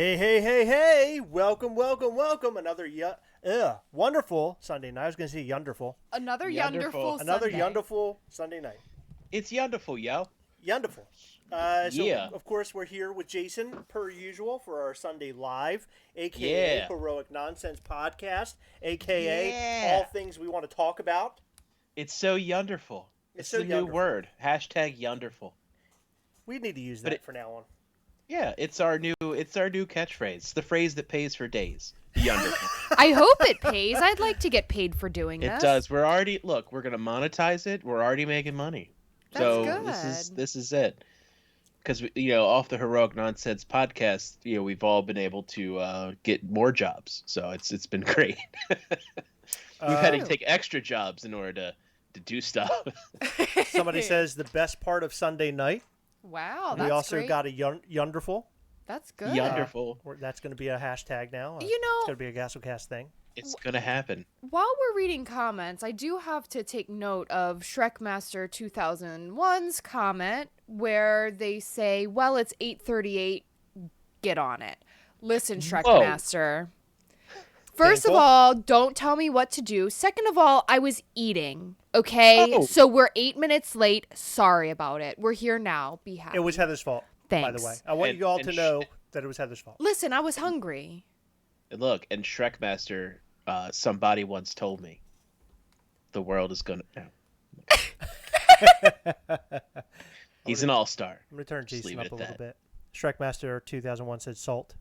Hey, hey, hey, hey! Welcome, welcome, welcome! Another wonderful Sunday night. I was going to say yonderful. Another yonderful Another Sunday. yonderful Sunday night. It's yonderful, yo. Yonderful. Yeah. So, of course, we're here with Jason, per usual, for our Sunday Live, a.k.a. Yeah. Heroic Nonsense Podcast, a.k.a. Yeah. all things we want to talk about. It's so yonderful. It's so the new yonderful. word. Hashtag yonderful. We need to use that from now on. Yeah, it's our new catchphrase. The phrase that pays for days. Yonderful. I hope it pays. I'd like to get paid for doing this. It does. We're gonna monetize it. We're already making money. That's so good. This is it. Because off the Heroic Nonsense Podcast, we've all been able to get more jobs. So it's been great. We've had to take extra jobs in order to do stuff. Somebody says the best part of Sunday night. Wow, that's We also great. got a yonderful. That's good. Yonderful. That's going to be a hashtag now. You it's know, going to be a Gastlecast thing. It's gonna happen. while we're reading comments, I do have to take note of Shrekmaster 2001's comment where they say, well, it's 8:38, get on it. Listen, Shrekmaster. First of all, don't tell me what to do. Second of all, I was eating, okay? Oh. So we're 8 minutes late. Sorry about it. We're here now. Be happy. It was Heather's fault, by the Thanks. way. I want And- you all and to know that it was Heather's fault. Listen, I was hungry. And look, and Shrekmaster, somebody once told me, the world is gonna. He's an all-star. I'm going to turn Just Jason leave up it a at little that. bit. Shrekmaster 2001 said salt.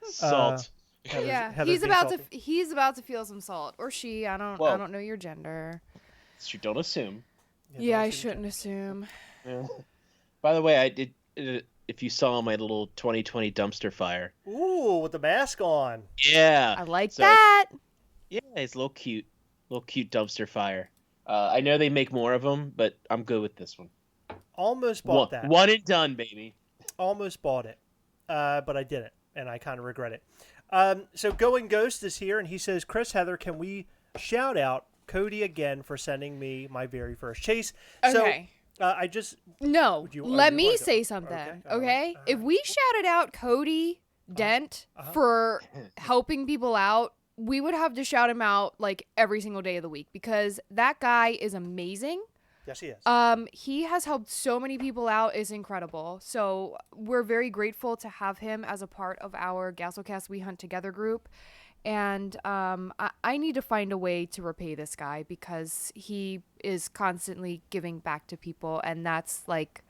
Salt. Yeah, Heather's he's being about salty. he's about to feel some salt, or she. I Well- don't know your gender. You don't assume. Yeah, I shouldn't assume. Yeah. By the way, I did. If you saw my little 2020 dumpster fire. Ooh, with the mask on. Yeah. I like So, that. Yeah, it's a little cute dumpster fire. I know they make more of them, but I'm good with this one. Almost bought that. One and done, baby. Almost bought it, but I didn't, and I kind of regret it. So Going Ghost is here, and he says, Chris, Heather, can we shout out Cody again for sending me my very first chase? Okay. So I just... No, you let want me to- say something, okay, okay? all right. If we shouted out Cody Dent for helping people out, we would have to shout him out like every single day of the week because that guy is amazing. Yes, he is. He has helped so many people out. It's incredible. So we're very grateful to have him as a part of our Gastlecast We Hunt Together group. And I need to find a way to repay this guy because he is constantly giving back to people. And that's like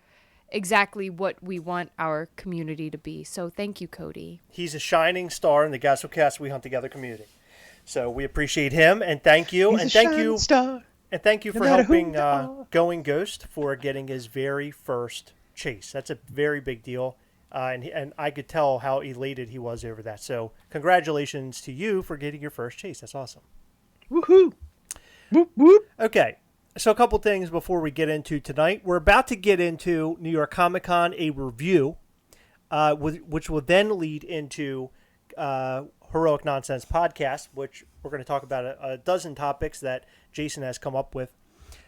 exactly what we want our community to be. So thank you, Cody. He's a shining star in the Gastlecast We Hunt Together community. So we appreciate him, and thank you. He's and a thank shining you. star. And thank you for matter who helping you are. Going Ghost for getting his very first chase. That's a very big deal. And I could tell how elated he was over that. So congratulations to you for getting your first chase. That's awesome. Woohoo! Whoop whoop. Okay, so a couple things before we get into tonight. We're about to get into New York Comic Con, a review, which will then lead into Heroic Nonsense Podcast, which we're going to talk about a dozen topics that Jason has come up with.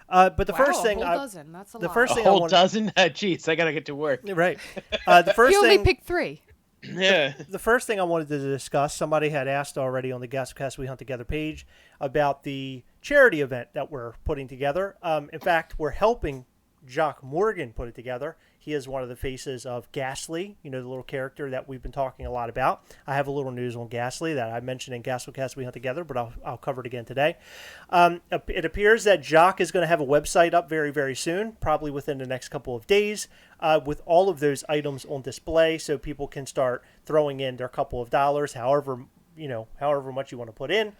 But the first thing, a whole dozen. That's a the lot. first A thing I whole want, dozen? Jeez, I gotta get to work. right? The first He only thing, picked 3. Yeah. the first thing I wanted to discuss, somebody had asked already on the Gastlecast We Hunt Together page about the charity event that we're putting together. In fact, we're helping Jock Morgan put it together. He is one of the faces of Gastly, the little character that we've been talking a lot about. I have a little news on Gastly that I mentioned in Gastlecast We Hunt Together, but I'll cover it again today. It appears that Jock is going to have a website up very, very soon, probably within the next couple of days, with all of those items on display so people can start throwing in their couple of dollars, however much you want to put in.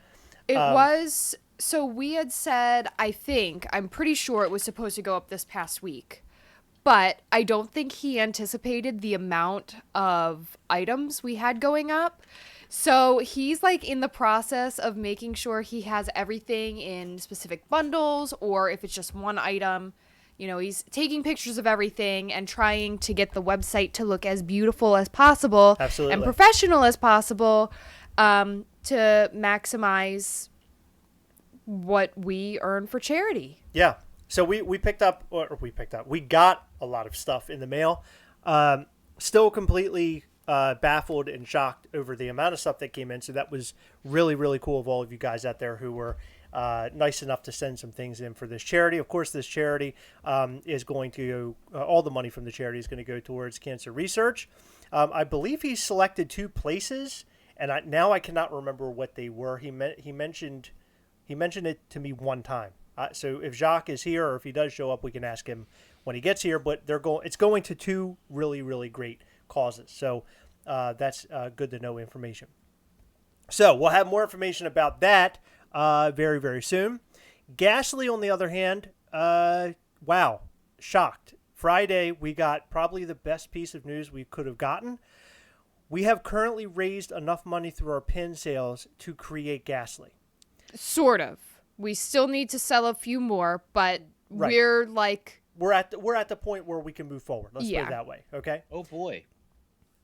It was, so we had said, I'm pretty sure it was supposed to go up this past week, but I don't think he anticipated the amount of items we had going up. So he's like in the process of making sure he has everything in specific bundles, or if it's just one item, he's taking pictures of everything and trying to get the website to look as beautiful as possible. Absolutely. And professional as possible, to maximize what we earn for charity. Yeah. So we got a lot of stuff in the mail. Still completely baffled and shocked over the amount of stuff that came in. So that was really, really cool of all of you guys out there who were nice enough to send some things in for this charity. Of course, this charity is going to all the money from the charity is going to go towards cancer research. I believe he selected 2 places, and now I cannot remember what they were. He mentioned it to me one time. So if Jacques is here, or if he does show up, we can ask him when he gets here. But it's going to 2 really, really great causes. So that's good to know information. So we'll have more information about that very, very soon. Gastly, on the other hand, wow, shocked. Friday, we got probably the best piece of news we could have gotten. We have currently raised enough money through our pin sales to create Gastly. Sort of. We still need to sell a few more, but Right. we're like... We're at the point where we can move forward. Let's put it that way, okay? Oh, boy.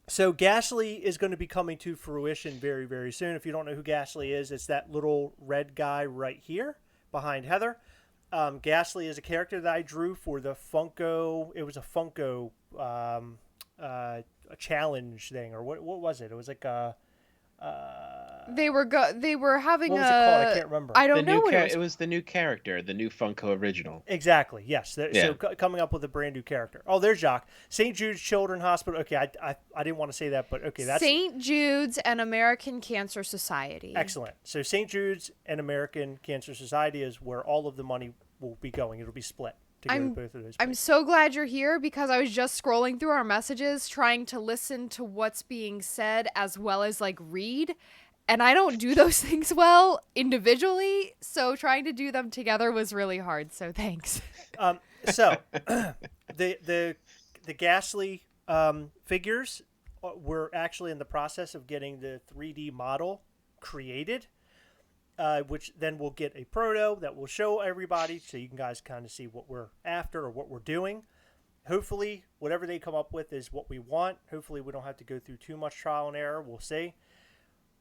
So Gastly is going to be coming to fruition very, very soon. If you don't know who Gastly is, it's that little red guy right here behind Heather. Gastly is a character that I drew for the Funko. It was a Funko a challenge thing, or what was it? It was like a... They were having what was it called? I can't remember. I don't know what it was. It was the new character, the new Funko original. Exactly. Yes. Yeah. So coming up with a brand new character. Oh, there's Jacques. St. Jude's Children's Hospital. Okay, I didn't want to say that, but okay, that's St. Jude's and American Cancer Society. excellent. So St. Jude's and American Cancer Society is where all of the money will be going. It'll be split to go to both of those. I'm so glad you're here because I was just scrolling through our messages trying to listen to what's being said as well as like read. And I don't do those things well individually, so trying to do them together was really hard. So thanks. So the Gastly figures, we're actually in the process of getting the 3D model created, which then we'll get a proto that will show everybody so you guys kind of see what we're after or what we're doing. Hopefully, whatever they come up with is what we want. Hopefully, we don't have to go through too much trial and error. We'll see.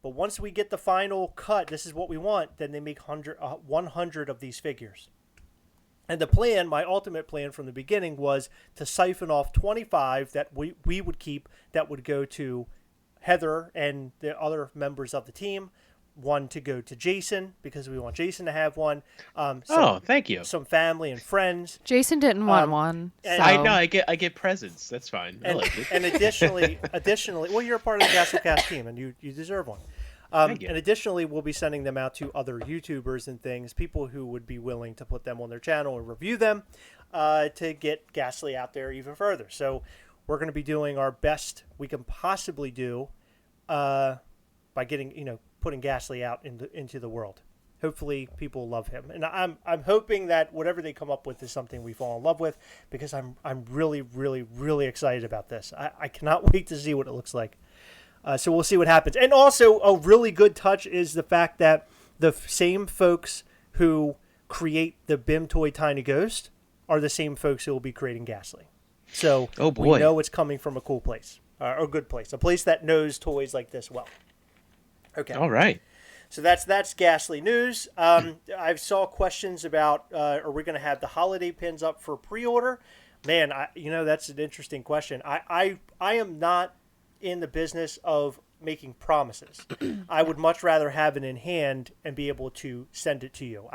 But once we get the final cut, this is what we want, then they make 100 of these figures. And the plan, my ultimate plan from the beginning, was to siphon off 25 that we would keep that would go to Heather and the other members of the team. One to go to Jason because we want Jason to have one. Thank you. Some family and friends. Jason didn't want one. and- So. I know. I get presents. That's fine. I And, like it. and additionally, well, you're a part of the Gastlecast team, and you deserve one. Thank you. And additionally, we'll be sending them out to other YouTubers and things, people who would be willing to put them on their channel and review them to get Gastly out there even further. So we're going to be doing our best we can possibly do by getting, putting Gastly out into the world. Hopefully people love him. And I'm hoping that whatever they come up with is something we fall in love with because I'm really, really, really excited about this. I cannot wait to see what it looks like. So we'll see what happens. And also a really good touch is the fact that the same folks who create the BIM toy Tiny Ghost are the same folks who will be creating Gastly. So we know it's coming from a cool place, or a good place, a place that knows toys like this well. Okay. All right. So that's Gastly news. I saw questions about are we going to have the holiday pins up for pre-order? Man, that's an interesting question. I am not in the business of making promises. I would much rather have it in hand and be able to send it to you.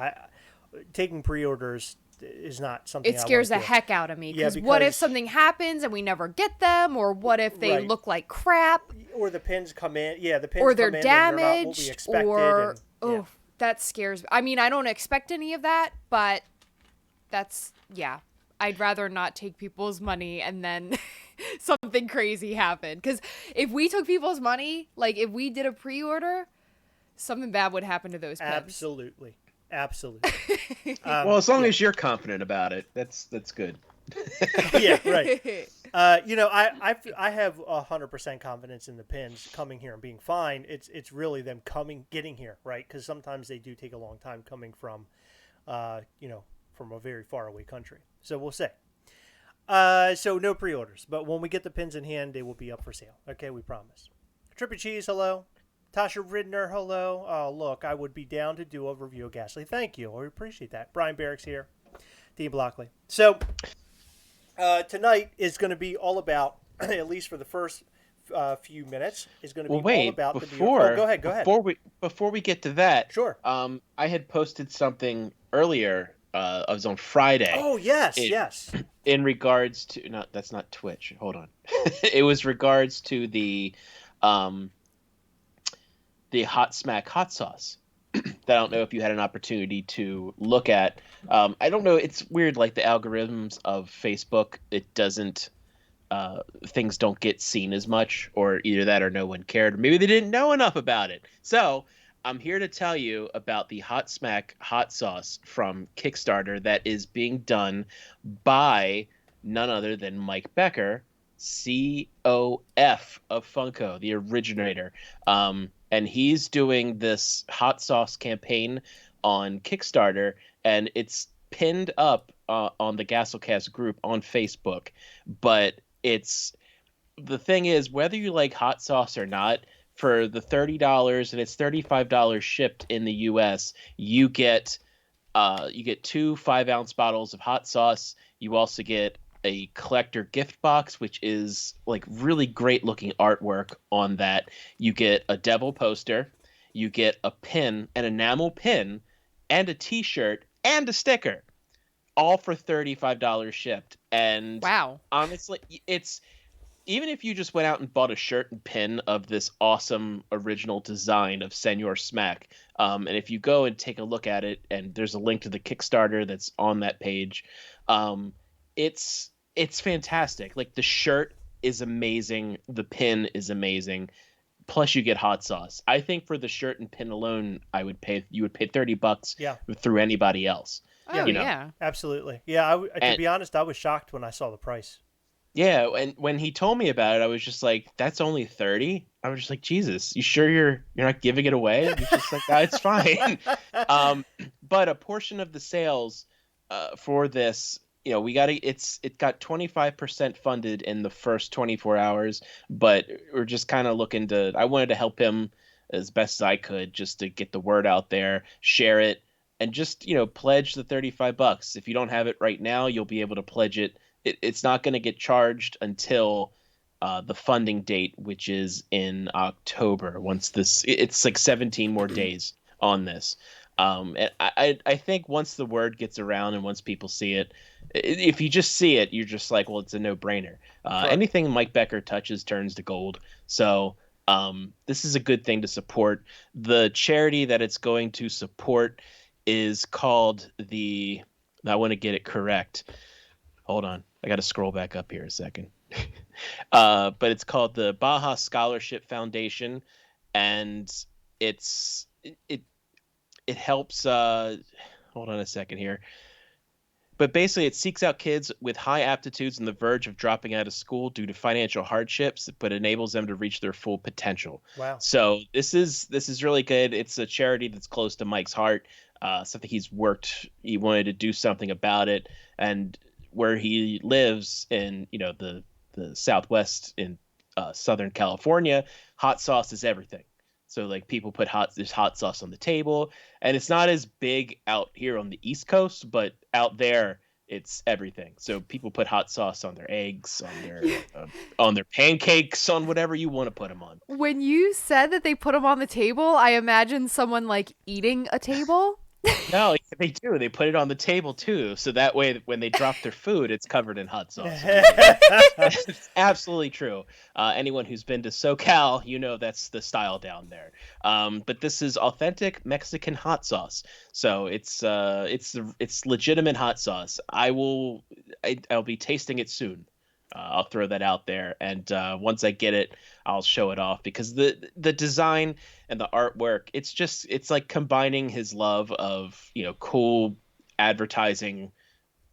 Taking pre-orders is not something It scares I the heck out of me. Yeah, Because what if because- something happens and we never get them? Or what if they Right. look like crap? Or the pins come in. Yeah, the pins Or they're come in and they're not what we damaged? expected. Or, and, that scares me. I mean, I don't expect any of that, but yeah. I'd rather not take people's money and then something crazy happen. Because if we took people's money, like if we did a pre-order, something bad would happen to those pins. Absolutely. Well, as long as you're confident about it, that's good. Yeah, right. I have 100% confidence in the pins coming here and being fine. It's really them getting here, right? Because sometimes they do take a long time coming from, from a very far away country. So we'll see. So no pre-orders, but when we get the pins in hand, they will be up for sale. Okay, we promise. Trippy Cheese, hello. Tasha Ridner, hello. Oh, look, I would be down to do a review of Gastly. Thank you. I appreciate that. Brian Barrick's here. Dean Blockley. So tonight is going to be all about, at least for the first few minutes is going to Well, be all wait, about the New York. Oh, go ahead. Go ahead. Before we get to that, Sure. I had posted something earlier. I was on Friday. Oh, yes, It, yes. in regards to no, that's not Twitch. Hold on. It was regards to um, the hot smack hot sauce. That I don't know if you had an opportunity to look at. I don't know. It's weird, like the algorithms of Facebook. It doesn't. Things don't get seen as much, or either that or no one cared, or maybe they didn't know enough about it. So I'm here to tell you about the Hot Smack hot sauce from Kickstarter that is being done by none other than Mike Becker, COF of Funko, the originator. And he's doing this hot sauce campaign on Kickstarter, and it's pinned up on the Gastlecast group on Facebook. But it's the thing is, whether you like hot sauce or not, for the $30 and it's $35 shipped in the US, you get 2 5-ounce bottles of hot sauce. You also get a collector gift box, which is like really great looking artwork on that. You get a devil poster, you get a pin, an enamel pin, and a t-shirt and a sticker, all for $35 shipped. And Wow. honestly, it's even if you just went out and bought a shirt and pin of this awesome original design of Senor Smack, and if you go and take a look at it, and there's a link to the Kickstarter that's on that page, it's fantastic. Like the shirt is amazing, the pin is amazing. Plus, you get hot sauce. I think for the shirt and pin alone, you would pay $30 Yeah. through anybody else. Oh, You know? yeah. Absolutely. Yeah, to be honest, I was shocked when I saw the price. Yeah, and when he told me about it, I was just like, "That's only 30." I was just like, "Jesus, you sure you're not giving it away?" He's just like, "Ah, it's fine." But a portion of the sales for this, it got 25% funded in the first 24 hours, but we're just kind of looking to. I wanted to help him as best as I could, just to get the word out there, share it, and just pledge the $35. If you don't have it right now, you'll be able to pledge it. It's not going to get charged until the funding date, which is in October. It's like 17 more days on this. And I think once the word gets around and once people see it, if you just see it, you're just like, well, it's a no-brainer. Sure. Anything Mike Becker touches turns to gold. So this is a good thing to support. The charity that it's going to support is called I want to get it correct. Hold on. I got to scroll back up here a second. But it's called the Baja Scholarship Foundation, and it helps. Hold on a second here. But basically, it seeks out kids with high aptitudes on the verge of dropping out of school due to financial hardships, but enables them to reach their full potential. Wow. So this is really good. It's a charity that's close to Mike's heart. Something he wanted to do something about it, and where he lives in the Southwest in Southern California, hot sauce is everything. So like people put there's hot sauce on the table, and it's not as big out here on the East Coast, but out there it's everything. So people put hot sauce on their eggs, on their pancakes, on whatever you want to put them on. When you said that they put them on the table, I imagined someone like eating a table. No, they do. They put it on the table too, so that way when they drop their food, it's covered in hot sauce. It's absolutely true. Anyone who's been to SoCal, that's the style down there. But this is authentic Mexican hot sauce, so it's legitimate hot sauce. I'll be tasting it soon. I'll throw that out there, and once I get it, I'll show it off, because the design and the artwork, it's like combining his love of cool advertising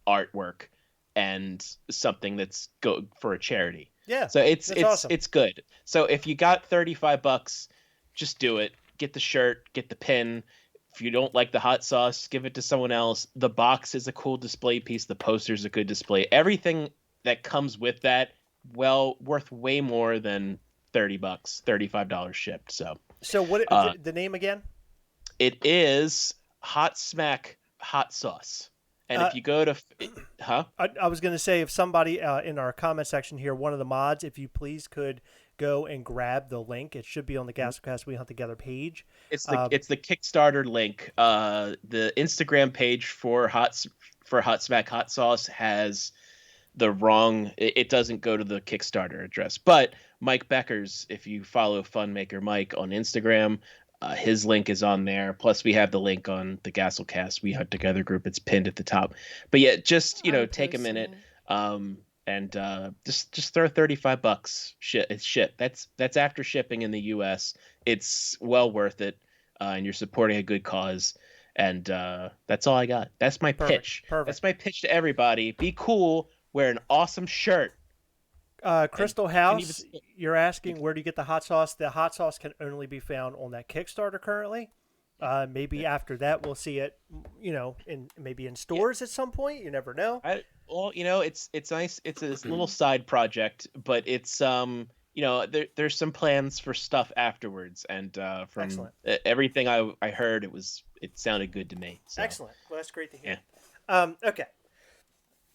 artwork and something that's go for a charity. Yeah. So it's awesome. it's good. So if you got $35, just do it. Get the shirt, get the pin. If you don't like the hot sauce, give it to someone else. The box is a cool display piece. The poster's a good display. Everything that comes with that, worth way more than $30, $35 shipped. So what the name again? It is Hot Smack hot sauce. And if you go to I was going to say, if somebody in our comment section here, one of the mods, if you please could go and grab the link. It should be on the Gastlecast We Hunt Together page. It's the Kickstarter link. The Instagram page for Hot Smack Hot Sauce has the wrong. It doesn't go to the Kickstarter address. But Mike Becker's, if you follow Funmaker Mike on Instagram, his link is on there. Plus, we have the link on the Gastlecast We Hunt Together group. It's pinned at the top. But yeah, just take a minute. And just throw $35. It's shit. That's after shipping in the U.S. It's well worth it, and you're supporting a good cause. And that's all I got. That's my pitch. Perfect. That's my pitch to everybody. Be cool. Wear an awesome shirt. Crystal House, you're asking where do you get the hot sauce? The hot sauce can only be found on that Kickstarter currently. Maybe after that we'll see it, maybe in stores at some point. You never know. It's nice. It's a little side project, but it's there's some plans for stuff afterwards, and from Excellent. Everything I heard, it sounded good to me. So. Excellent. Well, that's great to hear. Yeah. Okay.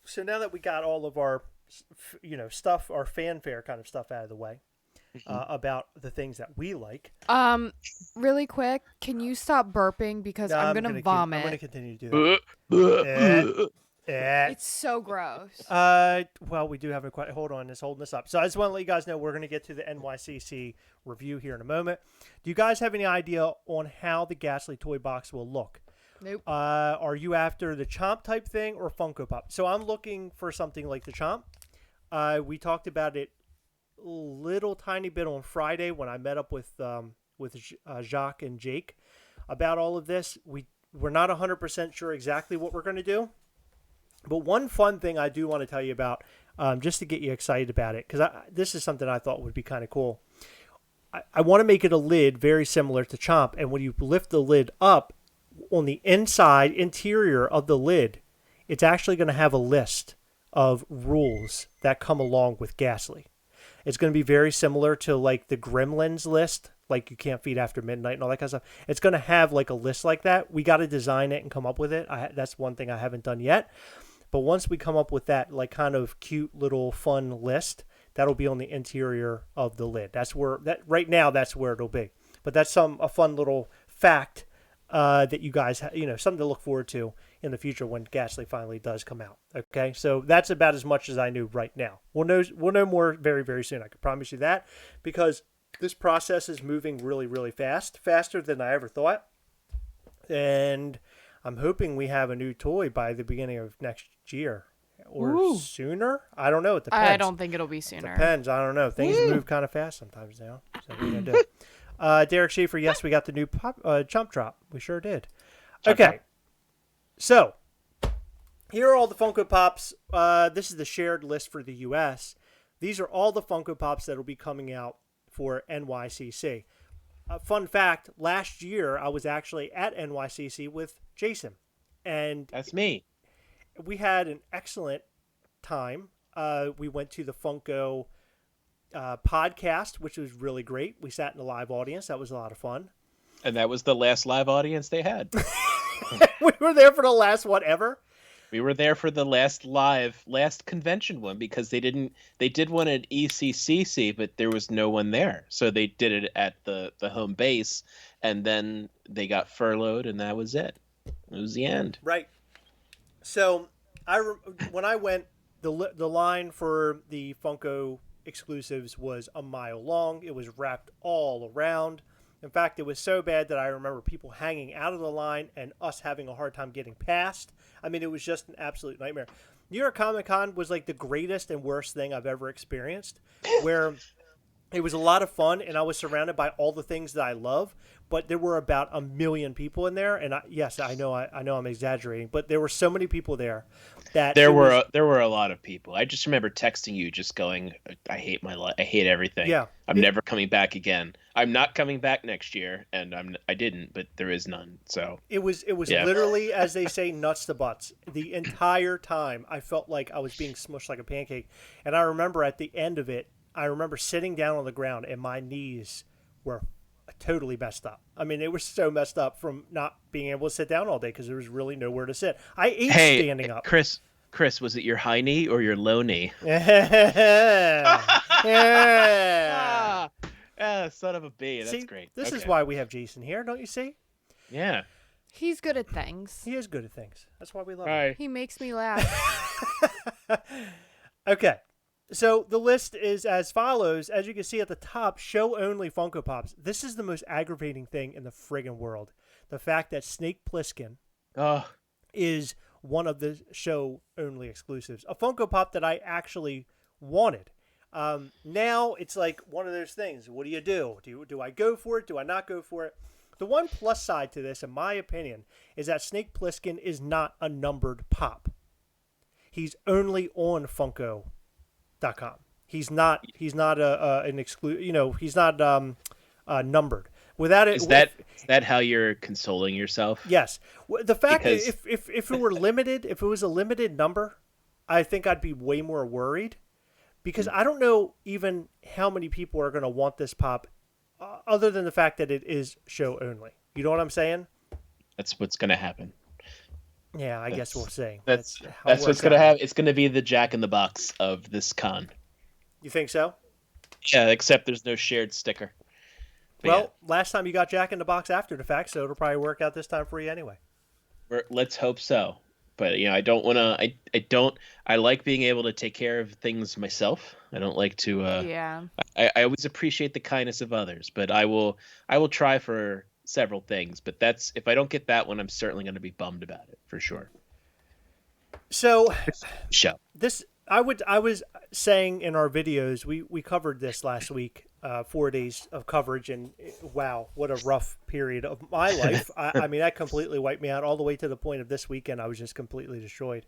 So now that we got all of our, stuff, our fanfare kind of stuff out of the way, about the things that we like. Really quick, can you stop burping because No, I'm gonna vomit. I'm gonna continue to do that. It's so gross. Well, we do have a question. Hold on, holding this up. So I just want to let you guys know we're going to get to the NYCC review here in a moment. Do you guys have any idea on how the Gastly toy box will look? Nope. Are you after the Chomp type thing or Funko Pop? So I'm looking for something like the Chomp. We talked about it a little tiny bit on Friday when I met up with Jacques and Jake about all of this. We're not 100% sure exactly what we're going to do. But one fun thing I do want to tell you about, just to get you excited about it, because this is something I thought would be kind of cool. I want to make it a lid very similar to Chomp, and when you lift the lid up, on the interior of the lid, it's actually going to have a list of rules that come along with Gastly. It's going to be very similar to like the Gremlins list, like you can't feed after midnight and all that kind of stuff. It's going to have like a list like that. We got to design it and come up with it. That's one thing I haven't done yet. But once we come up with that like kind of cute little fun list, that'll be on the interior of the lid. Right now that's where it'll be. But that's a fun little fact that you guys something to look forward to in the future when Gastly finally does come out. Okay, so that's about as much as I knew right now. We'll know more very, very soon. I can promise you that, because this process is moving really, really fast, faster than I ever thought. And I'm hoping we have a new toy by the beginning of next year or sooner. I don't know. It depends. I don't think it'll be sooner. Depends. I don't know. Things move kind of fast sometimes now. So what are you gonna do? Derek Schaefer, yes, we got the new Chump Drop. We sure did. Okay. So, here are all the Funko Pops. This is the shared list for the U.S. These are all the Funko Pops that will be coming out for NYCC. Fun fact, last year I was actually at NYCC with Jason. And that's me. We had an excellent time. We went to the Funko podcast, which was really great. We sat in the live audience. That was a lot of fun. And that was the last live audience they had. We were there for the last one ever. We were there for the last convention one, because they did one at ECCC, but there was no one there. So they did it at the home base, and then they got furloughed, and that was it. It was the end. Right. So when I went, the line for the Funko exclusives was a mile long. It was wrapped all around. In fact, it was so bad that I remember people hanging out of the line and us having a hard time getting past. I mean, it was just an absolute nightmare. New York Comic Con was like the greatest and worst thing I've ever experienced, where it was a lot of fun and I was surrounded by all the things that I love, but there were about 1 million people in there. And yes, I know I'm exaggerating, but there were so many people there that there were a lot of people. I just remember texting you, just going, "I hate my life. I hate everything. Yeah, I'm never coming back again. I'm not coming back next year." And I didn't, but there is none. So it was literally, as they say, nuts to butts. The entire time I felt like I was being smushed like a pancake. And I remember at the end of it, I remember sitting down on the ground and my knees were totally messed up. I mean, it was so messed up from not being able to sit down all day because there was really nowhere to sit. I ate standing up. Chris, was it your high knee or your low knee? Yeah. Ah, son of a bee. That's See, great. this is Okay. why we have Jason here, don't you see? Yeah. He's good at things. He is good at things. That's why we love All right. He makes me laugh. him. Okay. So the list is as follows. As you can see at the top, show only Funko Pops. This is the most aggravating thing in the friggin' world. The fact that Snake Plissken Oh, is one of the show only exclusives. A Funko Pop that I actually wanted. Now it's like one of those things. What do you do? Do I go for it? Do I not go for it? The one plus side to this, in my opinion, is that Snake Plissken is not a numbered pop. He's only on Funko.com. He's not an exclusive. He's not numbered. Without it, is that how you're consoling yourself? yes. The fact Because- that if it were limited, if it was a limited number, I think I'd be way more worried, because I don't know even how many people are going to want this pop, other than the fact that it is show only. You know what I'm saying? That's what's gonna happen. Yeah, I guess we'll see. That's how it what's works gonna out. happen. It's gonna be the Jack in the Box of this con. You think so? Yeah, except there's no shared sticker. But Well, last time you got Jack in the Box after the fact, so it'll probably work out this time for you anyway. let's hope so. But I don't want to. I like being able to take care of things myself. I don't like to. Yeah. I always appreciate the kindness of others, but I will try for several things. But that's if I don't get that one, I'm certainly going to be bummed about it for sure. So Show. this I was saying in our videos, we covered this last week, 4 days of coverage, and wow, what a rough period of my life. I mean, that completely wiped me out all the way to the point of this weekend. I was just completely destroyed.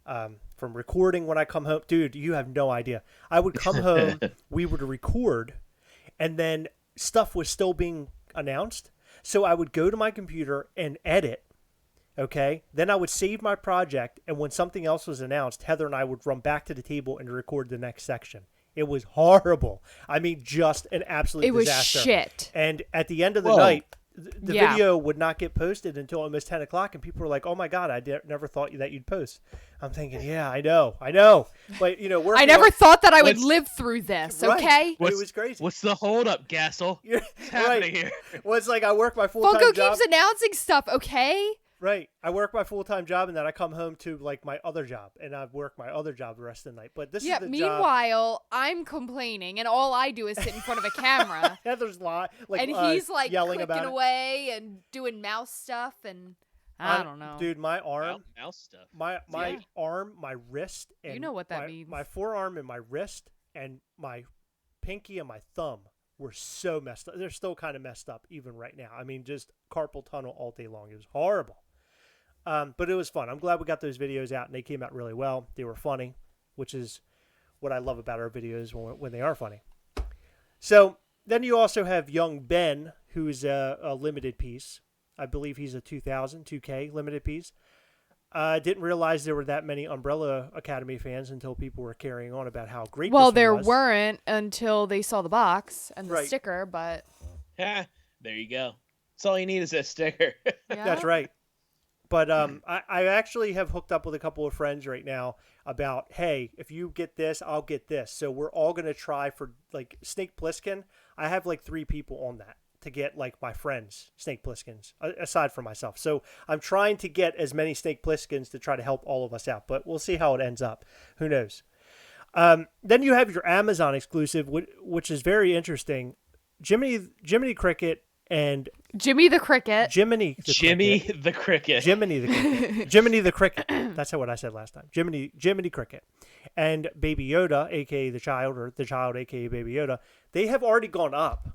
From recording when I come home, dude, you have no idea. I would come home, we would record, and then stuff was still being announced. So I would go to my computer and edit. Okay. Then I would save my project, and when something else was announced, Heather and I would run back to the table and record the next section. It was horrible. I mean, just an absolute It was disaster. shit. And at the end of the Whoa. night, the Yeah. video would not get posted until almost 10 o'clock, and people were like, "Oh my God, I never thought that you'd post." I'm thinking, yeah, I know. But, I working never on- thought that I would What's- live through this, Right. okay? It was crazy. What's the holdup, Gassel? You're- What's happening here? Well, it's like I work my full-time Funko job. keeps announcing stuff, okay? Right. I work my full-time job, and then I come home to like my other job, and I work my other job the rest of the night. But this Yeah, is the job. meanwhile, I'm complaining, and all I do is sit in front of a camera. Heather's And he's like yelling clicking about it. away and doing mouse stuff, and I don't know. Dude, my arm, Mouse stuff. my Yeah. arm, my wrist, and You know what that my, means. My forearm and my wrist and my pinky and my thumb were so messed up. They're still kind of messed up even right now. I mean, just carpal tunnel all day long. It was horrible. But it was fun. I'm glad we got those videos out, and they came out really well. They were funny, which is what I love about our videos when they are funny. So then you also have young Ben, who's a limited piece. I believe he's a 2000 2K limited piece. I didn't realize there were that many Umbrella Academy fans until people were carrying on about how great Well, this one there was. weren't until they saw the box and the Right. sticker, but Yeah, there you go. That's all you need is that sticker. yeah. That's right. But I actually have hooked up with a couple of friends right now about, hey, if you get this, I'll get this. So we're all going to try for, like, Snake Plissken. I have, like, 3 people on that to get, like, my friends' Snake Plisskens, aside from myself. So I'm trying to get as many Snake Plisskens to try to help all of us out. But we'll see how it ends up. Who knows? Then you have your Amazon exclusive, which is very interesting. Jiminy Cricket and Jimmy the Cricket. Jiminy the Jimmy Cricket. the Cricket. Jiminy the Cricket. Jiminy the Cricket. That's what I said last time. Jiminy Cricket. And Baby Yoda, aka the child, or the child, aka Baby Yoda, they have already gone up.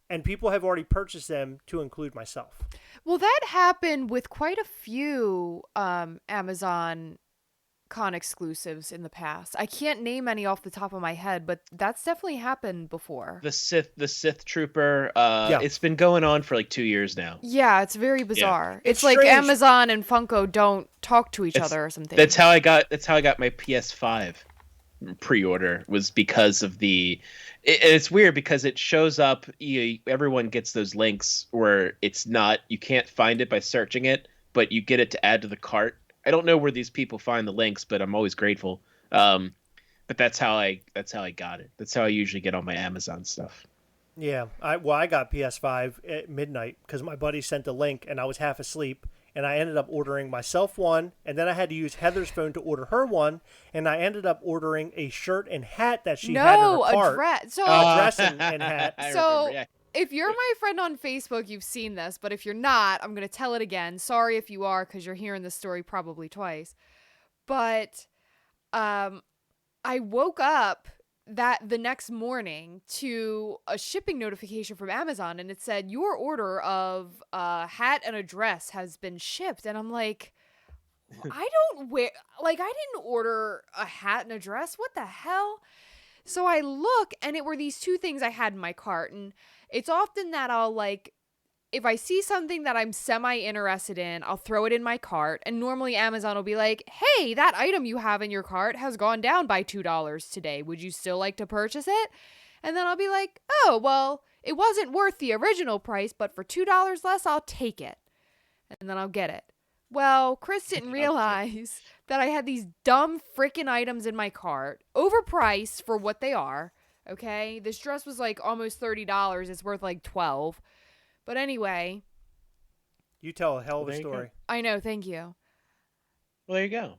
And people have already purchased them, to include myself. Well, that happened with quite a few Amazon con exclusives in the past. I can't name any off the top of my head, but that's definitely happened before. The Sith Trooper. Yeah. It's been going on for like 2 years now. Yeah, it's very bizarre. It's It's like strange. Amazon and Funko don't talk to each It's- other or something. That's how I got my PS5 pre-order, was because of it's weird because it shows up, everyone gets those links where it's not, you can't find it by searching it, but you get it to add to the cart. I don't know where these people find the links, but I'm always grateful. But that's how I got it. That's how I usually get all my Amazon stuff. Yeah, I got PS5 at midnight because my buddy sent a link and I was half asleep, and I ended up ordering myself one, and then I had to use Heather's phone to order her one, and I ended up ordering a shirt and hat that she had in her No, a cart. dress. So, A dress and hat. I so remember, yeah. if you're my friend on Facebook, you've seen this, but if you're not, I'm going to tell it again. Sorry if you are, because you're hearing this story probably twice. But I woke up the next morning to a shipping notification from Amazon, and it said your order of a hat and a dress has been shipped. And I'm like, I didn't order a hat and a dress. What the hell? So I look, and it were these two things I had in my cart. And it's often that I'll if I see something that I'm semi-interested in, I'll throw it in my cart. And normally Amazon will be like, hey, that item you have in your cart has gone down by $2 today. Would you still like to purchase it? And then I'll be like, oh, well, it wasn't worth the original price, but for $2 less, I'll take it. And then I'll get it. Well, Chris didn't realize that I had these dumb freaking items in my cart, overpriced for what they are. Okay? This dress was like almost $30. It's worth like $12. But anyway. You tell a hell of a There you go. story. I know, thank you. Well, there you go.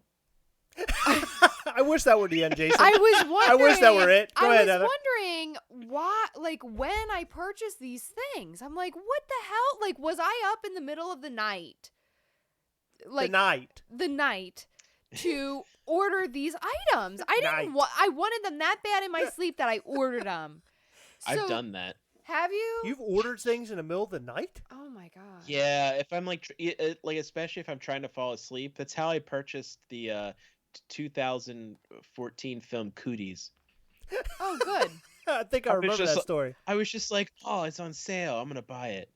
I wish that were the end, Jason. I was wondering. I wish that were it. Go ahead, I Heather. was wondering why, when I purchased these things, I'm like, what the hell? Like, was I up in the middle of the night? The night. The night to order these items. I wanted them that bad in my sleep that I ordered them. I've done that. Have you? You've ordered things in the middle of the night? Oh my god. Yeah, if I'm like especially if I'm trying to fall asleep, that's how I purchased the 2014 film Cooties. Oh, good. I think I remember that story. I was just like, oh, it's on sale. I'm gonna buy it,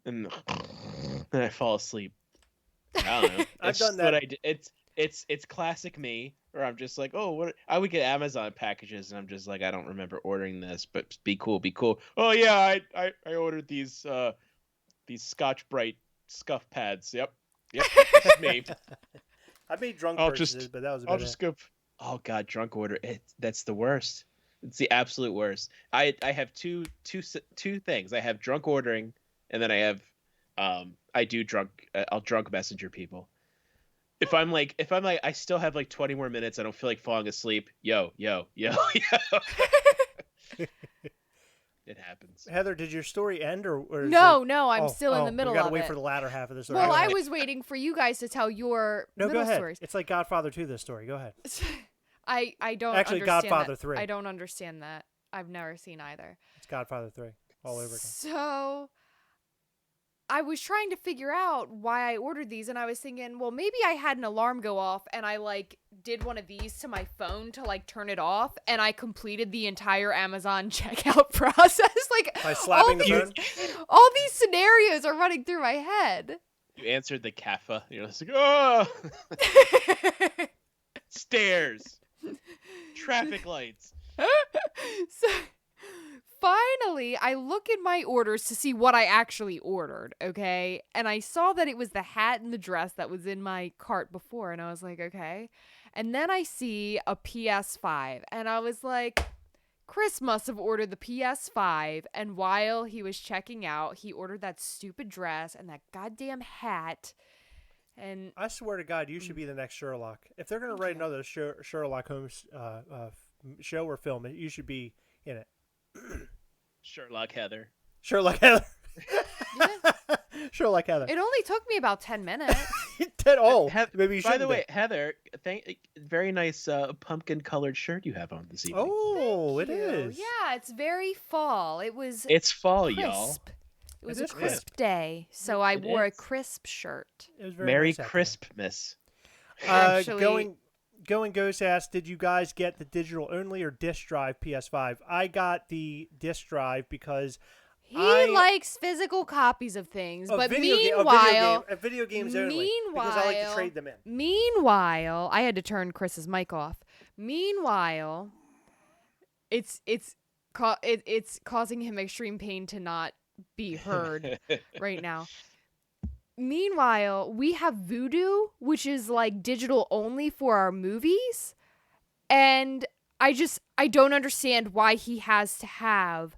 and then I fall asleep. I don't know. I've It's done just that. What I did. It's classic me, where I'm just like, oh, what? I would get Amazon packages, and I'm just like, I don't remember ordering this, but be cool. Oh yeah, I ordered these Scotch Brite scuff pads. Yep, that's me. I made drunk I'll purchases, but that was I'll about just go. Oh god, drunk order. That's the worst. It's the absolute worst. I have two things. I have drunk ordering, and then I have I do drunk. I'll drunk messenger people. If I'm like I still have like 20 more minutes. I don't feel like falling asleep. Yo. It happens. Heather, did your story end or is No, it... I'm still in the middle we gotta of wait it. for the latter half of the story. Well, Go I ahead. was waiting for you guys to tell your No, go middle ahead. stories. It's like Godfather 2, this story. Go ahead. I don't Actually, understand Godfather that. 3. I don't understand that. I've never seen either. It's Godfather 3 all over again. So I was trying to figure out why I ordered these, and I was thinking, well, maybe I had an alarm go off and I did one of these to my phone to turn it off, and I completed the entire Amazon checkout process. By slapping the phone? All these scenarios are running through my head. You answered the CAFA. You're just like, oh, stairs, traffic lights. So finally, I look in my orders to see what I actually ordered, okay? And I saw that it was the hat and the dress that was in my cart before, and I was like, okay. And then I see a PS5, and I was like, Chris must have ordered the PS5, and while he was checking out, he ordered that stupid dress and that goddamn hat. And I swear to God, you should be the next Sherlock. If they're going to write another Sherlock Holmes show or film, you should be in it. Sherlock Heather. Sherlock Heather. yeah, Sherlock Heather. it only took me about 10 minutes. Maybe you should. By the way, Heather, very nice pumpkin-colored shirt you have on this evening. Oh, Thank it you. is. Yeah, it's very fall. It's fall, crisp. y'all. It was It a is crisp day, so I It wore a is. crisp shirt. It was very Merry nice out there. Crispmas. Actually- Going Ghost asked, did you guys get the digital only or disc drive PS5? I got the disc drive because He I- likes physical copies of things, but video games only because I like to trade them in. Meanwhile, I had to turn Chris's mic off. Meanwhile, it's causing him extreme pain to not be heard right now. Meanwhile, we have Vudu, which is digital only for our movies, and I don't understand why he has to have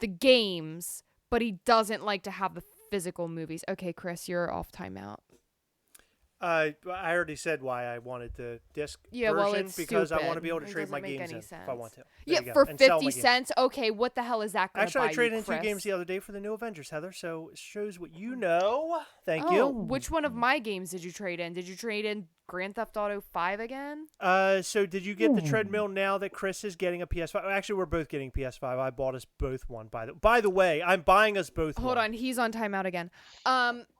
the games, but he doesn't like to have the physical movies. Okay, Chris, you're off timeout. I already said why I wanted the disc version well, it's because I want to stupid. be able to It trade my doesn't make games any in sense. if I want to. There Yeah, you go. for And sell my 50 games. cents. Okay, what the hell is that going to buy Actually, I traded you, in 2 Chris? games the other day for the new Avengers, Heather. So it shows what you know. Thank Oh, you. which one of my games did you trade in? Did you trade in Grand Theft Auto 5 again? So did you get the treadmill now that Chris is getting a PS5? Actually, we're both getting PS5. I bought us both one. By the way, I'm buying us both Hold one. on, he's on timeout again.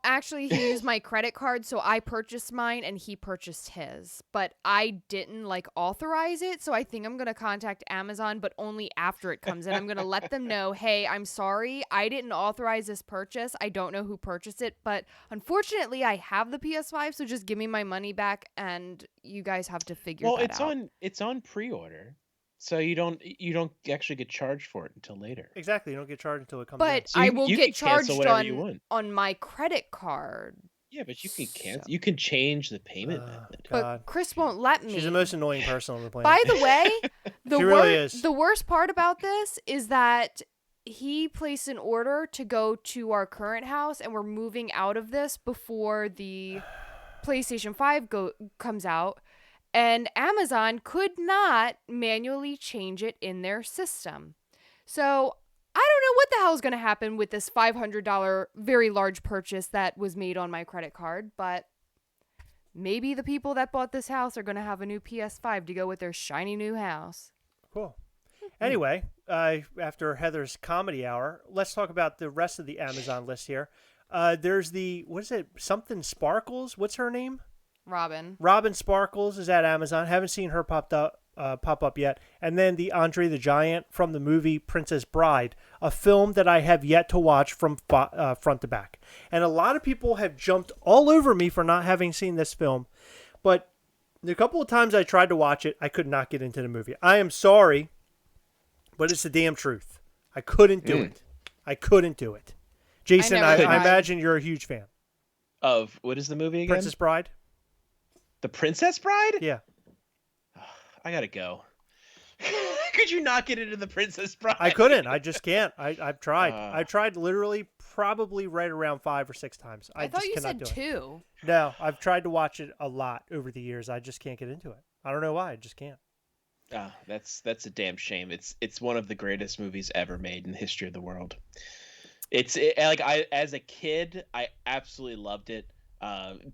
Actually, he used my credit card, so I purchased mine and he purchased his. But I didn't authorize it, so I think I'm gonna contact Amazon, but only after it comes in. I'm gonna let them know, hey, I'm sorry, I didn't authorize this purchase. I don't know who purchased it, but unfortunately, I have the PS5, so just give me my money back, and you guys have to figure that out. It's on pre-order. So you don't actually get charged for it until later. Exactly. You don't get charged until it comes in. But So I you will can get cancel charged whatever you want. on my credit card. Yeah, but you can cancel. So- You can change the payment method. God. But Chris won't let me. She's the most annoying person on the planet. By the way, She really is. the worst part about this is that he placed an order to go to our current house, and we're moving out of this before the PlayStation 5 comes out, and Amazon could not manually change it in their system. So I don't know what the hell is going to happen with this $500 very large purchase that was made on my credit card, but maybe the people that bought this house are going to have a new PS5 to go with their shiny new house. Cool. Anyway, after Heather's comedy hour, let's talk about the rest of the Amazon list here. There's what is it? Something Sparkles? What's her name? Robin Sparkles is at Amazon. Haven't seen her pop up yet. And then the Andre the Giant from the movie Princess Bride, a film that I have yet to watch from front to back. And a lot of people have jumped all over me for not having seen this film. But the couple of times I tried to watch it, I could not get into the movie. I am sorry, but it's the damn truth. I couldn't do it. I couldn't do it. Jason, I imagine you're a huge fan. Of what is the movie again? Princess Bride? The Princess Bride? Yeah. I gotta go. Could you not get into the Princess Bride? I couldn't. I just can't. I've tried. I've tried literally probably right around 5 or 6 times. I thought just you cannot said do it. 2. No, I've tried to watch it a lot over the years. I just can't get into it. I don't know why. I just can't. That's a damn shame. It's one of the greatest movies ever made in the history of the world. As a kid, I absolutely loved it.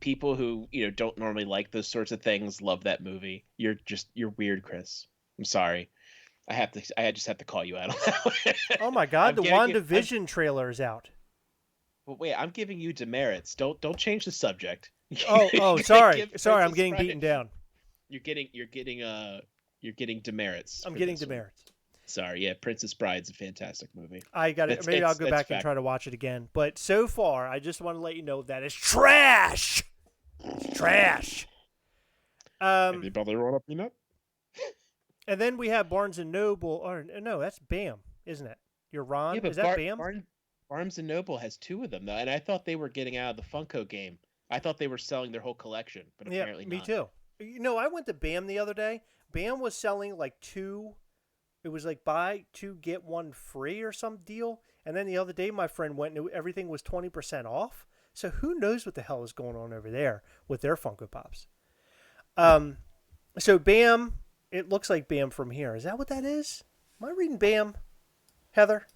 People who don't normally like those sorts of things love that movie. You're weird, Chris. I'm sorry. I just have to call you out on that one. Oh my God, the WandaVision trailer is out. But wait, I'm giving you demerits. Don't change the subject. Sorry, I'm getting beaten down. You're getting demerits. I'm getting demerits. Sorry, yeah, Princess Bride's a fantastic movie. I got it. Maybe I'll go back and try to watch it again. But so far, I just want to let you know that it's trash. It's trash. Anybody want a peanut? And then we have Barnes and Noble. Or no, that's BAM, isn't it? You're Ron. Yeah, but is that BAM? Barnes and Noble has 2 of them though, and I thought they were getting out of the Funko game. I thought they were selling their whole collection, but apparently not. Me too. I went to BAM the other day. BAM was selling 2. It was buy 2 get 1 free or some deal. And then the other day, my friend went and everything was 20% off. So who knows what the hell is going on over there with their Funko Pops? So BAM, it looks like BAM from here. Is that what that is? Am I reading BAM? Heather,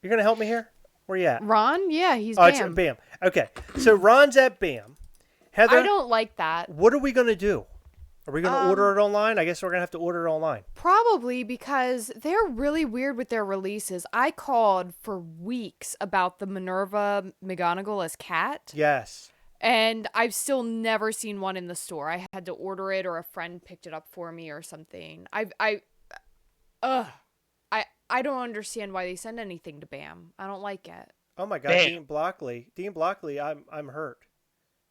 you're gonna help me here? Where you at? Ron? Yeah, he's BAM. BAM. It's BAM. Okay, so Ron's at BAM. Heather, I don't like that. What are we gonna do? Are we going to order it online? I guess we're going to have to order it online. Probably because they're really weird with their releases. I called for weeks about the Minerva McGonagall as Cat. Yes. And I've still never seen one in the store. I had to order it or a friend picked it up for me or something. I don't understand why they send anything to BAM. I don't like it. Oh my God, Bam. Dean Blockley, I'm hurt.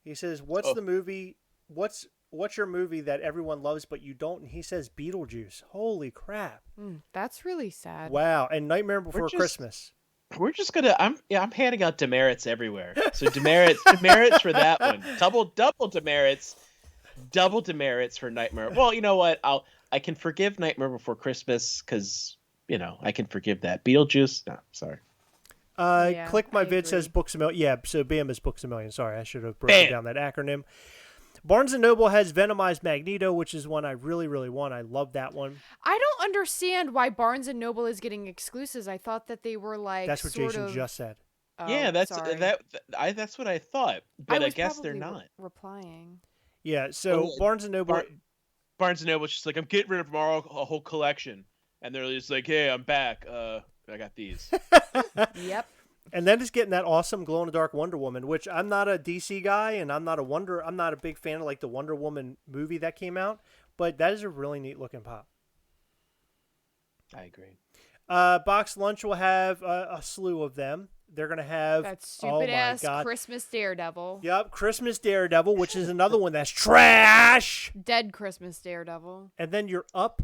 He says, "What's the movie? What's your movie that everyone loves but you don't?" And he says Beetlejuice. Holy crap. That's really sad. Wow. And Nightmare Before Christmas. We're just gonna I'm handing out demerits everywhere. So demerits for that one. Double demerits. Double demerits for Nightmare. Well, you know what? I can forgive Nightmare Before Christmas because I can forgive that. Beetlejuice, no, sorry. Yeah, Click my I vid says agree. Books a Million. Yeah, so BAM is Books a Million. Sorry, I should have broken down that acronym. Barnes & Noble has Venomized Magneto, which is one I really, really want. I love that one. I don't understand why Barnes and Noble is getting exclusives. I thought that they were like That's what sort Jason of. just said. Yeah, Oh, that's sorry. that's what I thought, I but I was guess they're probably not. replying. Yeah, Well, so Barnes & Noble... Barnes and Noble's just like, I'm getting rid of a whole collection, and they're just like, hey, I'm back. I got these. Yep. And then it's getting that awesome glow-in-the-dark Wonder Woman, which I'm not a DC guy, and I'm not a big fan of like the Wonder Woman movie that came out, but that is a really neat looking pop. I agree. Box Lunch will have a slew of them. They're gonna have That stupid ass God. Christmas Daredevil. Yep, Christmas Daredevil, which is another one that's trash. Dead Christmas Daredevil. And then your Up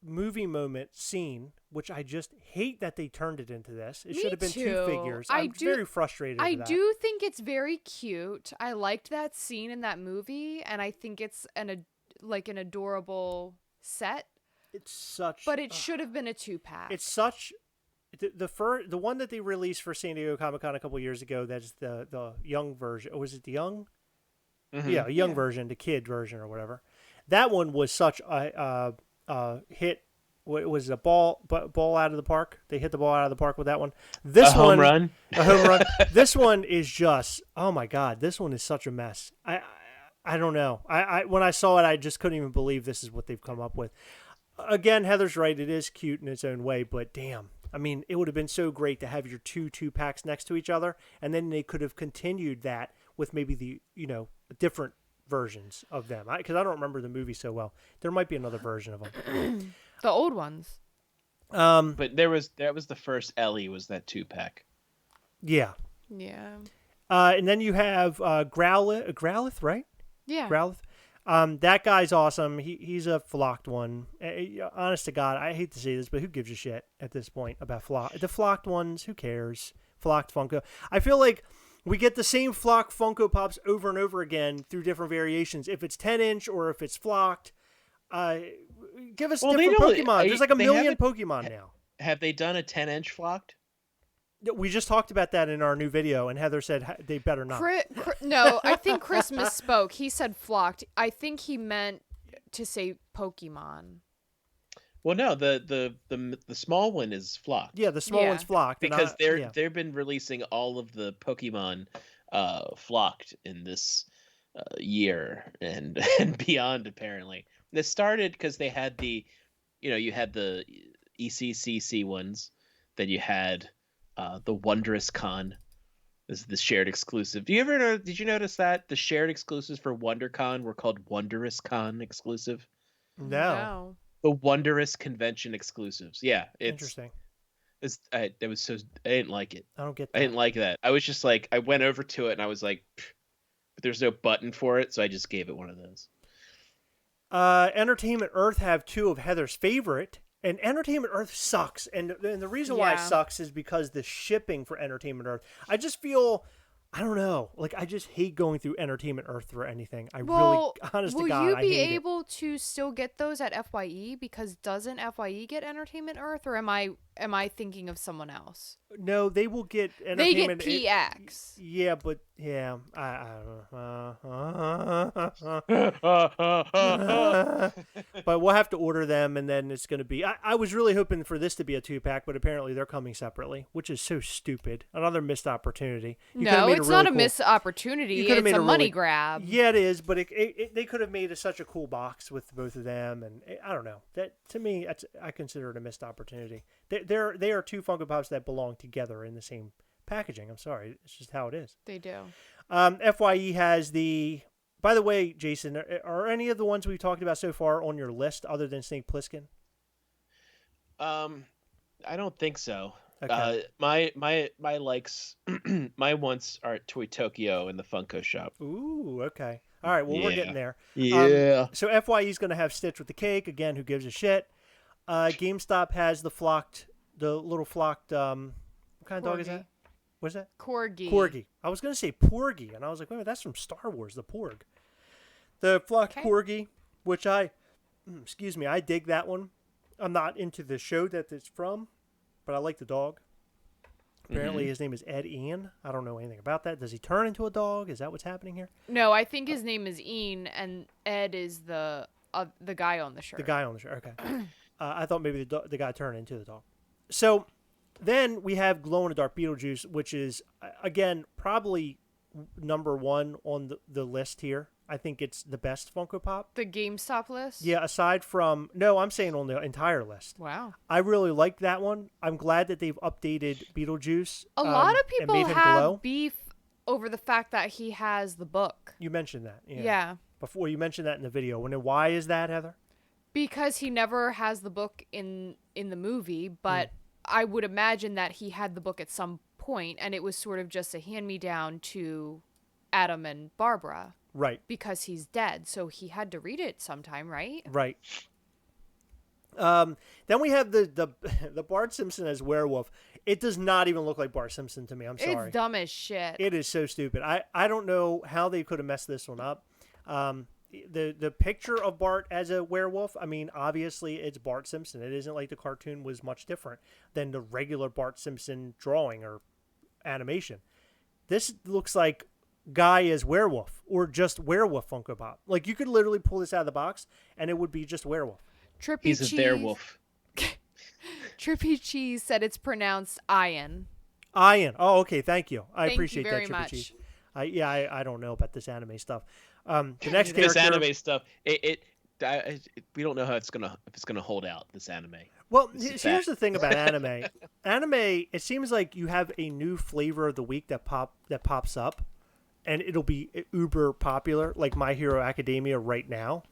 movie moment scene, which I just hate that they turned it into this. It Me should have been too. two figures. I'm very frustrated. I over that. do think it's very cute. I liked that scene in that movie, and I think it's an adorable set. It's such. But it should have been a 2-pack. It's such. The one that they released for San Diego Comic-Con a couple years ago. That's the young version. Or was it the young? Mm-hmm. Yeah, a young version, the kid version or whatever. That one was such a hit. What was it, a ball out of the park? They hit the ball out of the park with that one. This a home run. A home run. This one is just, oh my God, this one is such a mess. I don't know. I when I saw it, I just couldn't even believe this is what they've come up with. Again, Heather's right. It is cute in its own way, but damn. I mean, it would have been so great to have your two packs next to each other, and then they could have continued that with maybe the different versions of them. Because I don't remember the movie so well. There might be another version of them. The old ones. But that was the first Ellie was that 2-pack. Yeah. Yeah. And then you have Growlithe, right? Yeah. Growlithe. That guy's awesome. He's a flocked one. Honest to God, I hate to say this, but who gives a shit at this point about the flocked ones? Who cares? Flocked Funko. I feel like we get the same flocked Funko Pops over and over again through different variations. If it's 10-inch or if it's flocked, give us different Pokemon. There's like a million Pokemon now. Have they done a 10-inch flocked? We just talked about that in our new video, and Heather said they better not. No, I think Chris misspoke. He said flocked. I think he meant to say Pokemon. Well, no, the small one is flocked. Yeah, the small one's flocked because they've been releasing all of the Pokemon flocked in this year and beyond. Apparently, this started because they had you had the ECCC ones, then you had the Wondrous Con. This is the shared exclusive. Did you notice that the shared exclusives for WonderCon were called Wondrous Con exclusive? No. The Wondrous Convention exclusives. Yeah, interesting. I didn't like it. I don't get that. I didn't like that. I was just like, I went over to it and I was like, but there's no button for it, so I just gave it one of those. Entertainment Earth have two of Heather's favorite, and Entertainment Earth sucks. And the reason why it sucks is because the shipping for Entertainment Earth. I just feel, I don't know, like I just hate going through Entertainment Earth for anything. Honest to God, will you be able to still get those at FYE? Because doesn't FYE get Entertainment Earth, or am I thinking of someone else? No, they will get Entertainment. They get PX. Yeah, but yeah, I don't know. But we'll have to order them, and then it's going to be. I was really hoping for this to be a 2-pack, but apparently they're coming separately, which is so stupid. Another missed opportunity. No, it's not a missed opportunity. It's a money grab. Yeah, it is, but they could have made such a cool box with both of them, and I don't know. That to me, I consider it a missed opportunity. They are two Funko Pops that belong together in the same packaging. I'm sorry, it's just how it is. They do. FYE has the. By the way, Jason, are any of the ones we've talked about so far on your list other than Snake Plissken? I don't think so. Okay. My likes, my wants are at Toy Tokyo in the Funko shop. Ooh, okay. All right, well, we're getting there. Yeah. So FYE is going to have Stitch with the cake. Again, who gives a shit? GameStop has the little flocked, what kind of dog is that? What is that? Corgi. I was going to say Porgy, and I was like, wait a minute, that's from Star Wars, the Porg. The flocked Corgi, which I dig that one. I'm not into the show that it's from, but I like the dog. Apparently his name is Ed Ian. I don't know anything about that. Does he turn into a dog? Is that what's happening here? No, I think his name is Ian, and Ed is the guy on the shirt. The guy on the shirt. Okay. I thought maybe the guy turned into the dog. So then we have glow in the dark Beetlejuice, which is again probably number one on the list here. I think it's the best Funko Pop. The GameStop list? Yeah, aside from... No, I'm saying on the entire list. Wow. I really like that one. I'm glad that they've updated Beetlejuice. A lot of and made people him have glow. beef over the fact that he has the book. You mentioned that. Yeah. Yeah. Before you mentioned that in the video. And then why is that, Heather? Because he never has the book in the movie, but I would imagine that he had the book at some point, and it was sort of just a hand-me-down to Adam and Barbara. Right. Because he's dead, so he had to read it sometime, right? Right. Then we have the Bart Simpson as werewolf. It does not even look like Bart Simpson to me. I'm sorry. It's dumb as shit. It is so stupid. I don't know how they could have messed this one up. The picture of Bart as a werewolf, I mean, obviously it's Bart Simpson. It isn't like the cartoon was much different than the regular Bart Simpson drawing or animation. This looks like guy as werewolf or just werewolf Funko Pop. Like you could literally pull this out of the box and it would be just werewolf. He's a werewolf. Trippy Cheese said it's pronounced Ian. Ian. Oh, okay. Thank you. I Thank appreciate you very that, Trippy much. Cheese. I don't know about this anime stuff. The next This character, anime stuff, we don't know how if it's gonna hold out, this anime. Well, here's the thing about anime. Anime, it seems like you have a new flavor of the week that pops up, and it'll be uber popular, like My Hero Academia right now.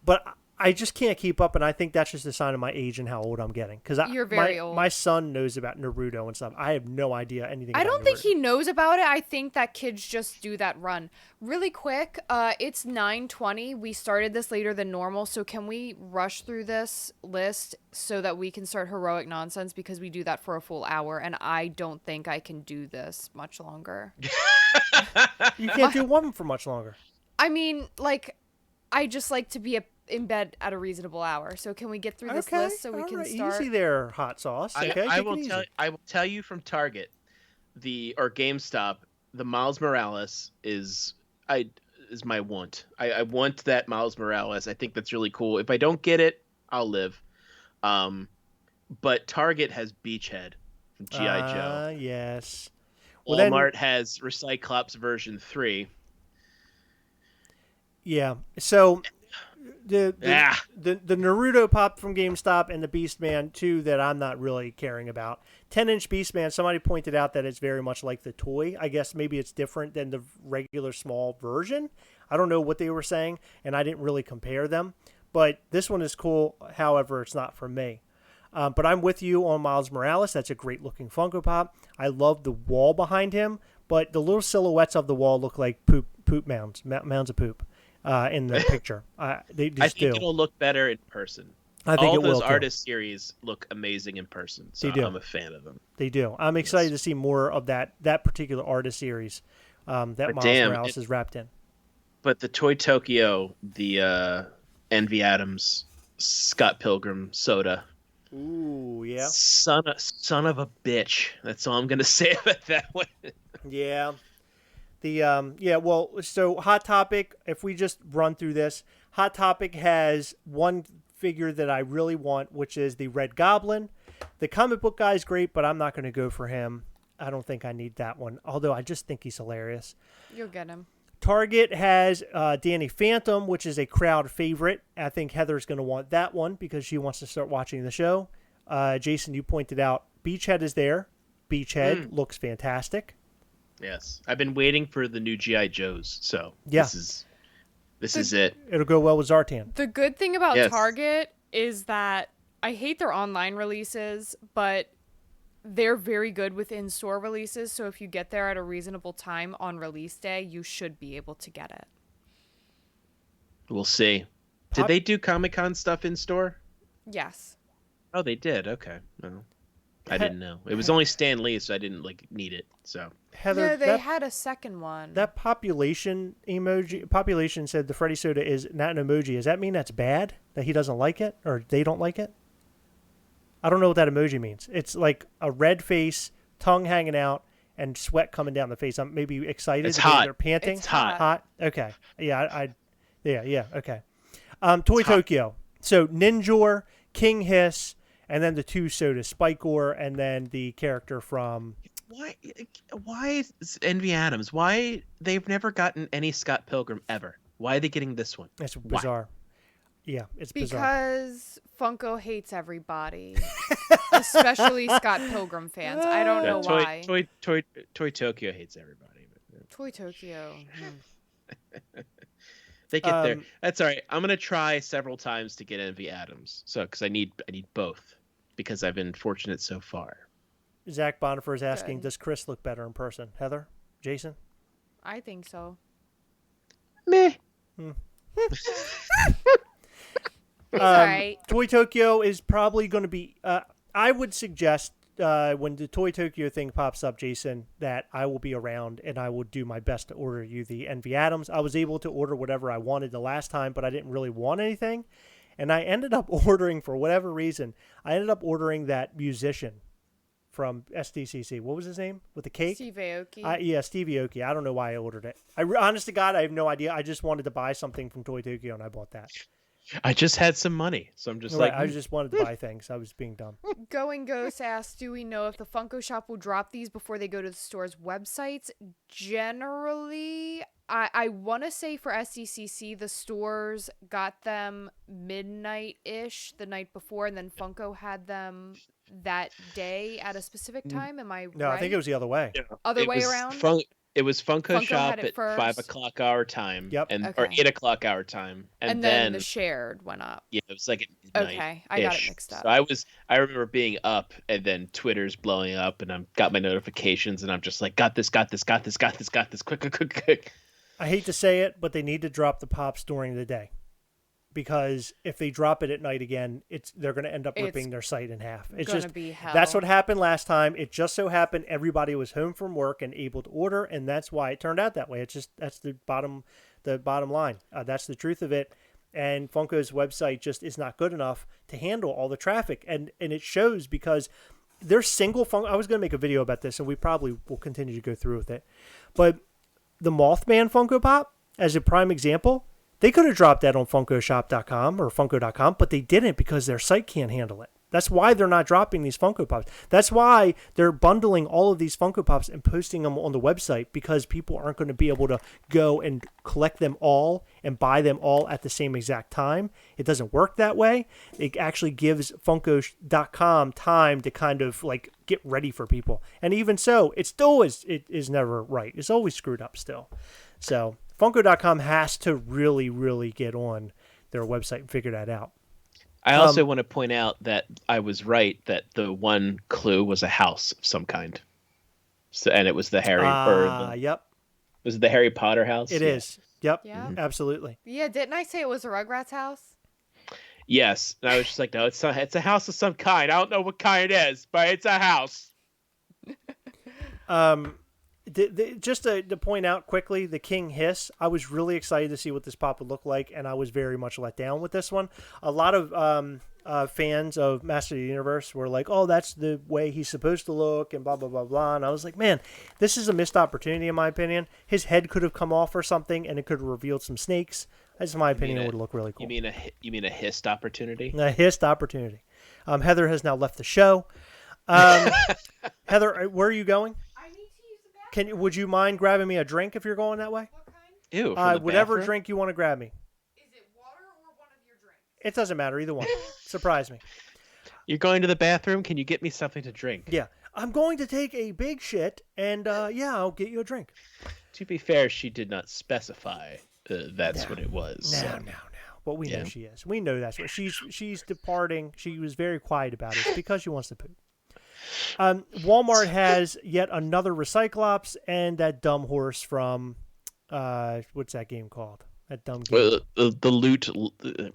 But I just can't keep up, and I think that's just a sign of my age and how old I'm getting. Because You're very old. My son knows about Naruto and stuff. I have no idea anything. I don't think he knows about it. I think that kids just do that run. Really quick, it's 9:20. We started this later than normal, so can we rush through this list so that we can start heroic nonsense? Because we do that for a full hour, and I don't think I can do this much longer. You can't do one for much longer. I mean, like, I just like to be in bed at a reasonable hour. So can we get through this list so we can start? Easy there, hot sauce. Okay, I will tell you from Target, or GameStop, the Miles Morales is my want. I want that Miles Morales. I think that's really cool. If I don't get it, I'll live. But Target has Beachhead from G.I. Joe. Yes. Walmart has Recyclops version 3. Yeah. So the Naruto Pop from GameStop and the Beastman 2 that I'm not really caring about. 10-inch Beastman, somebody pointed out that it's very much like the toy. I guess maybe it's different than the regular small version. I don't know what they were saying, and I didn't really compare them. But this one is cool. However, it's not for me. But I'm with you on Miles Morales. That's a great-looking Funko Pop. I love the wall behind him, but the little silhouettes of the wall look like poop mounds of poop. In the picture. They just I think it'll look better in person. I think all those artist series look amazing in person, so I'm a fan of them. They do. I'm excited to see more of that particular artist series that Miles Morales is wrapped in. But the Toy Tokyo, the Envy Adams, Scott Pilgrim soda. Ooh, yeah. Son of a bitch. That's all I'm gonna say about that one. Yeah. So Hot Topic, if we just run through this, Hot Topic has one figure that I really want, which is the Red Goblin. The comic book guy is great, but I'm not going to go for him. I don't think I need that one, although I just think he's hilarious. You'll get him. Target has Danny Phantom, which is a crowd favorite. I think Heather's going to want that one because she wants to start watching the show. Jason, you pointed out Beachhead is there. Beachhead looks fantastic. Yes, I've been waiting for the new G.I. Joes, so yeah. this is it. It'll go well with Zartan. The good thing about Target is that I hate their online releases, but they're very good with in-store releases, so if you get there at a reasonable time on release day, you should be able to get it. We'll see. Did they do Comic-Con stuff in store? Yes. Oh, they did? Okay. No. I didn't know. It was only Stan Lee, so I didn't need it. So Heather, no, they had a second one. That population emoji. Population said the Freddy soda is not an emoji. Does that mean that's bad? That he doesn't like it, or they don't like it? I don't know what that emoji means. It's like a red face, tongue hanging out, and sweat coming down the face. I'm maybe excited. It's Maybe hot. They're panting. It's hot. Hot. Okay. Yeah. Yeah. Okay. Toy It's hot. Tokyo. So Ninjor, King Hiss, and then the two sodas, Spikor, and then the character from. Why is Envy Adams? Why they've never gotten any Scott Pilgrim ever? Why are they getting this one? It's Why? bizarre. Yeah, it's bizarre. Because Funko hates everybody, especially Scott Pilgrim fans. I don't know why. Toy Tokyo hates everybody. Toy Tokyo. They get there. That's all right. I'm gonna try several times to get Envy Adams. So because I need both because I've been fortunate so far. Zach Bonifer is asking, Good. does Chris look better in person? Heather? Jason? I think so. Meh. It's all right. Toy Tokyo is probably going to be. I would suggest when the Toy Tokyo thing pops up, Jason, that I will be around and I will do my best to order you the Envy Adams. I was able to order whatever I wanted the last time, but I didn't really want anything, and I ended up ordering for whatever reason. I ended up ordering that musician from SDCC. What was his name with the cake? Steve Aoki. Yeah, Stevie Aoki. I don't know why I ordered it. Honest to God, I have no idea. I just wanted to buy something from Toy Tokyo, and I bought that. I just had some money, so I'm just Right, like. I just wanted to buy things. I was being dumb. Going Ghost asks, do we know if the Funko Shop will drop these before they go to the store's websites? Generally, I want to say for SDCC, the stores got them midnight-ish the night before, and then Funko had them that day at a specific time. Am I No, right? I think it was the other way. Other way around? It was Funko Funko Shop had it at first. 5 o'clock our time. Yep. And or Okay. 8 o'clock our time, And then the shared went up. yeah, it was like at midnight. Okay, I got it mixed up. So I remember being up, and then Twitter's blowing up, and I got my notifications, and I'm just like, got this, quick. I hate to say it, but they need to drop the pops during the day, because if they drop it at night again, they're going to end up ripping their site in half. It's gonna just be hell. That's what happened last time. It just so happened everybody was home from work and able to order, and that's why it turned out that way. That's the bottom line. That's the truth of it. And Funko's website just is not good enough to handle all the traffic, and it shows because their single Funko. I was going to make a video about this, and we probably will continue to go through with it, but the Mothman Funko Pop, as a prime example, they could have dropped that on FunkoShop.com or Funko.com, but they didn't because their site can't handle it. That's why they're not dropping these Funko Pops. That's why they're bundling all of these Funko Pops and posting them on the website, because people aren't going to be able to go and collect them all and buy them all at the same exact time. It doesn't work that way. It actually gives Funko.com time to kind of like get ready for people. And even so, it is never right. It's always screwed up still. So Funko.com has to really, really get on their website and figure that out. I also want to point out that I was right that the one clue was a house of some kind. So, and it was the Yep. Was it the Harry Potter house? It is. Yep. Yeah. Absolutely. Yeah, didn't I say it was a Rugrats house? Yes. And I was just like, no, it's a house of some kind. I don't know what kind it is, but it's a house. Just to point out quickly, the King Hiss, I was really excited to see what this pop would look like, and I was very much let down with this one. A lot of fans of Master of the Universe were like, oh, that's the way he's supposed to look, and blah, blah, blah, blah. And I was like, man, this is a missed opportunity, in my opinion. His head could have come off or something, and it could have revealed some snakes. That's my opinion. It would look really cool. You mean a hissed opportunity? A hissed opportunity. Heather has now left the show. Heather, where are you going? Would you mind grabbing me a drink if you're going that way? What kind? Ew. From the Whatever bathroom? drink you want to grab me. Is it water or one of your drinks? It doesn't matter, either one. Surprise me. You're going to the bathroom? Can you get me something to drink? Yeah. I'm going to take a big shit, and yeah, I'll get you a drink. To be fair, she did not specify that's what it was. No. But we know she is. We know that's what she's departing. She was very quiet about it. It's because she wants to poop. Walmart has yet another Recyclops and that dumb horse from what's that game called? That dumb game. The loot,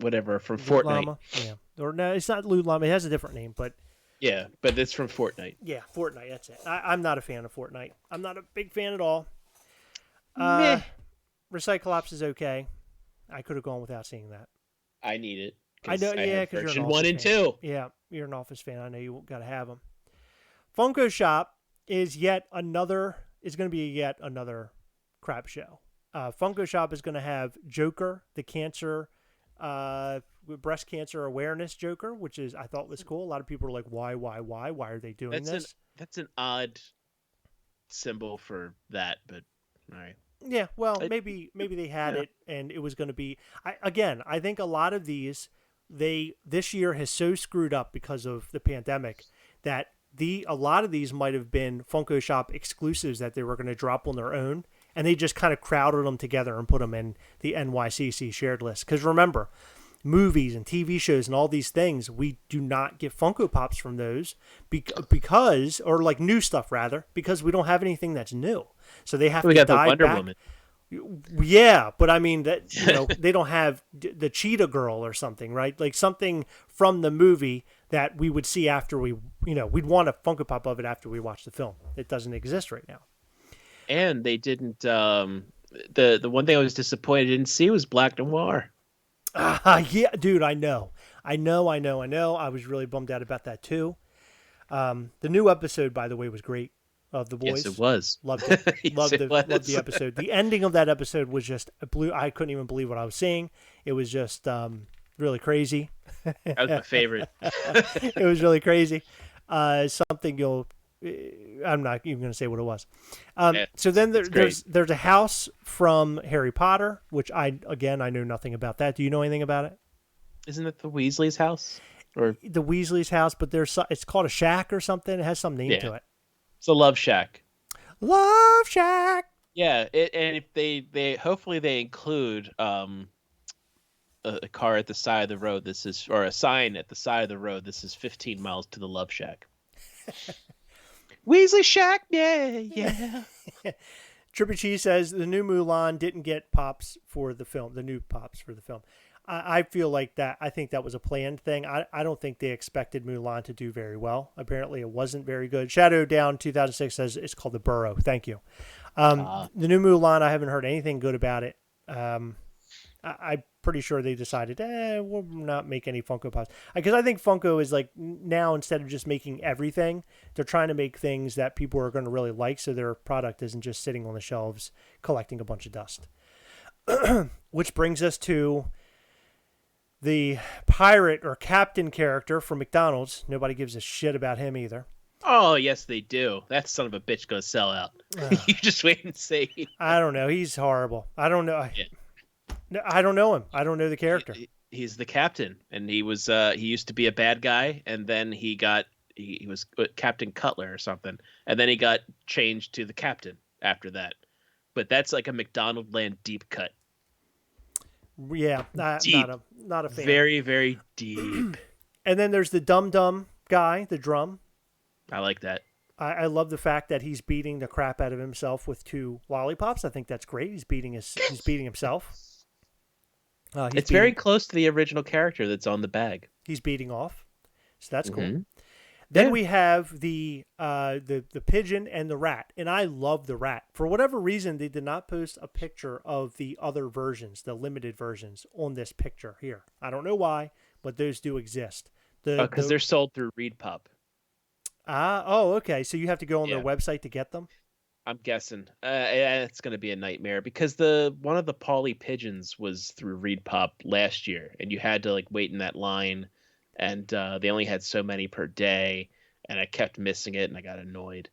whatever, from Loot Fortnite. Llama? Yeah. Or no, it's not Loot Llama. It has a different name, but Yeah, but it's from Fortnite. yeah, Fortnite. That's it. I'm not a fan of Fortnite. I'm not a big fan at all. Meh. Recyclops is okay. I could have gone without seeing that. I need it. I know, yeah, have because you're version an 1 Office and fan. 2. Yeah, you're an Office fan. I know you got to have them. Funko Shop is going to be yet another crap show. Funko Shop is going to have Joker, the breast cancer awareness Joker, which is I thought was cool. A lot of people are like, why are they doing this? That's an odd symbol for that, but all right. Yeah, well, maybe they had it and it was going to be. I think a lot of these this year has so screwed up because of the pandemic that a lot of these might have been Funko Shop exclusives that they were going to drop on their own, and they just kind of crowded them together and put them in the NYCC shared list. Because remember, movies and TV shows and all these things, we do not get Funko Pops from those because, or like new stuff rather, because we don't have anything that's new. So they have to got dive the Wonder back. Woman. Yeah, but I mean that they don't have the Cheetah Girl or something, right? Like something from the movie that we would see after we'd want a Funko Pop of it after we watch the film. It doesn't exist right now. And they didn't. The one thing I was disappointed I didn't see was Black Noir. Yeah, dude, I know. I was really bummed out about that too. The new episode, by the way, was great. Of the boys. Yes, it was. Loved it. Yes, loved the it episode. The ending of that episode was just I couldn't even believe what I was seeing. It was just really crazy. That was my favorite. It was really crazy. Something I'm not even going to say what it was. So then there's a house from Harry Potter, which I know nothing about that. Do you know anything about it? Isn't it the Weasley's house? Or the Weasley's house, but it's called a shack or something. It has some name to it. It's a Love Shack. Love Shack. Yeah, and if they hopefully they include a car at the side of the road. Or a sign at the side of the road. This is 15 miles to the Love Shack. Weasley Shack, yeah. Trippy Cheese says the new Mulan didn't get pops for the film. The new pops for the film. I feel like that. I think that was a planned thing. I don't think they expected Mulan to do very well. Apparently, it wasn't very good. Shadow Down 2006 says it's called The Burrow. Thank you. The new Mulan, I haven't heard anything good about it. I'm pretty sure they decided, we'll not make any Funko Pops. Because I think Funko is like now, instead of just making everything, they're trying to make things that people are going to really like, so their product isn't just sitting on the shelves collecting a bunch of dust. Which brings us to the pirate or captain character from McDonald's. Nobody gives a shit about him either. Oh, yes, they do. That son of a bitch gonna sell out. You just wait and see. I don't know. He's horrible. I don't know. I don't know him. I don't know the character. He's the captain, and he used to be a bad guy, and then he was Captain Cutler or something, and then he got changed to the captain after that. But that's like a McDonald Land deep cut. Yeah, deep. Not a fan. Very, very deep. And then there's the dumb guy, the drum. I like that. I love the fact that he's beating the crap out of himself with 2 lollipops. I think that's great. He's beating himself. It's very close to the original character that's on the bag. He's beating off, so that's cool. Mm-hmm. Then we have the pigeon and the rat, and I love the rat. For whatever reason, they did not post a picture of the other versions, the limited versions, on this picture here. I don't know why, but those do exist. Because they're sold through ReedPop. Okay. So you have to go on their website to get them? I'm guessing. It's going to be a nightmare because one of the Polly pigeons was through ReedPop last year, and you had to wait in that line. And they only had so many per day, and I kept missing it, and I got annoyed.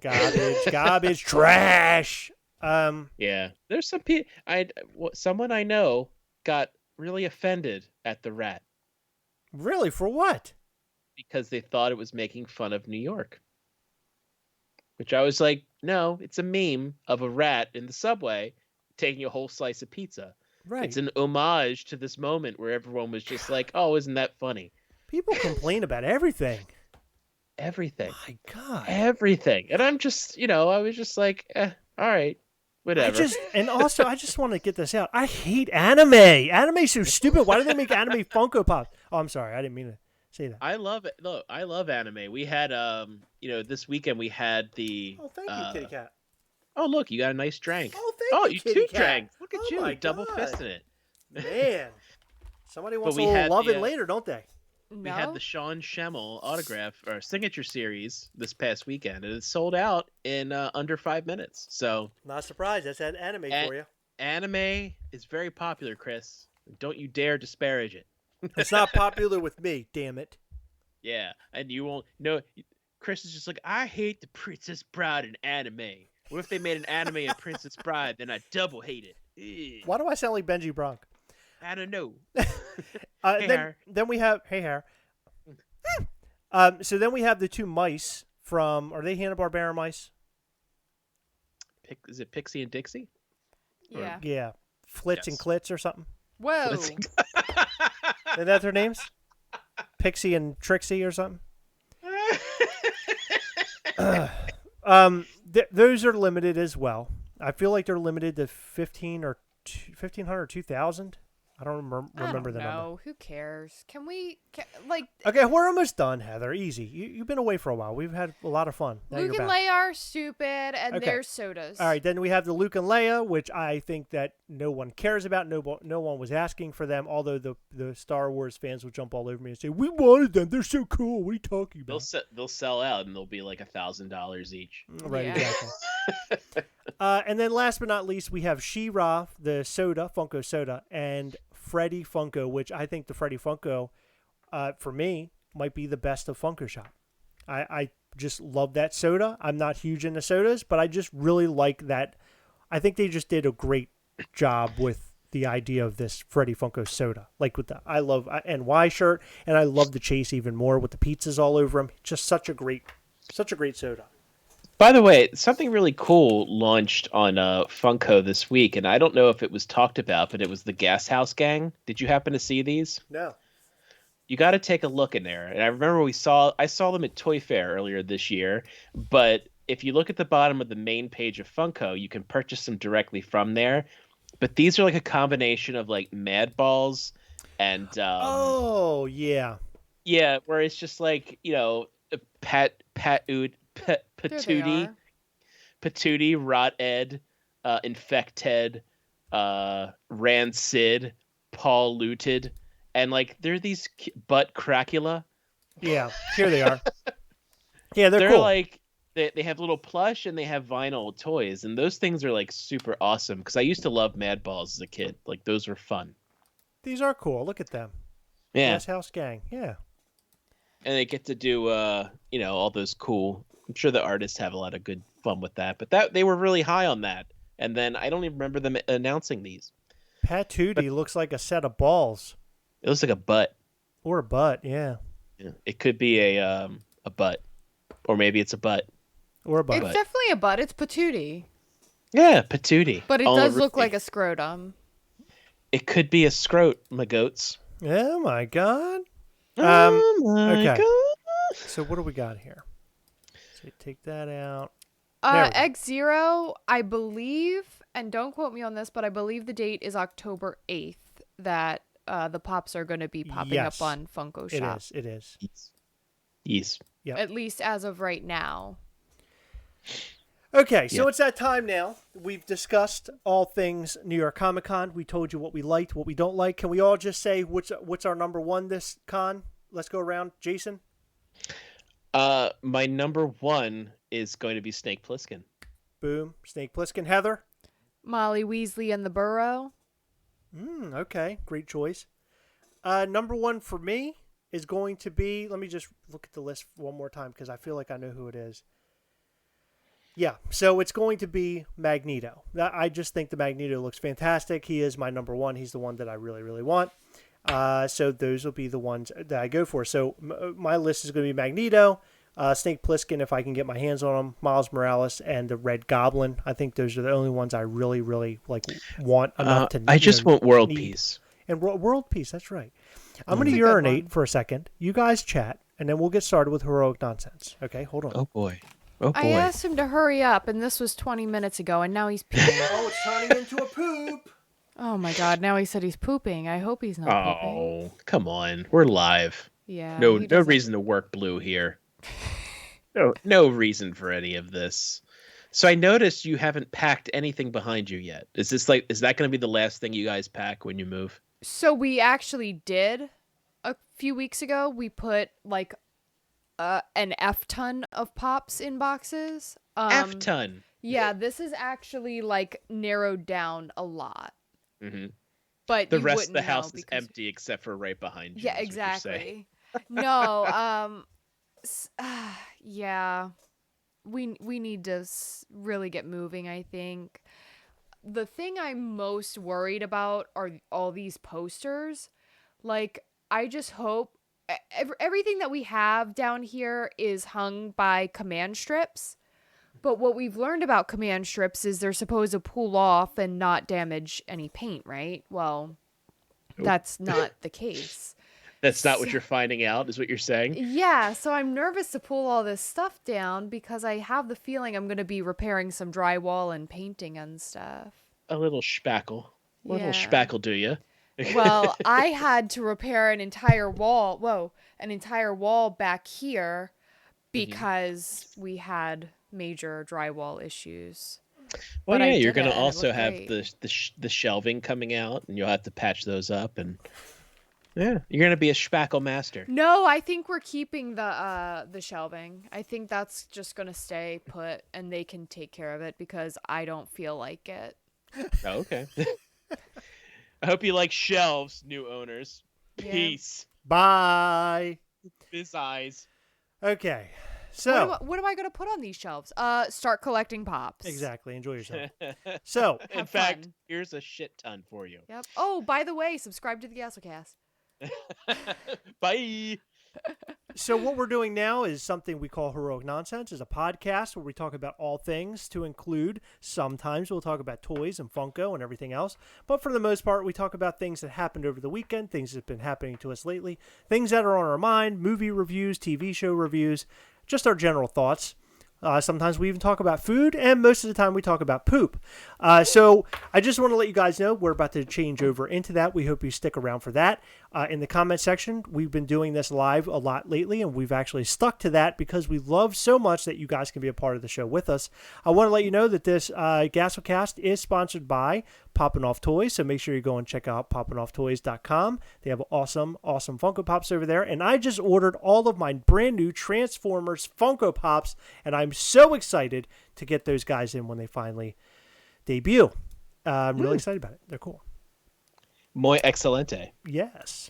Garbage, trash. Yeah, there's some people. Someone I know got really offended at the rat. Really, for what? Because they thought it was making fun of New York. Which I was like, no, it's a meme of a rat in the subway taking a whole slice of pizza. Right. It's an homage to this moment where everyone was just like, oh, isn't that funny? People complain about everything. Everything. My God. Everything. And I'm just, I was just like, all right, whatever. I just want to get this out. I hate anime. Anime's so stupid. Why do they make anime Funko Pops? Oh, I'm sorry. I didn't mean to say that. I love it. Look, I love anime. We had, this weekend we had the... Oh, thank you, Kitty Cat. Oh, look, you got a nice drink. Oh, thank you, Kitty Cat. Drank. Look at you, my double God. fisting it. Man. Somebody wants a little loving later, don't they? We had No? the Sean Schemmel autograph or signature series this past weekend, and it sold out in under 5 minutes. So, Not surprised. That's that anime a- for you. anime is very popular, Chris. Don't you dare disparage it. It's not popular with me, damn it. Yeah, and you won't. No, Chris is just like, I hate the Princess Bride in anime. What if they made an anime in Princess Bride? Then I double hate it. Ugh, Why do I sound like Benji Bronk? I don't know. Hey, then, Har. then we have hey hair. So then we have the two mice from. Are they Hanna-Barbera mice? Is it Pixie and Dixie? Yeah. Yeah, Flitz and Yes. Klitz or something. Whoa. Let's- Is that their names? Pixie and Trixie or something. Those are limited as well. I feel like they're limited to 1,500 or 2,000. I don't remember the number. No, who cares? Can we like Okay, we're almost done, Heather. Easy. You've been away for a while. We've had a lot of fun. Now Luke you're and back. Leia are stupid and Okay. they're sodas. All right, then we have the Luke and Leia, which I think that no one cares about. No one was asking for them, although the Star Wars fans will jump all over me and say, we wanted them. They're so cool. What are you talking about? they'll sell out and they'll be like $1,000 each. Right, Yeah. exactly. And then last but not least, we have She-Ra, the soda, Funko soda, and Freddy Funko, which I think the Freddy Funko, for me, might be the best of Funko Shop. I just love that soda. I'm not huge into sodas, but I just really like that. I think they just did a great job with the idea of this Freddy Funko soda. Like with I love NY shirt, and I love the chase even more with the pizzas all over him. Just such a great soda. By the way, something really cool launched on Funko this week, and I don't know if it was talked about, but it was the Gas House Gang. Did you happen to see these? No. You got to take a look in there. And I remember I saw them at Toy Fair earlier this year, but if you look at the bottom of the main page of Funko, you can purchase them directly from there. But these are like a combination of like Mad Balls and Oh yeah. yeah, where it's just like, There they Patootie, are. Patootie, Rot Ed, Infected, Rancid, Paul Looted, and like they're these butt Cracula. Yeah. Here they are. Yeah, they're They're cool. like they have little plush and they have vinyl toys, and those things are like super awesome because I used to love Mad Balls as a kid. Like those were fun. These are cool. Look at them. Yeah, Gas House Gang. Yeah. and they get to do all those cool. I'm sure the artists have a lot of good fun with that, but that they were really high on that. And then I don't even remember them announcing these. Patootie looks like a set of balls It looks like a butt. or a butt. Yeah. Yeah. It could be a butt, or maybe it's a butt. Or a butt. It's definitely a butt. It's patootie. Yeah, patootie. But it All does over look me. like a scrotum. It could be a scrote, my goats. Oh my god. Oh my okay. God. So what do we got here? So take that out. There we go. X0, I believe, and don't quote me on this, but I believe the date is October 8th that the pops are going to be popping Yes. up on Funko Shop. It is. Yes. Yep. At least as of right now. Okay, so Yeah. it's that time now. We've discussed all things New York Comic Con. We told you what we liked, what we don't like. Can we all just say what's our number one this con? Let's go around. Jason? My number one is going to be Snake Plissken. Boom. Snake Plissken. Heather? Molly Weasley and the Burrow. Okay, great choice. Number one for me is going to be, let me just look at the list one more time because I feel like I know who it is. Yeah, so it's going to be Magneto. I just think the Magneto looks fantastic. He is my number one. He's the one that I really, really want. So those will be the ones that I go for. So my list is going to be Magneto, Snake Plissken if I can get my hands on him, Miles Morales, and the Red Goblin. I think those are the only ones I really, really want enough to. I just want world need. peace. And world peace. That's right. I'm going That's to a good urinate one. for a second. You guys chat, and then we'll get started with heroic nonsense. Okay, hold on. Oh boy. Oh boy. I asked him to hurry up, and this was 20 minutes ago, and now he's peeing. Oh, it's turning into a poop. Oh my god, now he said he's pooping. I hope he's not pooping. Oh, come on. We're live. Yeah. No he no doesn't- reason to work blue here. No reason for any of this. So I noticed you haven't packed anything behind you yet. Is that going to be the last thing you guys pack when you move? So we actually did a few weeks ago, we put like an F ton of pops in boxes. F ton. Yeah, this is actually like narrowed down a lot. Mm-hmm. But The you rest of wouldn't the know house is because empty except for right behind you. yeah, is what you're saying. exactly. No, yeah. We need to really get moving, I think. The thing I'm most worried about are all these posters. Like, I just hope everything that we have down here is hung by command strips. But what we've learned about command strips is they're supposed to pull off and not damage any paint, right? Well, Nope. that's not the case. That's not what you're finding out, is what you're saying? Yeah, so I'm nervous to pull all this stuff down because I have the feeling I'm going to be repairing some drywall and painting and stuff. A little spackle. What Yeah. little spackle do you? Well, I had to repair an entire wall. An entire wall back here because we had major drywall issues. Well, But I yeah, you're did going it, to and it also looked have great. the shelving coming out, and you'll have to patch those up, and yeah, you're going to be a spackle master. No, I think we're keeping the shelving. I think that's just gonna stay put, and they can take care of it because I don't feel like it. Oh, okay. I hope you like shelves, new owners. Yeah. Peace. Bye. His eyes. Okay. So What am I gonna put on these shelves? Start collecting pops. exactly. Enjoy yourself. So In Have fact, fun. here's a shit ton for you. Yep. Oh, by the way, subscribe to the Gastlecast. Bye. So what we're doing now is something we call Heroic Nonsense. It's a podcast where we talk about all things, to include sometimes we'll talk about toys and Funko and everything else. But for the most part, we talk about things that happened over the weekend, things that have been happening to us lately, things that are on our mind, movie reviews, TV show reviews, just our general thoughts. Sometimes we even talk about food, and most of the time we talk about poop. So I just want to let you guys know we're about to change over into that. We hope you stick around for that. In the comment section, we've been doing this live a lot lately, and we've actually stuck to that because we love so much that you guys can be a part of the show with us. I want to let you know that this Gastlecast is sponsored by Poppin' Off Toys, so make sure you go and check out poppinofftoys.com. They have awesome Funko Pops over there, and I just ordered all of my brand new Transformers Funko Pops, and I'm so excited to get those guys in when they finally debut. I'm really excited about it. They're cool. Muy excelente. Yes.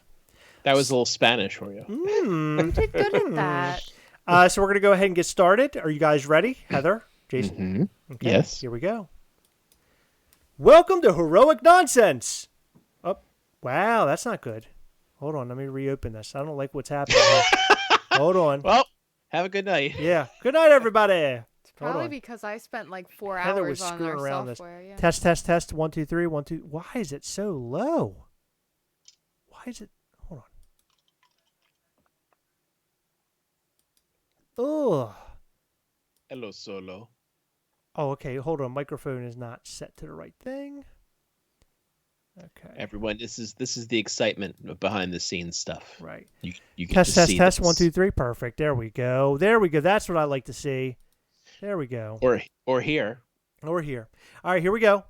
That was a little Spanish for you. You did good at that. So we're going to go ahead and get started. Are you guys ready? Heather? Jason? Mm-hmm. Okay, Yes. Here we go. Welcome to Heroic Nonsense. Oh, wow, that's not good. Hold on, let me reopen this. I don't like what's happening here. Hold on. Well, have a good night. Yeah. Good night, everybody. It's probably Hold on. because I spent like 4 Heather was hours on screwing our around software. Yeah. Test, test, test. 1, 2, 3. 1, 2. Why is it so low? Why is it? Hold on. Ugh. Hello, Solo. Oh, okay. Hold on. Microphone is not set to the right thing. Okay. Everyone, this is the excitement of behind the scenes stuff. Right. You get Test, to test, see test. this. 1, 2, 3. Perfect. There we go. There we go. That's what I like to see. There we go. Or here. We're here. All right, here we go.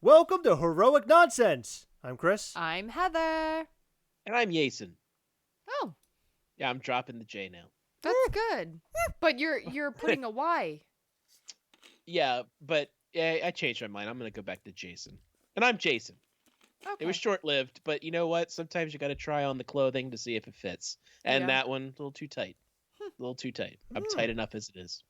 Welcome to Heroic Nonsense. I'm Chris. I'm Heather. And I'm Yason. Oh, Yeah, I'm dropping the J now. that's good. But you're putting a Y. Yeah, but I changed my mind. I'm going to go back to Jason. And I'm Jason. Okay. It was short-lived, but you know what? Sometimes you got to try on the clothing to see if it fits. And Yeah. that one, a little too tight. A little too tight. I'm tight enough as it is.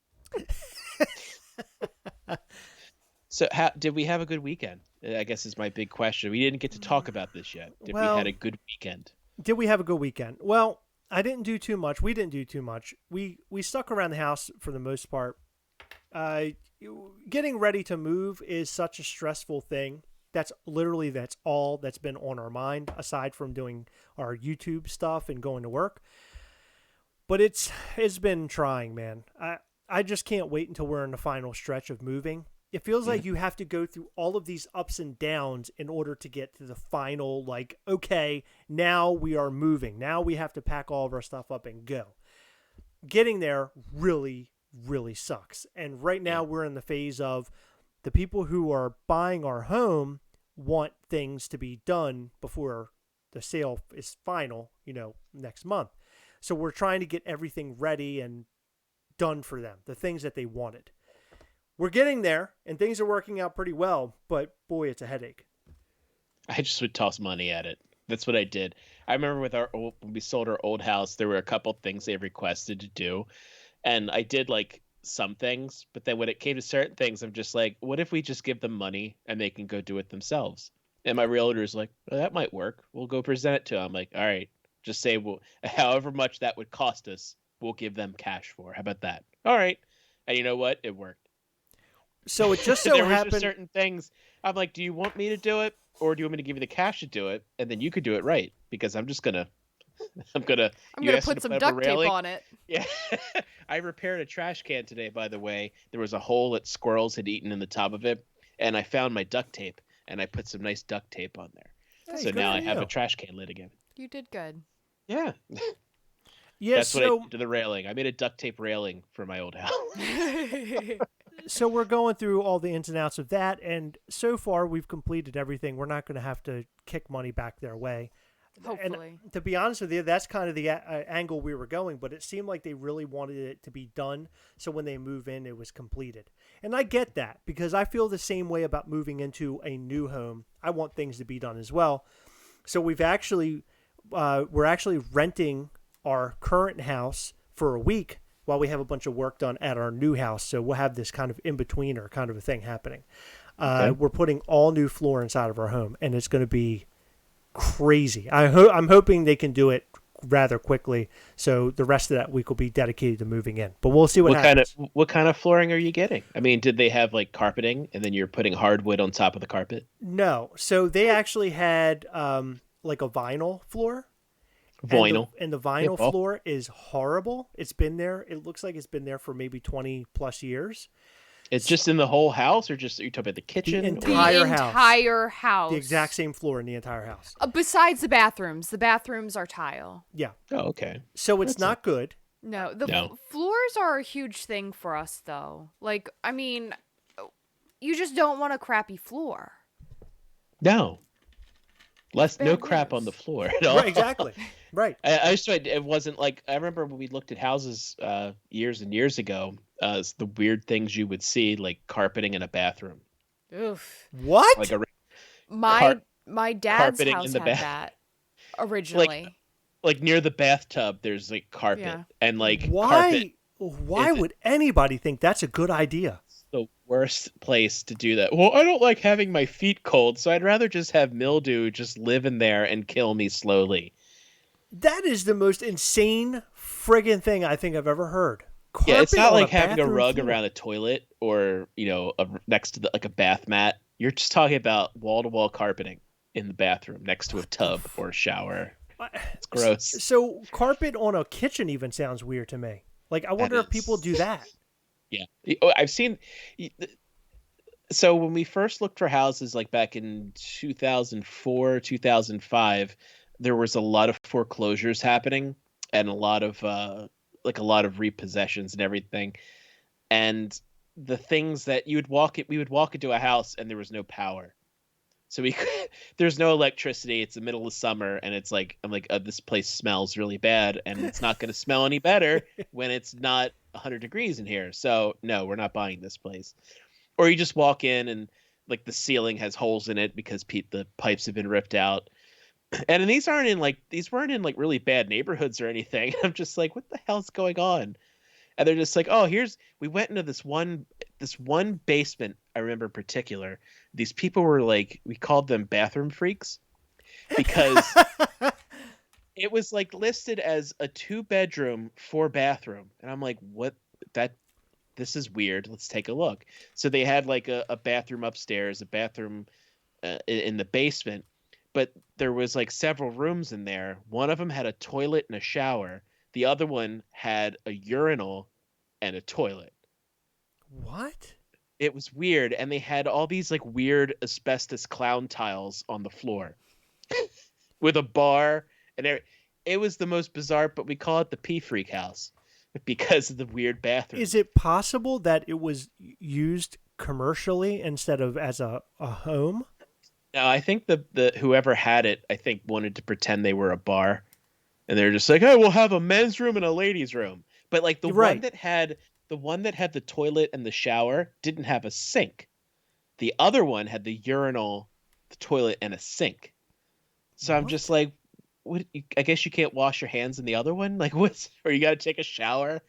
So, did we have a good weekend? I guess is my big question. We didn't get to talk about this yet. Did we had a good weekend? Did we have a good weekend? Well, I didn't do too much. We didn't do too much. We stuck around the house for the most part. Getting ready to move is such a stressful thing. That's all that's been on our mind, aside from doing our YouTube stuff and going to work. But it's been trying, man. I just can't wait until we're in the final stretch of moving. It feels like you have to go through all of these ups and downs in order to get to the final, like, okay, now we are moving. Now we have to pack all of our stuff up and go. Getting there really, really sucks. And right now we're in the phase of the people who are buying our home want things to be done before the sale is final, next month. So we're trying to get everything ready and done for them, the things that they wanted. We're getting there, and things are working out pretty well, but boy, it's a headache. I just would toss money at it. That's what I did. I remember when we sold our old house, there were a couple things they requested to do, and I did like some things, but then when it came to certain things, I'm just like, what if we just give them money and they can go do it themselves? And my realtor's like, well, that might work. We'll go present it to them. I'm like, all right, just say however much that would cost us, we'll give them cash for. How about that? All right. And you know what? It worked. So it just so there was happened. just certain things. I'm like, do you want me to do it, or do you want me to give you the cash to do it, and then you could do it right? Because I'm gonna put some duct tape on it. Yeah. I repaired a trash can today, by the way. There was a hole that squirrels had eaten in the top of it, and I found my duct tape, and I put some nice duct tape on there. Hey, so now I have you. a trash can lid again. You did good. Yeah. Yeah, That's what I did to the railing. I made a duct tape railing for my old house. So we're going through all the ins and outs of that, and so far we've completed everything. We're not going to have to kick money back their way. Hopefully. And to be honest with you, that's kind of the angle we were going, but it seemed like they really wanted it to be done, so when they move in, it was completed. And I get that, because I feel the same way about moving into a new home. I want things to be done as well. So we're actually renting our current house for a week while we have a bunch of work done at our new house. So we'll have this kind of in-betweener kind of a thing happening. Okay. We're putting all new floor inside of our home, and it's going to be crazy. I'm hoping they can do it rather quickly, so the rest of that week will be dedicated to moving in. But we'll see what happens. What kind of flooring are you getting? I mean, did they have like carpeting, and then you're putting hardwood on top of the carpet? No. So they actually had like a vinyl floor. Vinyl. And the vinyl floor is horrible. It's been there. It looks like it's been there for maybe 20 plus years. It's just in the whole house, or just are you talking about the kitchen? The entire house. The exact same floor in the entire house. Besides the bathrooms. The bathrooms are tile. Yeah. Oh, okay. So it's not good. No. Floors are a huge thing for us, though. Like, I mean, you just don't want a crappy floor. No. No crap on the floor at all. Right, exactly. Right. I just tried. It wasn't like, I remember when we looked at houses years and years ago. The weird things you would see, like carpeting in a bathroom. Oof. What? Like my dad's house had that originally. Like near the bathtub, there's like carpet and like why would anybody think that's a good idea? The worst place to do that. Well, I don't like having my feet cold, so I'd rather just have mildew just live in there and kill me slowly. That is the most insane friggin' thing I think I've ever heard. Yeah, it's not like having a rug around a toilet or, next to a bath mat. You're just talking about wall-to-wall carpeting in the bathroom next to a tub or a shower. It's gross. So carpet on a kitchen even sounds weird to me. Like, I wonder if people do that. Yeah. I've seen... So when we first looked for houses, like back in 2004, 2005, there was a lot of foreclosures happening and a lot of repossessions and everything. And the things that we would walk into a house and there was no power. So there's no electricity. It's the middle of summer and it's like, I'm like, this place smells really bad and it's not going to smell any better when it's not 100 degrees in here. So no, we're not buying this place. Or you just walk in and like the ceiling has holes in it because the pipes have been ripped out. And these weren't in like really bad neighborhoods or anything. I'm just like, what the hell's going on? And they're just like, oh, we went into this one basement. I remember in particular, these people were like, we called them bathroom freaks because it was like listed as a 2-bedroom, 4-bathroom. And I'm like, this is weird. Let's take a look. So they had like a bathroom upstairs, a bathroom in the basement. But there was like several rooms in there. One of them had a toilet and a shower. The other one had a urinal and a toilet. What? It was weird. And they had all these like weird asbestos clown tiles on the floor with a bar. And it was the most bizarre, but we call it the Pee Freak house because of the weird bathroom. Is it possible that it was used commercially instead of as a home? No, I think the whoever had it, I think wanted to pretend they were a bar, and they're just like, "Hey, we'll have a men's room and a ladies' room." But like You're right. the one that had the toilet and the shower didn't have a sink. The other one had the urinal, the toilet, and a sink. So I'm just What? like, what? I guess you can't wash your hands in the other one. Like, what's? Or you got to take a shower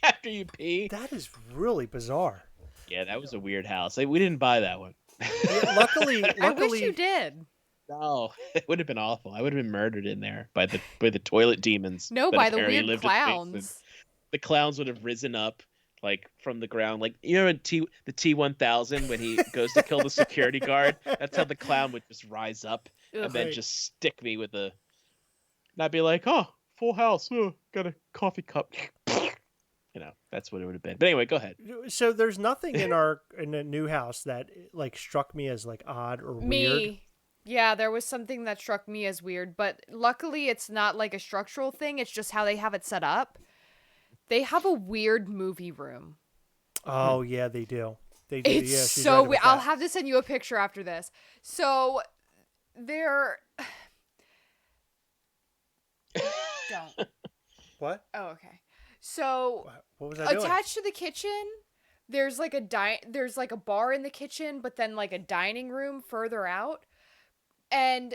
after you pee? That is really bizarre. Yeah, that was a weird house. Like, we didn't buy that one. Yeah, luckily, I wish you luckily, did. No, it would have been awful. I would have been murdered in there by the toilet demons No, that by the apparently weird lived in the basement. clowns. The clowns would have risen up like from the ground, like in the T-1000 when he goes to kill the security guard. That's how the clown would just rise up and Ugh. then Right. just stick me with a. And I'd be like, "Oh, full house. Oh, got a coffee cup." That's what it would have been. But anyway, go ahead. So there's nothing in the new house that like struck me as like odd or weird. Me. Yeah, there was something that struck me as weird, but luckily it's not like a structural thing. It's just how they have it set up. They have a weird movie room. Oh yeah, they do. They do. It's Yeah, she's so right weird. about I'll that. have to send you a picture after this. So they're don't. What? Oh, okay. So What was I doing? attached to the kitchen, there's like there's like a bar in the kitchen, but then like a dining room further out. And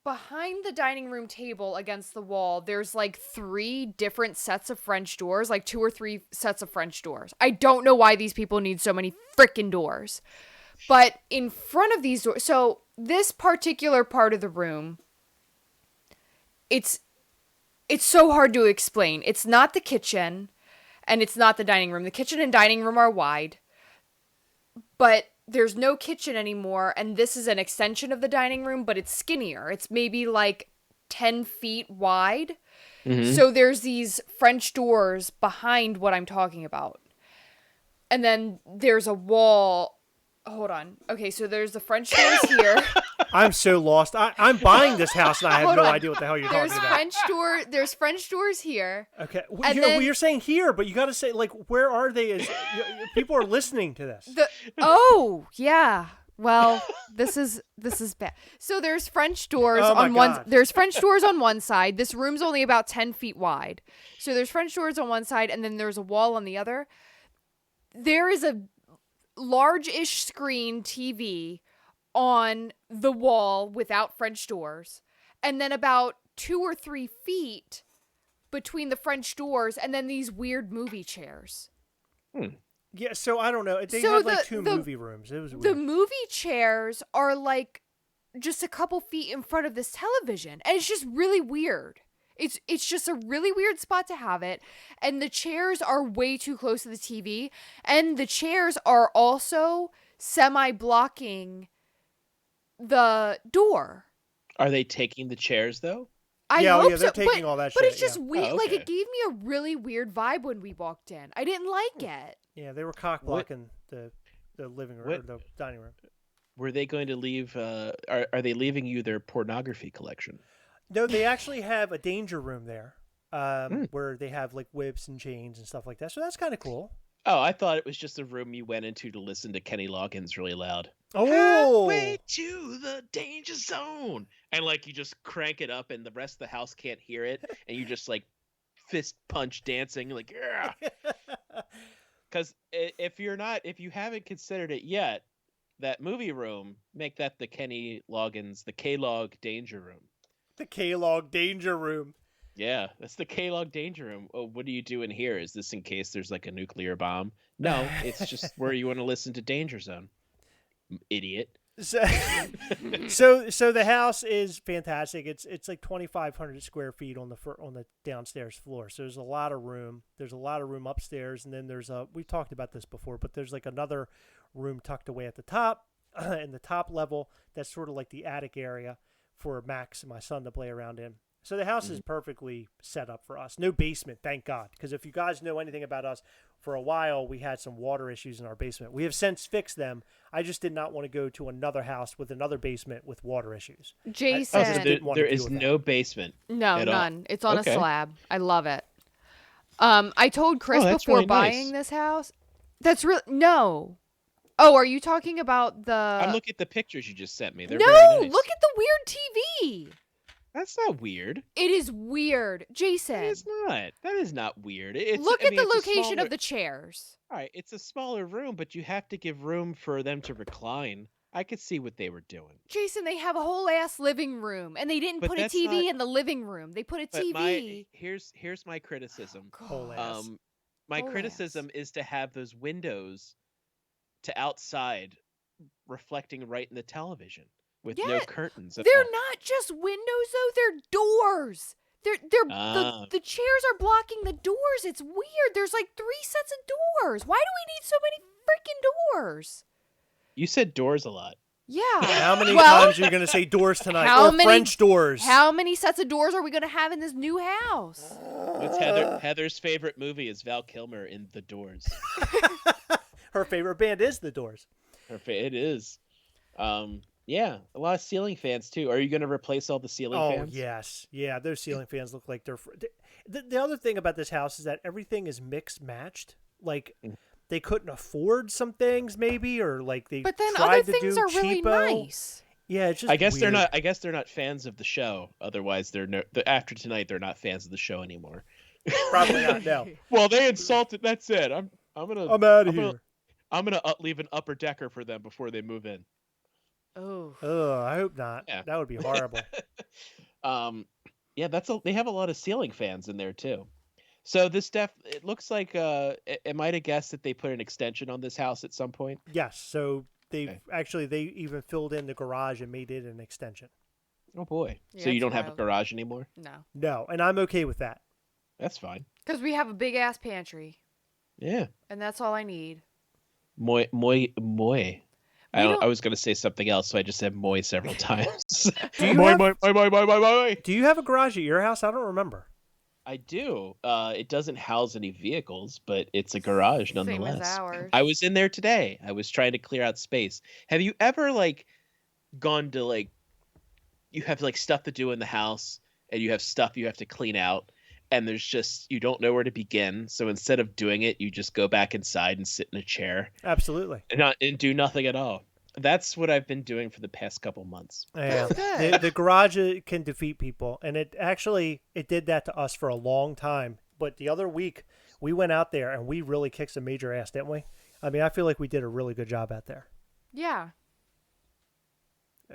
behind the dining room table against the wall, there's like 3 different sets of French doors, like 2 or 3 sets of French doors. I don't know why these people need so many freaking doors. But in front of these doors, so this particular part of the room, it's so hard to explain. It's not the kitchen and it's not the dining room. The kitchen and dining room are wide, but there's no kitchen anymore, and this is an extension of the dining room, but it's skinnier. It's maybe like 10 feet wide. Mhm. So there's these French doors behind what I'm talking about. And then there's a wall. Hold on. Okay, so there's the French doors here. I'm so lost. I'm buying this house and I have Hold no on. idea what the hell you're There's talking about. There's French doors here. Okay, And well, then- you're saying here, but you got to say like where are they? People are listening to this. Oh, yeah. Well, this is bad. So there's French doors Oh my on one. God. There's French doors on one side. This room's only about 10 feet wide. So there's French doors on one side, and then there's a wall on the other. There is a large-ish screen TV on the wall without French doors, and then about 2 or 3 feet between the French doors, and then these weird movie chairs. Yeah, so I don't know. They So had like the- 2 the- movie rooms. It was The weird. movie chairs are like just a couple feet in front of this television, and it's just really weird. It's just a really weird spot to have it, and the chairs are way too close to the TV, and the chairs are also semi-blocking the door. Are they taking the chairs though? I Yeah, oh, hope yeah, they're so, taking but, all that but shit, it's just yeah. weird. Oh, Like okay. it gave me a really weird vibe when we walked in. I didn't like it. Yeah, they were cock blocking the living room or What- the dining room. Were they going to leave? Are they leaving you their pornography collection? No, they actually have a danger room there, Hmm. where they have like whips and chains and stuff like that. So that's kind of cool. Oh, I thought it was just a room you went into to listen to Kenny Loggins really loud. Oh, Halfway to the danger zone, and like you just crank it up, and the rest of the house can't hear it, and you just like fist punch dancing, like yeah. Because if you haven't considered it yet, that movie room, make that the Kenny Loggins, the K-Log Danger Room. the K-Log danger room. Yeah, that's the K-Log Danger Room. Oh, what do you do in here? Is this in case there's like a nuclear bomb? No, it's just where you want to listen to Danger Zone. Idiot. So, so the house is fantastic. It's like 2,500 square feet on the downstairs floor. So there's a lot of room. There's a lot of room upstairs, and then we've talked about this before, but there's like another room tucked away at the top, in the top level. That's sort of like the attic area for Max and my son to play around in. So the house is perfectly set up for us. No basement, thank God. Because if you guys know anything about us, for a while we had some water issues in our basement. We have since fixed them. I just did not want to go to another house with another basement with water issues. Jason. Oh, so didn't want to there deal is with that. no basement. No, at all. none. It's on Okay. a slab. I love it. I told Chris Oh, that's before really nice. buying this house. That's real. No. Oh, are you talking about the? I'm looking at the pictures you just sent me. They're No, very nice. look at the weird TV. That's not weird. It is weird, Jason. That is not. That is not weird. Look at the it's a location smaller, of the chairs. All right, it's a smaller room, but you have to give room for them to recline. I could see what they were doing. Jason, they have a whole ass living room, and they didn't But put a that's TV not- in the living room. They put a But TV. here's my criticism. Whole ass. My Whole criticism is to have those windows to outside reflecting right in the television with no Yeah, curtains at They're all. not just windows though, they're doors. The chairs are blocking the doors. It's weird. There's like 3 sets of doors. Why do we need so many freaking doors? You said doors a lot. Yeah. How many Well, times are you going to say doors tonight? how Or many- French doors? How many sets of doors are we going to have in this new house? What's Heather's favorite movie is Val Kilmer in The Doors. Her favorite band is The Doors. It is. Yeah, a lot of ceiling fans too. Are you going to replace all the ceiling fans? Oh, yes. Yeah, those ceiling fans look like they're... The other thing about this house is that everything is mixed matched. Like, they couldn't afford some things maybe, or like they But then tried other to things do are really cheapo. nice. Yeah, it's just I guess they're weird. not. I guess they're not fans of the show. Otherwise, after tonight, they're not fans of the show anymore. Probably not, no. Well, they insulted. That's it. I'm gonna. I'm out of here. I'm gonna leave an upper decker for them before they move in. Oh. Oh, I hope not. Yeah. That would be horrible. Yeah, they have a lot of ceiling fans in there too. So it looks like am I to guess that they put an extension on this house at some point? Yes, so they Okay. actually they even filled in the garage and made it an extension. Oh boy! Yeah, So you it's don't have a wild. garage anymore? No. No, and I'm okay with that. That's fine. Because we have a big ass pantry, Yeah. and that's all I need. Moi. We don't- I was gonna say something else, so I just said moi several times. Do you moi, have- moi, moi, moi, moi, moi, moi. Do you have a garage at your house? I don't remember. I do. It doesn't house any vehicles, but it's a garage Same nonetheless. as ours. I was in there today. I was trying to clear out space. Have you ever gone to you have stuff to do in the house and you have stuff you have to clean out and there's just you don't know where to begin. So instead of doing it, you just go back inside and sit in a chair Absolutely. and do nothing at all. That's what I've been doing for the past couple months. Yeah. Good. The garage can defeat people, and it did that to us for a long time. But the other week, we went out there and we really kicked some major ass, didn't we? I mean, I feel like we did a really good job out there. Yeah.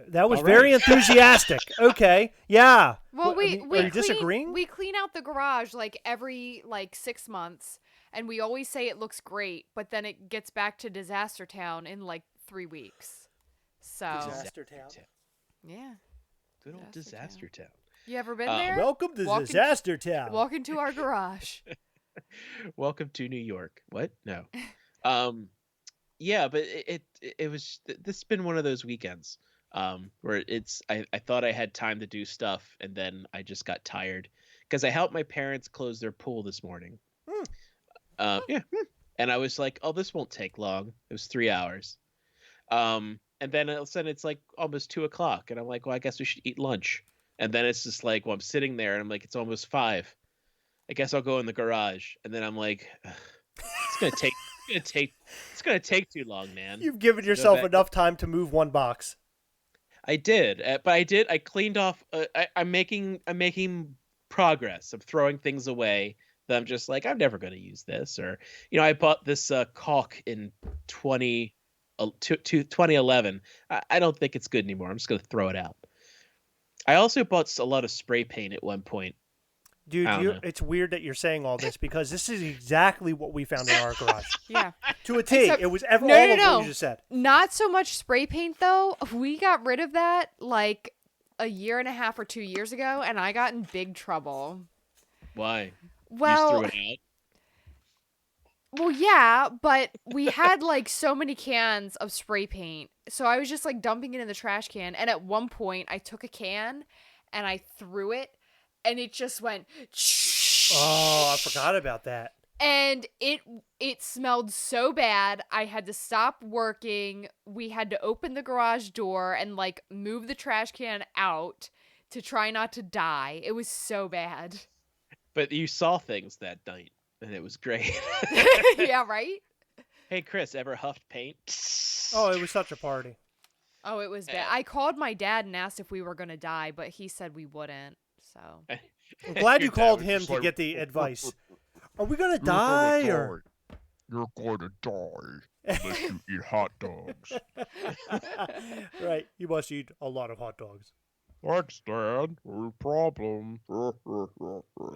That was All very right. enthusiastic. Okay, yeah. Well, What, I mean, are you disagreeing? We clean out the garage every 6 months, and we always say it looks great, but then it gets back to disaster town in 3 weeks. So Disaster town. yeah, Good old Disaster disaster town. you ever been Uh, there? Welcome to Walk in- Disaster Town. Walk into our garage. Welcome to New York. What? No. Yeah, but it was this has been one of those weekends where I thought I had time to do stuff and then I just got tired because I helped my parents close their pool this morning. Yeah. And I was like, "Oh, this won't take long." It was 3 hours. And then all of a sudden it's almost 2:00 and I'm like, "Well, I guess we should eat lunch." And then it's just well, I'm sitting there and I'm like, "It's almost 5. I guess I'll go in the garage." And then I'm like, "Ugh, it's gonna take too long, man." You've given yourself back- enough time to move one box. I did, but I cleaned off. I'm making progress. I'm throwing things away that I'm just I'm never gonna use this. Or I bought this caulk in 2011. I don't think it's good anymore. I'm just gonna throw it out. I also bought a lot of spray paint at one point. Dude, I don't know. it's weird that you're saying all this because this is exactly what we found in our garage. Yeah. To a T. Except- It was No, all no, of no. what you just said. Not so much spray paint though. We got rid of that a year and a half or 2 years ago, and I got in big trouble. Why? Well, you just threw it out. Well, yeah, but we had so many cans of spray paint. So I was just dumping it in the trash can. And at one point I took a can and I threw it and it just went Oh, I forgot about that. and it smelled so bad. I had to stop working. We had to open the garage door and move the trash can out to try not to die. It was so bad. But you saw things that night, and it was great. Yeah, right? Hey, Chris, ever huffed paint? Oh, it was such a party. Oh, it was bad. I called my dad and asked if we were gonna die, but he said we wouldn't. So I'm glad Your you dad called was him just to like, get the advice. Are we gonna You're die gonna or? die. You're gonna die unless you eat hot dogs. Right, you must eat a lot of hot dogs. Thanks, Dad. No problem.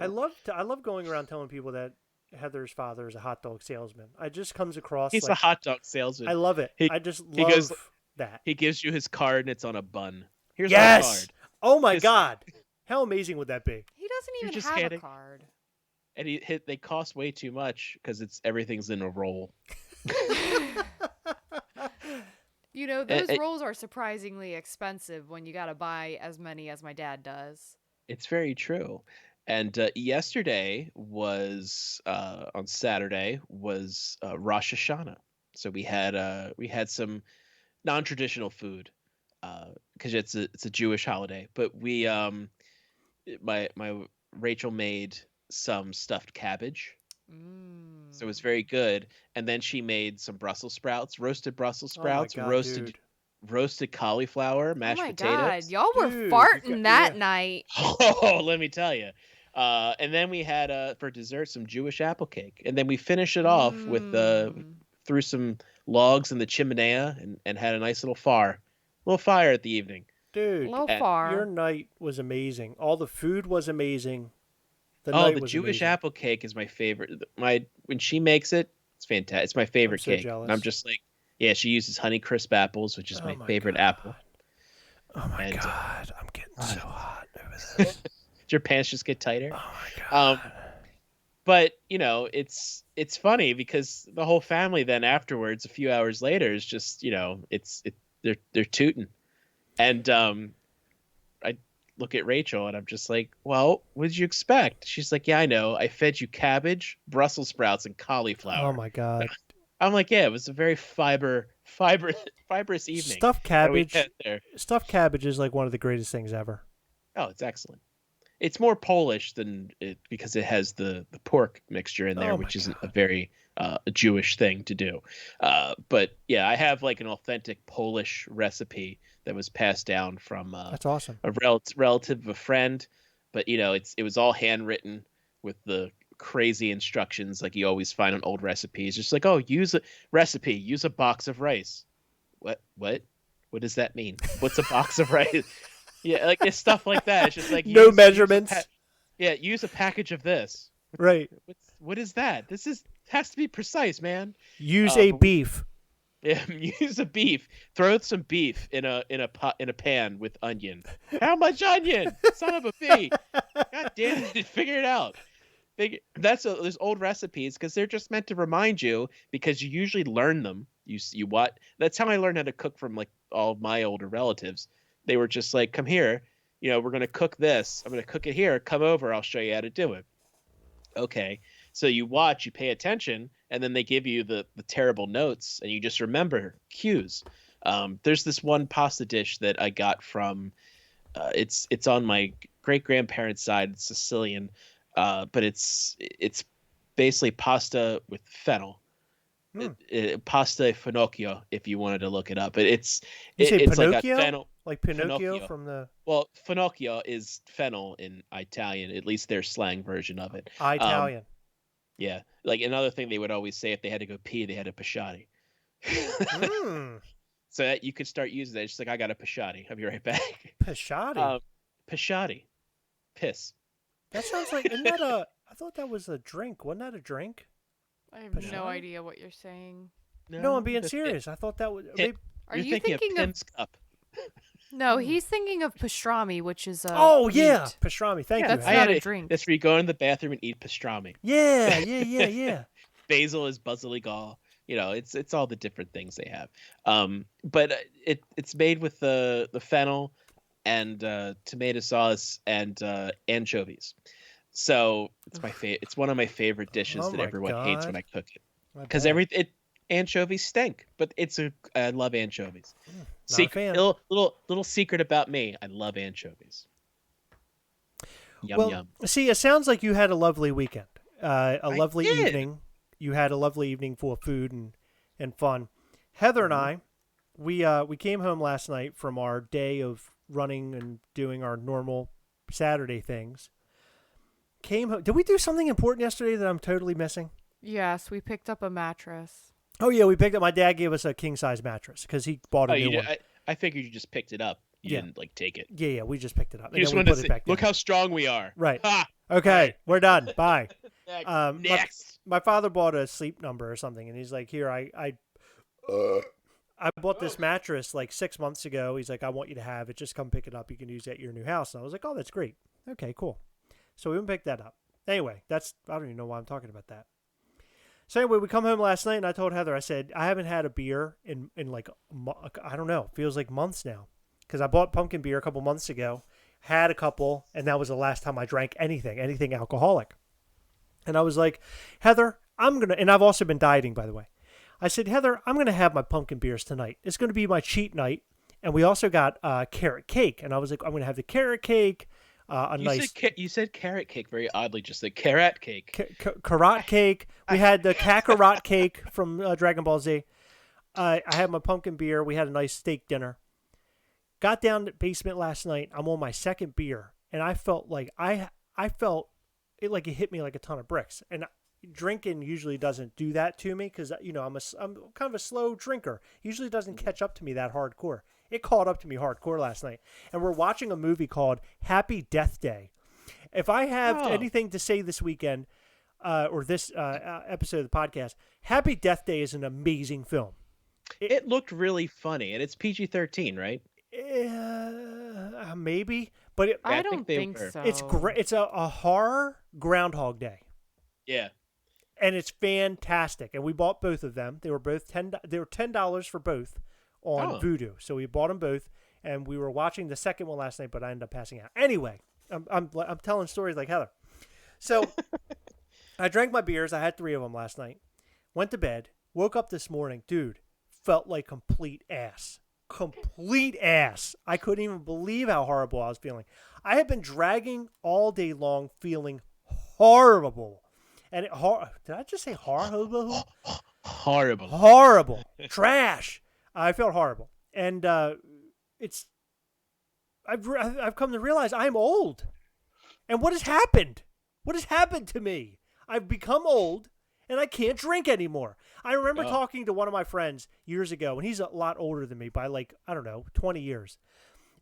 I love going around telling people that Heather's father is a hot dog salesman. I just comes across He's like a hot dog salesman. I love it. He- I just he goes- love that. He gives you his card and it's on a bun. Here's my Yes. card. Oh my His- God. How amazing would that be? he doesn't You're even just have handing- a card. And they cost way too much because everything's in a roll. You know, those rolls are surprisingly expensive when you gotta buy as many as my dad does. It's very true. And yesterday was on Saturday was Rosh Hashanah, so we had some non-traditional food because it's a Jewish holiday. But my Rachel made some stuffed cabbage, so it was very good. And then she made some Brussels sprouts, roasted Brussels Oh my sprouts, God, dude. roasted cauliflower, mashed Oh my potatoes. God, y'all were Dude, farting that yeah. night. Oh, let me tell you. And then we had for dessert some Jewish apple cake, and then we finished it off with threw some logs in the chimenea and had a nice little fire at the evening. Dude, Low and far. your night was amazing. All the food was amazing. The Oh, night the was Jewish amazing. apple cake is my favorite. When she makes it, it's fantastic. It's my favorite so cake. jealous. And I'm just like, yeah, she uses Honeycrisp apples, which is Oh my my favorite God. apple. Oh my And, God, I'm getting so hot over this. Did your pants just get tighter? Oh my God. But it's funny because the whole family then afterwards, a few hours later, is just they're tooting, and I look at Rachel and I'm just like, well, what did you expect? She's like, yeah, I know, I fed you cabbage, Brussels sprouts, and cauliflower. Oh my God. I'm like, yeah, it was a very fibrous evening. Stuffed that we cabbage. had there. Stuffed cabbage is like one of the greatest things ever. Oh, it's excellent. It's more Polish than it because it has the pork mixture in there, Oh my which isn't a God. very Jewish thing to do. But yeah, I have like an authentic Polish recipe that was passed down from That's awesome. a relative of a friend. But it was all handwritten with the crazy instructions like you always find on old recipes. Just like, oh, use a box of rice. What does that mean? What's a box of rice? Yeah, like it's stuff like that. It's just like No measurements. Use a package of this. Right. What is that? Has to be precise, man. Use but a we- beef. Yeah, use a beef. Throw some beef in a pan with onion. How much onion? Son of a bee! God damn it! Figure it out. There's old recipes because they're just meant to remind you because you usually learn them. You what? That's how I learned how to cook from like all of my older relatives. They were just like, come here. We're gonna cook this. I'm gonna cook it here. Come over. I'll show you how to do it. Okay. So you watch, you pay attention, and then they give you the terrible notes, and you just remember cues. There's this one pasta dish that I got from. It's on my great grandparents' side. It's Sicilian, but it's basically pasta with fennel. Pasta finocchio, if you wanted to look it up. But it's You say it's like Pinocchio? a fennel. Like Pinocchio Finocchio. from the Well, finocchio is fennel in Italian, at least their slang version of it. Italian. Yeah, like another thing they would always say if they had to go pee, they had a pasciati. Mm. So that you could start using that. It's just like, I got a pasciati. I'll be right back. Pasciati. Pasciati. Piss. That sounds like, isn't that a, I thought that was a drink. Wasn't that a drink? I have Pasciati? no idea what you're saying. No, I'm being that's it. serious. I thought that was, It- Are You're you thinking of? Pin's cup. No, he's thinking of pastrami, which is a. oh yeah, meat. pastrami. Thank That's you. I Al. not had a it. drink. That's where you go in the bathroom and eat pastrami. Yeah. Basil is basilical. It's all the different things they have. But it's made with the fennel and tomato sauce and anchovies. So it's my favorite. It's one of my favorite dishes Oh that my everyone hates when God. I cook it I because bet. anchovies stink. But I love anchovies. Not a fan. Little secret about me: I love anchovies. Yum Well, yum. see, it sounds like you had a lovely weekend, a lovely did. evening. You had a lovely evening full of food and fun. Heather and I, we came home last night from our day of running and doing our normal Saturday things. Came home. Did we do something important yesterday that I'm totally missing? Yes, we picked up a mattress. Oh yeah, we picked up. My dad gave us a king size mattress because he bought a Oh, new you did, one. I figured you just picked it up. You Yeah. didn't like take it. Yeah, we just picked it up You and just then we wanted put to it say, back down. look how strong we are. Right. Ha! Okay, Right. we're done. Bye. Next. Next. My father bought a sleep number or something, and he's like, "Here, I bought this mattress like 6 months ago." He's like, "I want you to have it. Just come pick it up. You can use it at your new house." And I was like, "Oh, that's great. Okay, cool." So we went and picked that up. Anyway, I don't even know why I'm talking about that. So anyway, we come home last night, and I told Heather, I said, I haven't had a beer in like, I don't know, feels like months now. Because I bought pumpkin beer a couple months ago, had a couple, and that was the last time I drank anything alcoholic. And I was like, Heather, and I've also been dieting, by the way. I said, Heather, I'm going to have my pumpkin beers tonight. It's going to be my cheat night. And we also got carrot cake. And I was like, I'm going to have the carrot cake. You said carrot cake very oddly, just like carrot cake. Carrot cake. We had the Kakarot cake from Dragon Ball Z. I had my pumpkin beer. We had a nice steak dinner. Got down to the basement last night. I'm on my second beer, and I felt like I felt it like it hit me like a ton of bricks. And drinking usually doesn't do that to me because I'm kind of a slow drinker. Usually doesn't catch up to me that hardcore. It caught up to me hardcore last night. And we're watching a movie called Happy Death Day. If I have anything to say this weekend or this episode of the podcast, Happy Death Day is an amazing film. It looked really funny, and it's PG-13, right? Maybe, but I don't think so. It's great. It's a horror Groundhog Day. Yeah. And it's fantastic. And we bought both of them. They were both $10 for both on Vudu. So we bought them both, and we were watching the second one last night, but I ended up passing out. Anyway, I'm telling stories like Heather. So I drank my beers. I had 3 of them last night. Went to bed. Woke up this morning, dude. Felt like complete ass. Complete ass. I couldn't even believe how horrible I was feeling. I had been dragging all day long, feeling horrible. And did I just say horrible? Horrible. Horrible. Trash. I felt horrible. And I've come to realize I'm old. And what has happened? What has happened to me? I've become old, and I can't drink anymore. I remember talking to one of my friends years ago, and he's a lot older than me by 20 years.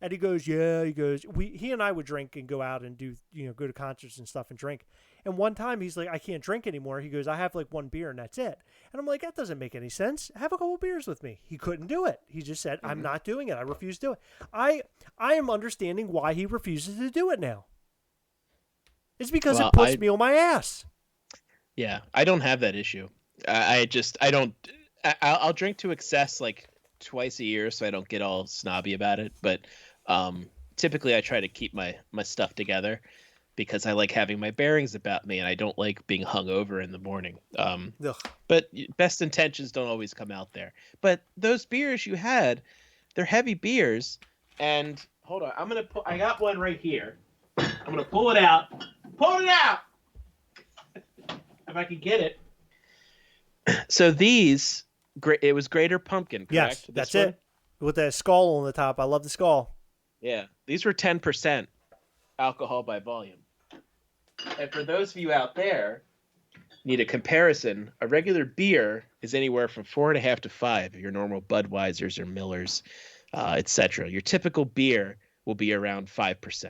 And he goes, he and I would drink and go out and do, go to concerts and stuff and drink. And one time he's like, I can't drink anymore. He goes, I have like 1 beer and that's it. And I'm like, that doesn't make any sense. Have a couple beers with me. He couldn't do it. He just said, I'm not doing it. I refuse to do it. I am understanding why he refuses to do it now. It's because it puts me on my ass. Yeah, I don't have that issue. I'll drink to excess like twice a year so I don't get all snobby about it. But typically I try to keep my stuff together because I like having my bearings about me and I don't like being hungover in the morning. But best intentions don't always come out there. But those beers you had, they're heavy beers. And hold on, I got one right here. I'm going to pull it out. Pull it out! If I can get it. So these, it was Greater Pumpkin, correct? Yes, that's it. With the skull on the top. I love the skull. Yeah, these were 10% alcohol by volume. And for those of you out there need a comparison, a regular beer is anywhere from 4.5 to 5. Your normal Budweisers or Millers, etc. Your typical beer will be around 5%.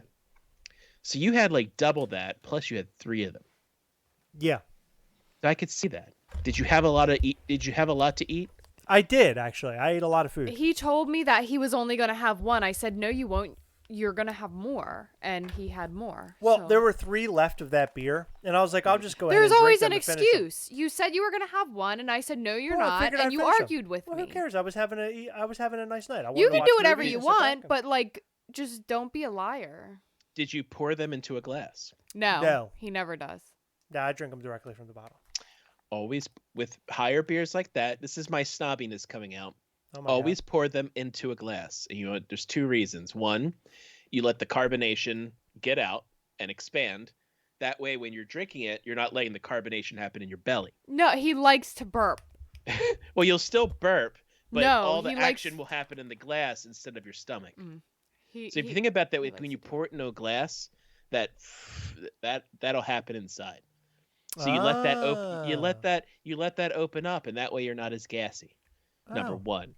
So you had like double that, plus you had 3 of them. Yeah. I could see that. Did you have a lot to eat? I did, actually. I ate a lot of food. He told me that he was only going to have 1. I said, no, you won't. You're going to have more. And he had more. Well, there were 3 left of that beer. And I was like, I'll just go ahead and There's drink always them an and finish them. excuse. You said you were going to have 1, and I said, no, you're Well, I not. figured I'd And you finish them. argued with Well, me. who cares? I was having a nice night. You can do whatever you want, but just don't be a liar. Did you pour them into a glass? No. He never does. No, I drink them directly from the bottle. Always with higher beers like that. This is my snobbiness coming out. Oh my Always God. pour them into a glass. And there's 2 reasons. One, you let the carbonation get out and expand. That way, when you're drinking it, you're not letting the carbonation happen in your belly. No, he likes to burp. Well, you'll still burp, but No, all the he action likes. will happen in the glass instead of your stomach. He So if you he think about that, he when likes you to pour it into a glass, that that'll happen inside. So you let that open. Ah. You let that open up, and that way you're not as gassy. Number Oh. one,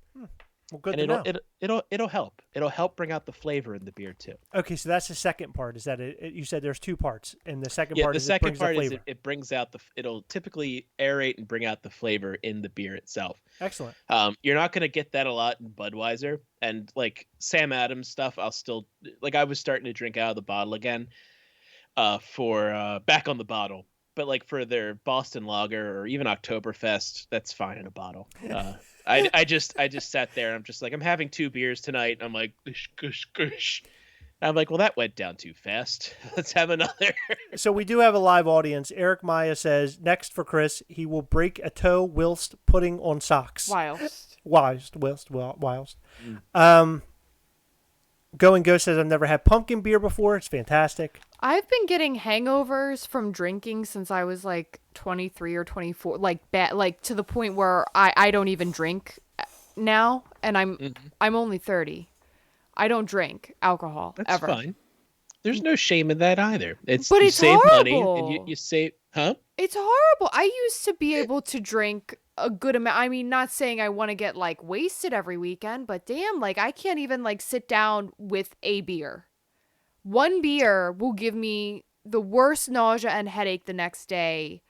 Well, good and to know. it'll help. It'll help bring out the flavor in the beer too. Okay, so that's the second part. Is that you said there's two parts, and the second Yeah, part the is it second brings the part is flavor. it brings out it'll typically aerate and bring out the flavor in the beer itself. Excellent. You're not going to get that a lot in Budweiser, and like Sam Adams stuff, I'll still like. I was starting to drink out of the bottle again, for back on the bottle, but like for their Boston Lager or even Oktoberfest, that's fine in a bottle. I just sat there and I'm just like, I'm having 2 beers tonight. And I'm like, gush, gush, gush. I'm like, well, that went down too fast. Let's have another. So we do have a live audience. Eric Maya says next for Chris, he will break a toe whilst putting on socks. whilst. Whilst. Go and Go says I've never had pumpkin beer before. It's fantastic. I've been getting hangovers from drinking since I was like 23 or 24, like to the point where I don't even drink now, and I'm only 30. I don't drink alcohol That's ever. fine. There's no shame in that either. But you it's save money horrible. and you save, huh? It's horrible. I used to be able to drink a good amount. I mean, not saying I want to get like wasted every weekend, but damn, like I can't even like sit down with a beer. One beer will give me the worst nausea and headache the next day.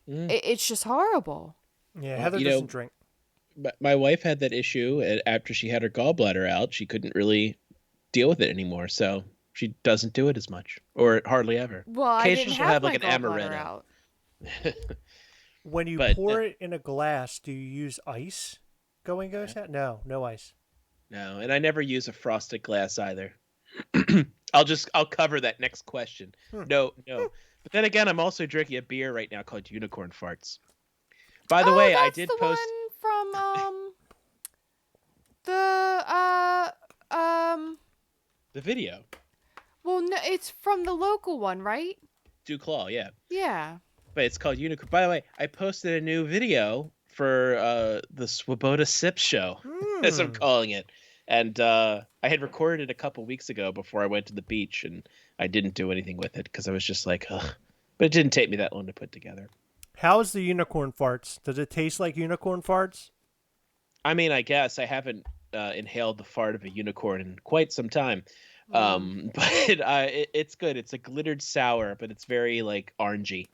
It's just horrible. Yeah, Well, Heather doesn't drink. My wife had that issue after she had her gallbladder out. She couldn't really deal with it anymore, so she doesn't do it as much or hardly ever. Well, I Occasionally didn't she'll have have like my an gallbladder amaretto. out. When you But, pour it in a glass, do you use ice? Go and Go said no ice. No, and I never use a frosted glass either. I'll cover that next question. No. But then again, I'm also drinking a beer right now called Unicorn Farts. By the way, I That's did the post one from the the video. well, no, it's from the local one, right? Duclaw, yeah. Yeah. But it's called Unicorn. By the way, I posted a new video for the Swoboda Sip Show, as I'm calling it. And I had recorded it a couple weeks ago before I went to the beach, and I didn't do anything with it because I was just like, ugh. But it didn't take me that long to put together. How's the unicorn farts? Does it taste like unicorn farts? I mean, I guess I haven't inhaled the fart of a unicorn in quite some time. But it's good. It's a glittered sour, but it's very like orangey.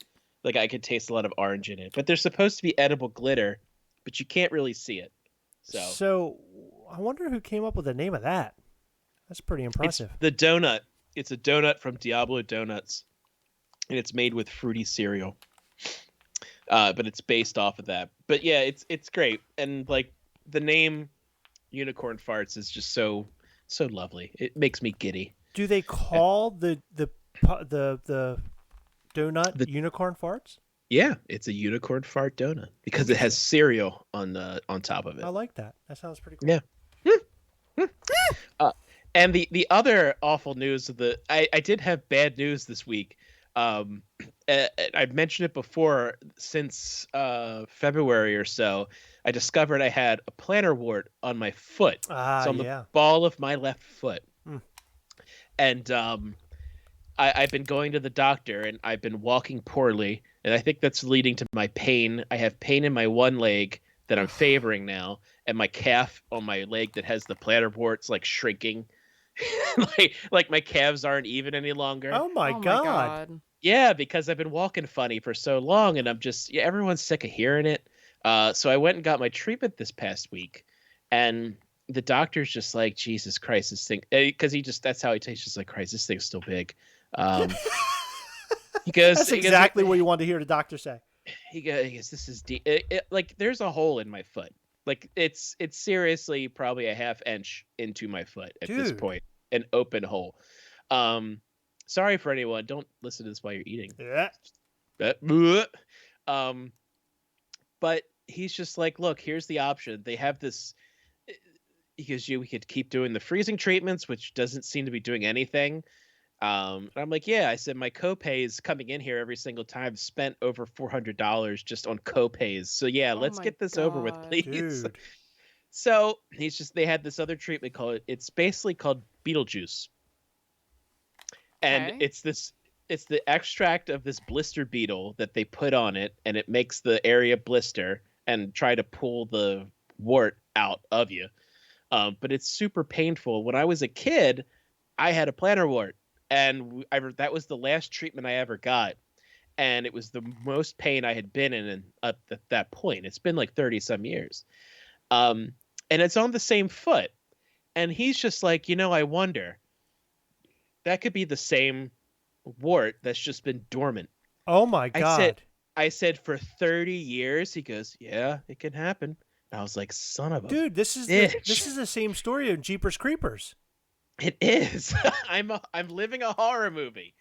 Like I could taste a lot of orange in it. But there's supposed to be edible glitter, but you can't really see it. So I wonder who came up with the name of that. That's pretty impressive. It's the donut. It's a donut from Diablo Donuts, and it's made with fruity cereal. But it's based off of that. But yeah, it's great, and like the name Unicorn Farts is just so lovely. It makes me giddy. Do they call the donut unicorn farts? Yeah, it's a unicorn fart donut because it has cereal on top of it. I like that. That sounds pretty cool. Yeah. And the other awful news of I did have bad news this week. I've mentioned it before. Since February or so, I discovered I had a plantar wart on my foot. So on the ball of my left foot. And I've been going to the doctor, and I've been walking poorly, and I think that's leading to my pain. I have pain in my one leg that I'm favoring now, and my calf on my leg that has the plantar warts like shrinking. like my calves aren't even any longer. Oh my god. Yeah, because I've been walking funny for so long, and I'm just everyone's sick of hearing it. So I went and got my treatment this past week, and the doctor's just like, Jesus Christ, this thing, because that's how he takes. Just like, Christ, this thing's still big. He goes, that's exactly what you want to hear the doctor say. He goes, this is deep. Like there's a hole in my foot. Like it's seriously probably a half inch into my foot at this point, an open hole. Sorry for anyone. Don't listen to this while you're eating. Yeah. But he's just like, look, here's the option. They have this. He goes, we could keep doing the freezing treatments, which doesn't seem to be doing anything. And I'm like, yeah. I said my copays coming in here every single time spent over $400 just on copays. So yeah, Oh let's my get this over with, God. please. Dude. So they had this other treatment called, it's basically called Beetlejuice. And Okay. it's the extract of this blister beetle that they put on it, and it makes the area blister and try to pull the wart out of you. But it's super painful. When I was a kid, I had a plantar wart, and that was the last treatment I ever got, and it was the most pain I had been in up at that point. It's been like 30 some years. Um, and it's on the same foot. And he's just like, I wonder, that could be the same wart that's just been dormant. Oh my I said, God. for 30 years. He goes, yeah, it can happen. And I was like, son of a Dude, this is bitch. the same story of Jeepers Creepers. It is. I'm living a horror movie.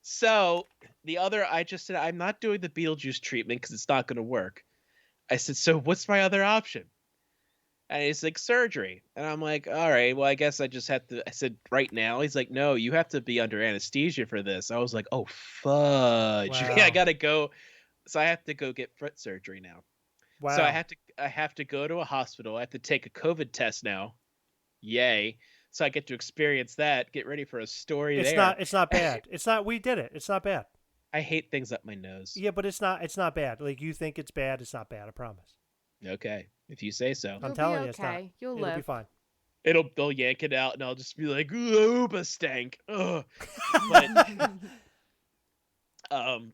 So I just said, I'm not doing the Beetlejuice treatment because it's not going to work. I said, so what's my other option? And he's like, surgery. And I'm like, all right, well, I guess I just have to. I said, right now. He's like, no, you have to be under anesthesia for this. I was like, oh, fudge. I Wow. got to go. So I have to go get foot surgery now. So Wow. I have to go to a hospital. I have to take a COVID test now. Yay. So I get to experience that, get ready for a story there. It's not bad. It's not we did it. It's not bad. I hate things up my nose. Yeah, but it's not bad. Like you think it's bad, it's not bad, I promise. Okay, if you say so. I'm You'll telling be you it's not. okay. You'll It'll live. be fine. They'll yank it out and I'll just be like, ooba stank. Ugh. But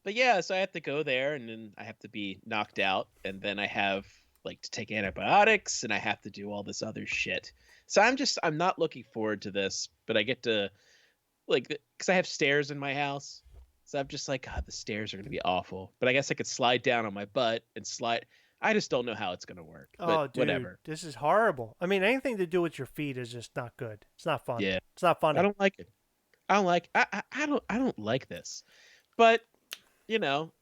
but yeah, so I have to go there and then I have to be knocked out and then I have like to take antibiotics and I have to do all this other shit. So I'm not looking forward to this, but I get to like because I have stairs in my house. So I'm just like, God, the stairs are gonna be awful. But I guess I could slide down on my butt and slide. I just don't know how it's gonna work. But Oh, dude, whatever. this is horrible. I mean, anything to do with your feet is just not good. It's not fun. Yeah. It's not funny. I don't like it. I don't like this. But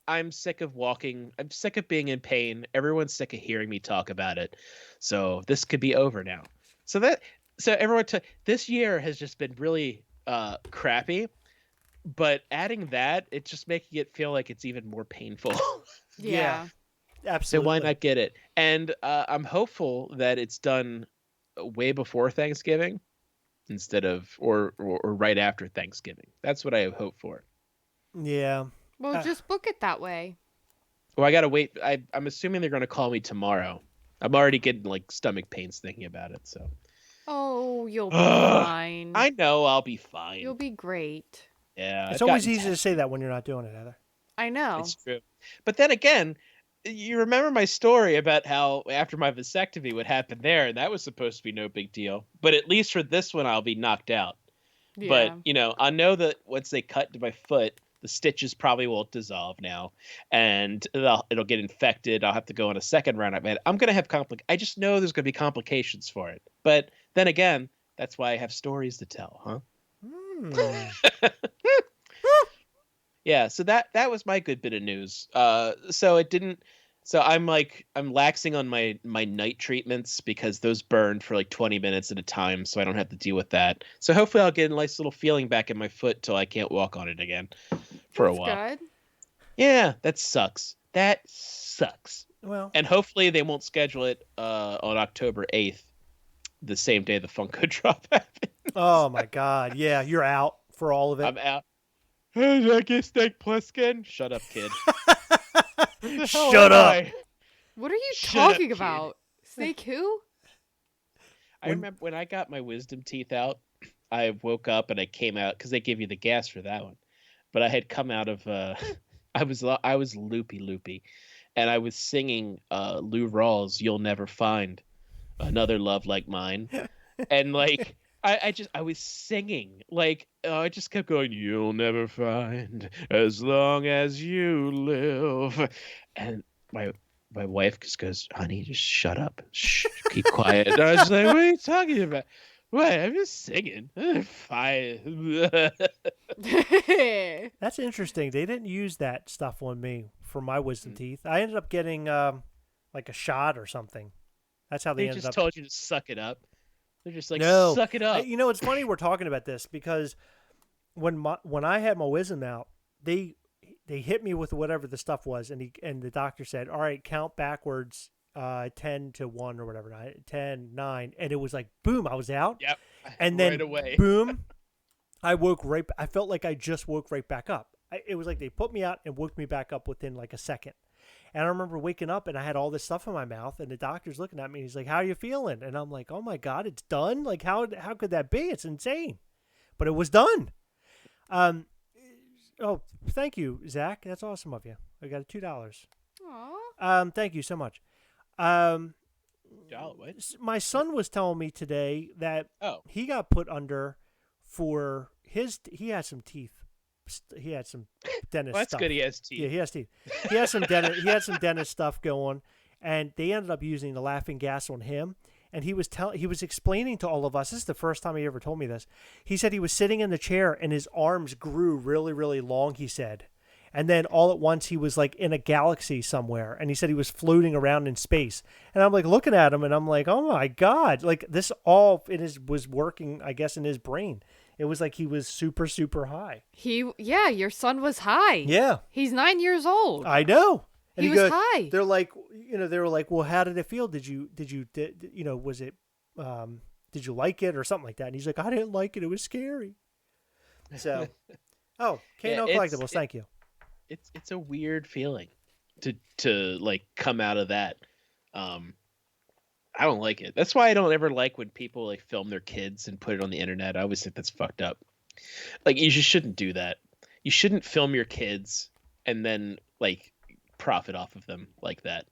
I'm sick of walking. I'm sick of being in pain. Everyone's sick of hearing me talk about it. So this could be over now. So everyone this year has just been really crappy. But adding that, it's just making it feel like it's even more painful. Yeah. So Absolutely. why not get it? And I'm hopeful that it's done way before Thanksgiving instead of or right after Thanksgiving. That's what I hope for. Yeah. Well, just book it that way. Well, I gotta wait. I'm assuming they're gonna call me tomorrow. I'm already getting like stomach pains thinking about it. So. Oh, you'll be Ugh, fine. I know I'll be fine. You'll be great. Yeah, It's I've always gotten easy to say that when you're not doing it, Heather. I know. It's true. But then again, you remember my story about how after my vasectomy what happened there, and that was supposed to be no big deal. But at least for this one, I'll be knocked out. Yeah. But I know that once they cut to my foot, the stitches probably won't dissolve now, and it'll get infected. I'll have to go on a second round of it. I'm gonna have I just know there's gonna be complications for it. But then again, that's why I have stories to tell, huh? Yeah, so that was my good bit of news. So it didn't. So I'm laxing on my night treatments because those burned for like 20 minutes at a time, so I don't have to deal with that. So hopefully I'll get a nice little feeling back in my foot till I can't walk on it again for That's a while. good. Yeah, that sucks. That sucks. Well, And hopefully they won't schedule it on October 8th, the same day the Funko drop happens. oh my God. Yeah, you're out for all of it. I'm out. Did I get Steak Plissken? Shut up, kid. Shut up. What are you Shut up, talking kid. about? Snake who? I remember when I got my wisdom teeth out, I woke up and I came out because they give you the gas for that one. But I had come out of I was loopy, and I was singing Lou Rawls' "You'll Never Find Another Love Like Mine," and like I was singing like I just kept going, "You'll never find as long as you live," and my wife just goes, "Honey, just shut up. Shh, keep quiet." And I was like, "What are you talking about?" What? I'm just singing. Fine. That's interesting. They didn't use that stuff on me for my wisdom teeth. I ended up getting like a shot or something. That's how they They ended just up. told you to suck it up. They're just like, No. suck it up. It's funny we're talking about this because when I had my wisdom out, they hit me with whatever the stuff was, and the doctor said, "All right, count backwards, 10 to 1 or whatever, 10, 9," and it was like boom, I was out, Yep. and Right then away. boom, I woke right. I felt like I just woke right back up. It was like they put me out and woke me back up within like a second. And I remember waking up and I had all this stuff in my mouth, and the doctor's looking at me. And he's like, "How are you feeling?" And I'm like, "Oh my God, it's done! Like how could that be? It's insane." But it was done. Um, oh, thank you, Zach. That's awesome of you. I got $2. Aw. Thank you so much. What? My son was telling me today that Oh. he got put under for he had some teeth. He had some dentist Well, that's stuff. good. He has teeth. Yeah, he has teeth. He has some dentist. He had some dentist stuff going, and they ended up using the laughing gas on him. And he was explaining to all of us. This is the first time he ever told me this. He said he was sitting in the chair and his arms grew really, really long. He said, and then all at once he was like in a galaxy somewhere, and he said he was floating around in space. And I'm like looking at him, and I'm like, oh my God! Like this all was working, I guess, in his brain. It was like he was super, super high. Yeah, your son was high. Yeah, He's 9 years old. I know. And He was high. They're like, they were like, well, how did it feel? Was it, did you like it or something like that? And he's like, I didn't like it. It was scary. So, K&O Collectibles, thank you. It's a weird feeling to like come out of that. I don't like it. That's why I don't ever like when people like film their kids and put it on the internet. I always think that's fucked up. Like you just shouldn't do that. You shouldn't film your kids and then like profit off of them like that.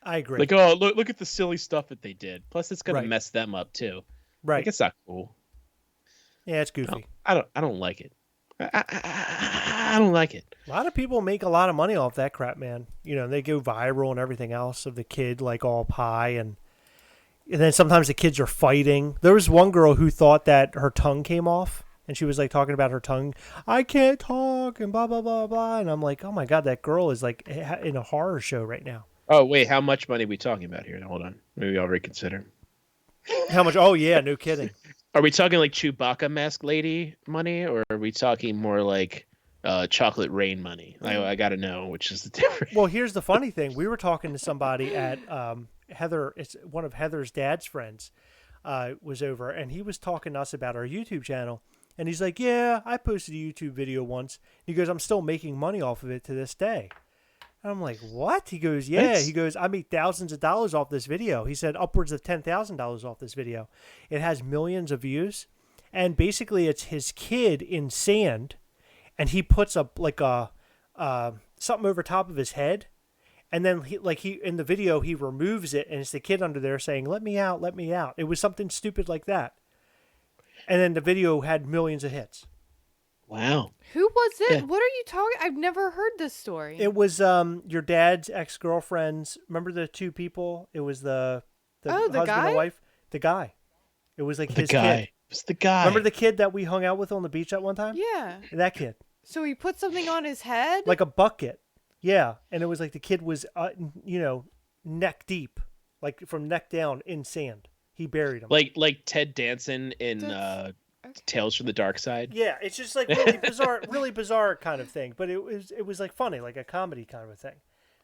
I agree. Like, oh, look at the silly stuff that they did. Plus, it's gonna Right. mess them up too. Right. Like, it's not cool. Yeah, it's goofy. I don't like it. I don't like it. A lot of people make a lot of money off that crap, man. They go viral and everything else of the kid like all pie, and then sometimes the kids are fighting. There was one girl who thought that her tongue came off, and she was like talking about her tongue. I can't talk and blah blah blah blah. And I'm like, oh my God, that girl is like in a horror show right now. Oh wait, how much money are we talking about here? Hold on, maybe I'll reconsider. How much? Oh yeah, no kidding. Are we talking like Chewbacca mask lady money, or are we talking more like chocolate rain money? I got to know which is the difference. Well, here's the funny thing. We were talking to somebody at Heather. It's one of Heather's dad's friends was over, and he was talking to us about our YouTube channel. And he's like, yeah, I posted a YouTube video once. He goes, I'm still making money off of it to this day. And I'm like, what? He goes, yeah. That's... He goes, I made thousands of dollars off this video. He said upwards of $10,000 off this video. It has millions of views. And basically it's his kid in sand. And he puts up like a something over top of his head. And then he in the video, he removes it. And it's the kid under there saying, let me out, let me out. It was something stupid like that. And then the video had millions of hits. Wow. Who was it? Yeah. What are you talking? I've never heard this story. It was your dad's ex-girlfriend's. Remember the two people? It was the husband guy? and wife. The guy. It was like The his guy. kid. It was the guy. Remember the kid that we hung out with on the beach that one time? Yeah. That kid. So he put something on his head? Like a bucket. Yeah. And it was like the kid was, neck deep. Like from neck down in sand. He buried him. Like Ted Danson in Okay. Tales from the Dark Side. Yeah, it's just like really bizarre kind of thing. But it was like funny, like a comedy kind of a thing.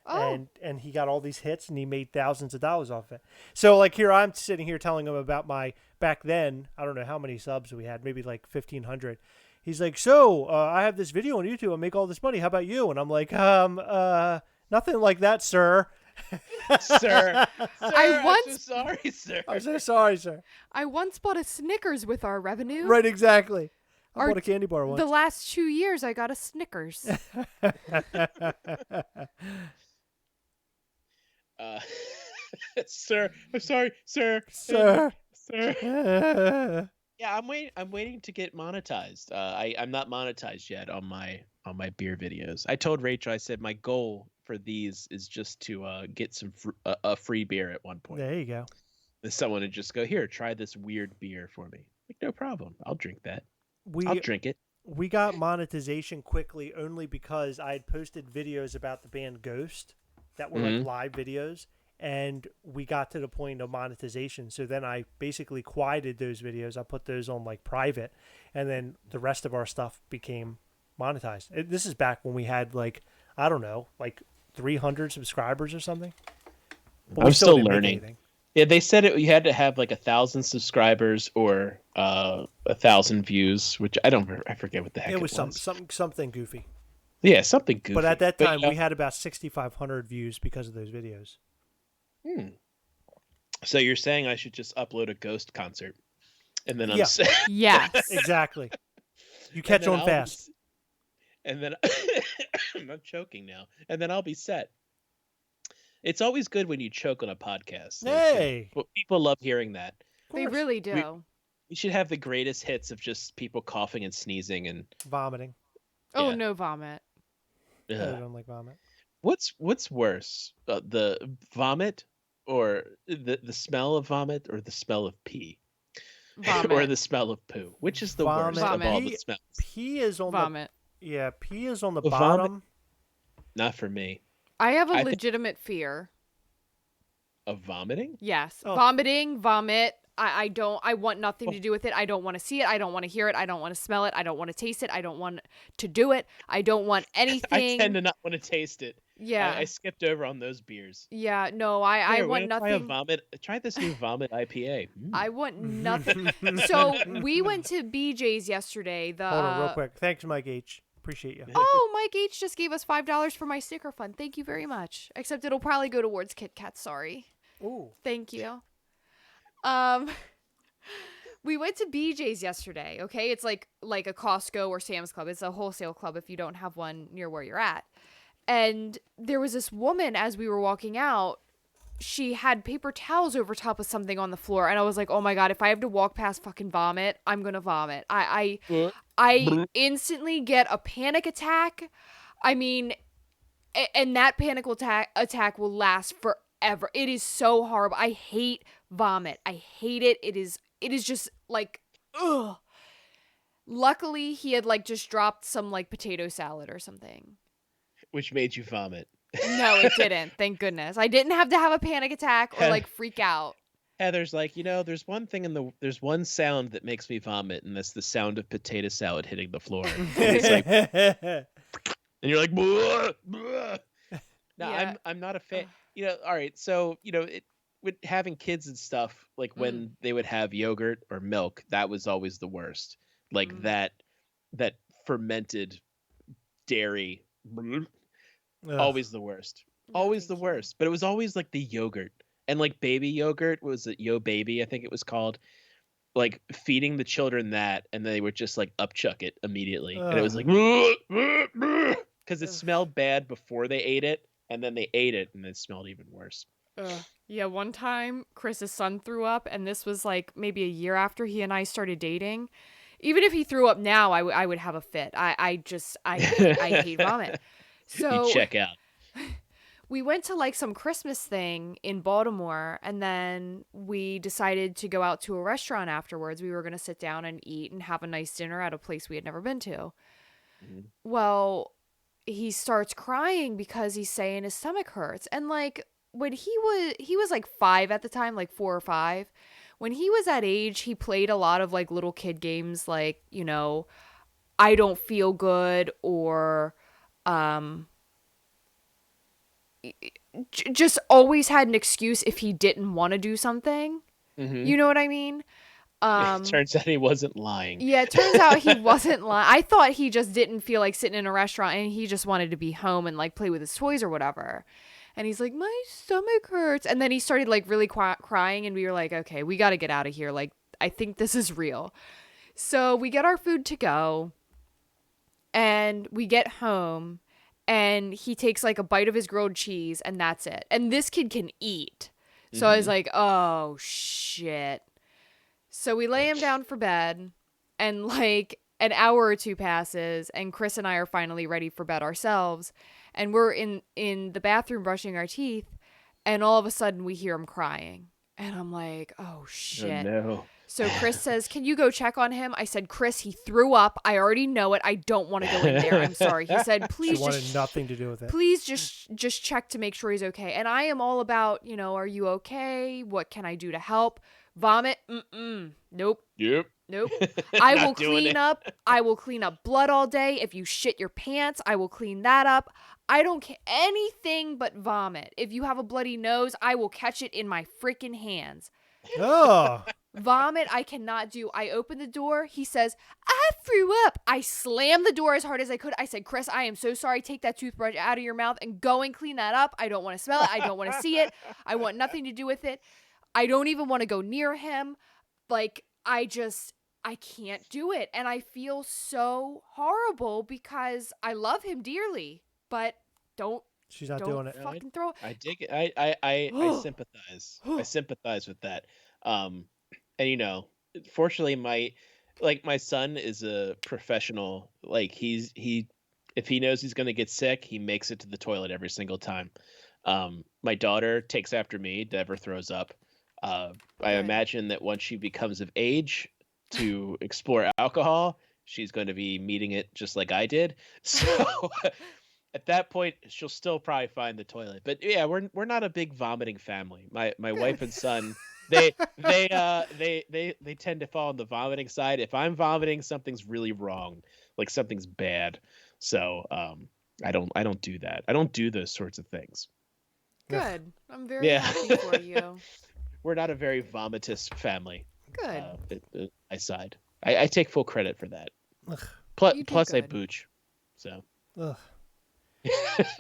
Oh. And he got all these hits and he made thousands of dollars off it. So like here I'm sitting here telling him about my back then, I don't know how many subs we had, maybe like 1,500. He's like, so I have this video on YouTube. I make all this money. How about you? And I'm like, nothing like that, sir. Sir, I'm so sorry, sir. I'm so sorry, sir. I once bought a Snickers with our revenue. Right, exactly. I Our- bought a candy bar once. The last 2 years, I got a Snickers. Sir, I'm sorry, sir. Sir. Sir. Yeah, I'm waiting to get monetized. I'm not monetized yet on my beer videos. I told Rachel, I said my goal for these is just to get a free beer at one point. There you go. There's someone to just go, here, try this weird beer for me. Like, no problem. I'll drink that. I'll drink it. We got monetization quickly only because I had posted videos about the band Ghost that were like live videos, and we got to the point of monetization. So then I basically quieted those videos. I put those on like private, and then the rest of our stuff became monetized. This is back when we had like, I don't know, like 300 subscribers or something. But I'm still didn't make learning. anything. Yeah, they said you had to have like 1,000 subscribers or 1,000 views, which I forget what the heck It was something goofy. Yeah, something goofy. But at that time, we had about 6,500 views because of those videos. So you're saying I should just upload a Ghost concert, and then Yeah. Yes. Exactly. You catch on fast. And then I'm choking now, and then I'll be set. It's always good when you choke on a podcast. Hey, people love hearing that. They really do. We should have the greatest hits of just people coughing and sneezing and vomiting. Oh, Yeah. no vomit. I don't like vomit. What's worse, the vomit or the smell of vomit or the smell of pee? Vomit. Or the smell of poo? Which is the worst of all the smells? Pee is on vomit. Pee is on the Well, bottom. Not for me. I have a legitimate fear. Of vomiting? Yes. Oh. Vomiting, vomit. I want nothing to do with it. I don't want to see it. I don't want to hear it. I don't want to smell it. I don't want to taste it. I don't want to do it. I don't want anything. I tend to not want to taste it. Yeah. I skipped over on those beers. Yeah, no, I want nothing. Try this new vomit IPA. I want nothing. So we went to BJ's yesterday. Hold on, real quick. Thanks, Mike H. Appreciate you. Oh, Mike H just gave us $5 for my sticker fund. Thank you very much. Except it'll probably go towards Kit Kat. Sorry. Ooh. Thank you. We went to BJ's yesterday. Okay, it's like a Costco or Sam's Club. It's a wholesale club if you don't have one near where you're at. And there was this woman as we were walking out. She had paper towels over top of something on the floor, and I was like, "Oh my god! If I have to walk past fucking vomit, I'm gonna vomit." I instantly get a panic attack. I mean, and that panic attack will last forever. It is so horrible. I hate vomit. I hate it. It is just like, ugh. Luckily, he had like just dropped some like potato salad or something. Which made you vomit. No, it didn't. Thank goodness. I didn't have to have a panic attack or like freak out. Heather's like, there's one thing there's one sound that makes me vomit, and that's the sound of potato salad hitting the floor. And it's like, and you're like, "Bleh, bleh." No, Yeah. I'm not a fan. All right. So with having kids and stuff, like when they would have yogurt or milk, that was always the worst. Like that fermented dairy. Always the worst. Always the worst. But it was always like the yogurt and like baby yogurt. What was it? Yo Baby, I think it was called. Like feeding the children that, and they would just like upchuck it immediately, and it was like because it smelled bad before they ate it, and then they ate it, and it smelled even worse. Yeah, one time Chris's son threw up, and this was like maybe a year after he and I started dating. Even if he threw up now, I would have a fit. I hate vomit. So you check out. We went to like some Christmas thing in Baltimore, and then we decided to go out to a restaurant afterwards. We were going to sit down and eat and have a nice dinner at a place we had never been to. Mm-hmm. Well, he starts crying because he's saying his stomach hurts. And like when he was like 5 at the time, like 4 or 5. When he was that age, he played a lot of like little kid games like, I don't feel good, or just always had an excuse if he didn't want to do something. Mm-hmm. You know what I mean? It turns out he wasn't lying. Yeah, it turns out he wasn't lying. I thought he just didn't feel like sitting in a restaurant, and he just wanted to be home and like play with his toys or whatever. And he's like, my stomach hurts. And then he started like really crying, and we were like, okay, we got to get out of here. Like, I think this is real. So we get our food to go, and we get home, and he takes like a bite of his grilled cheese, and that's it. And this kid can eat. So I was like, oh, shit. So we lay him down for bed, and like an hour or two passes, and Chris and I are finally ready for bed ourselves. And we're in the bathroom brushing our teeth, and all of a sudden we hear him crying. And I'm like, oh, shit. Oh, no. So Chris says, can you go check on him? I said, Chris, he threw up. I already know it. I don't want to go in there. I'm sorry. He said, please she wanted nothing to do with it. Please just check to make sure he's okay. And I am all about, are you okay? What can I do to help? Vomit? Nope. Yep. Nope. I will Not doing clean it. up. I will clean up blood all day. If you shit your pants, I will clean that up. I don't care anything but vomit. If you have a bloody nose, I will catch it in my freaking hands. Oh, Vomit, I cannot do. I open the door. He says, I threw up. I slammed the door as hard as I could. I said, Chris, I am so sorry. Take that toothbrush out of your mouth and go and clean that up. I don't want to smell it. I don't want to see it. I want nothing to do with it. I don't even want to go near him. Like, I can't do it. And I feel so horrible because I love him dearly, but she's not don't doing it. fucking throw it. I dig it. I sympathize. I sympathize with that. And fortunately, my son is a professional. Like if he knows he's gonna get sick, he makes it to the toilet every single time. My daughter takes after me, never throws up. I Good. imagine that once she becomes of age to explore alcohol, she's going to be meeting it just like I did. So at that point, she'll still probably find the toilet. But yeah, we're not a big vomiting family. My wife and son, they tend to fall on the vomiting side. If I'm vomiting, something's really wrong, like something's bad. So I don't do that. I don't do those sorts of things. Good. I'm very Yeah. happy for you. We're not a very vomitous family. Good. I side. I take full credit for that. Ugh. You do Plus I good. booch. So Ugh.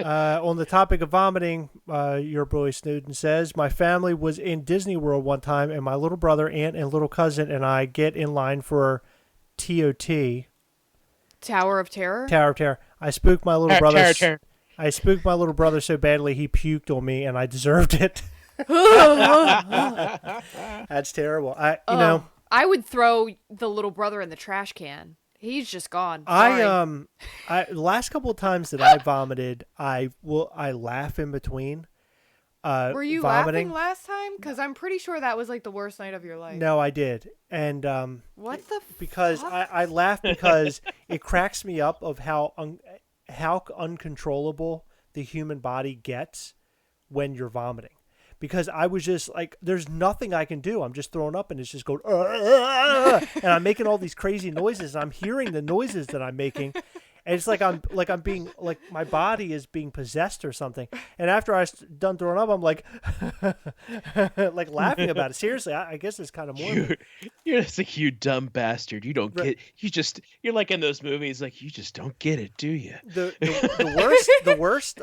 On the topic of vomiting, your boy Snowden says, my family was in Disney World one time, and my little brother, aunt, and little cousin and I get in line for TOT, Tower of Terror? Tower of Terror. I spooked my little brother. Terror. I spooked my little brother so badly he puked on me, and I deserved it. That's terrible. I would throw the little brother in the trash can. He's just gone. Sorry. The last couple of times that I vomited, I laugh in between. Were you vomiting. laughing last time? Because I'm pretty sure that was like the worst night of your life. No, I did, and What the because fuck? I laugh because it cracks me up of how uncontrollable the human body gets when you're vomiting. Because I was just like, there's nothing I can do. I'm just throwing up, and it's just going, and I'm making all these crazy noises, and I'm hearing the noises that I'm making, and it's like I'm being like my body is being possessed or something. And after I done throwing up, I'm like, like laughing about it. Seriously, I guess it's kind of morbid. You're just like, you dumb bastard. You don't get. You're like in those movies. Like, you just don't get it, do you? The worst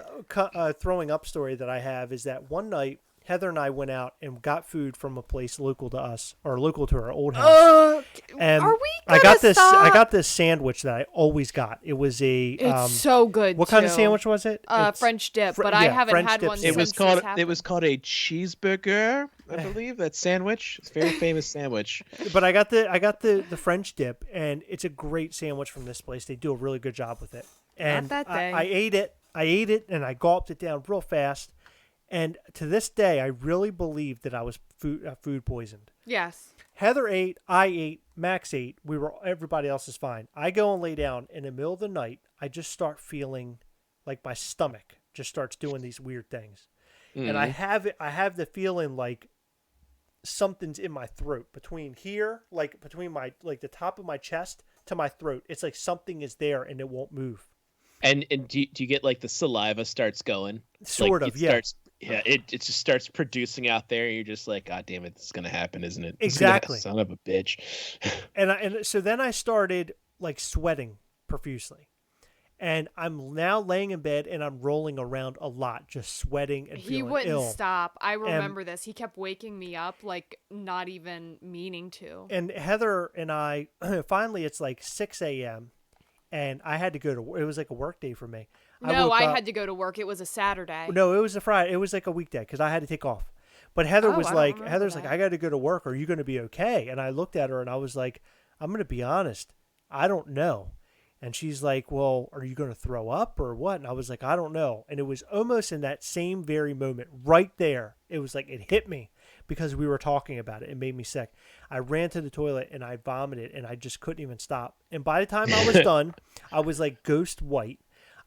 throwing up story that I have is that one night Heather and I went out and got food from a place local to us, or local to our old house. And are we I gonna got stop? I got this sandwich that I always got. It was a It's so good. what kind of too. sandwich was it? It's French dip, but I yeah, haven't French had dip one sandwich. since this happened. It was called a cheeseburger, I believe. That sandwich. It's a very famous sandwich. But I got the French dip, and it's a great sandwich from this place. They do a really good job with it. And that day. I ate it, and I gulped it down real fast. And to this day, I really believe that I was food poisoned. Yes. Heather ate, I ate, Max ate. Everybody else is fine. I go and lay down. In the middle of the night, I just start feeling like my stomach just starts doing these weird things, and I have the feeling like something's in my throat between here, like between my the top of my chest to my throat. It's like something is there and it won't move. And do you get like the saliva starts going? Sort Like, of, yeah. It just starts producing out there, and you're just like, God damn it, this is gonna happen, isn't it? Exactly. Son of a bitch. And so then I started like sweating profusely. And I'm now laying in bed and I'm rolling around a lot, just sweating and He feeling wouldn't ill. stop. I remember this. He kept waking me up, like not even meaning to. And Heather and I, finally it's like 6 a.m. and I had to go to, it was like a work day for me. No, I had to go to work. It was a Saturday. No, it was a Friday. It was like a weekday because I had to take off. But Heather Oh, was I don't like, remember Heather's that. like, I got to go to work. Are you going to be okay? And I looked at her and I was like, I'm going to be honest. I don't know. And she's like, well, are you going to throw up or what? And I was like, I don't know. And it was almost in that same very moment right there. It was like it hit me because we were talking about it. It made me sick. I ran to the toilet and I vomited and I just couldn't even stop. And by the time I was done, I was like ghost white.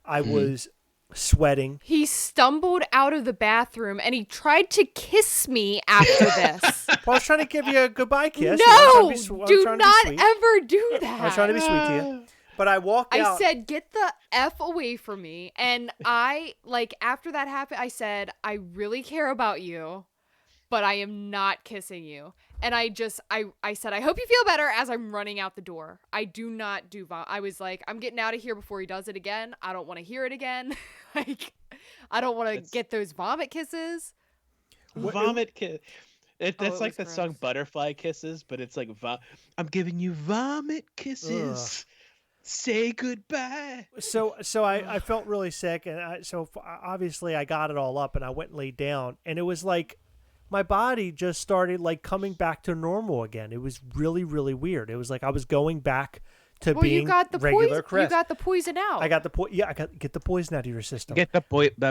I was sweating. He stumbled out of the bathroom and he tried to kiss me after this. Well, I was trying to give you a goodbye kiss. No, I was trying to do be not sweet. ever do that. I was trying to be sweet to you. But I walked out. I said, get the F away from me. And after that happened, I said, I really care about you, but I am not kissing you. And I said, I hope you feel better as I'm running out the door. I do not do vomit. I was like, I'm getting out of here before he does it again. I don't want to hear it again. I don't want to get those vomit kisses. Vomit kiss. That's like the gross. song Butterfly Kisses, but it's like, I'm giving you vomit kisses. Say goodbye. So I felt really sick, and obviously I got it all up, and I went and laid down, and it was like my body just started like coming back to normal again. It was really, really weird. It was like I was going back to being you got the regular Chris. You got the poison out. I got the get the poison out of your system. Get that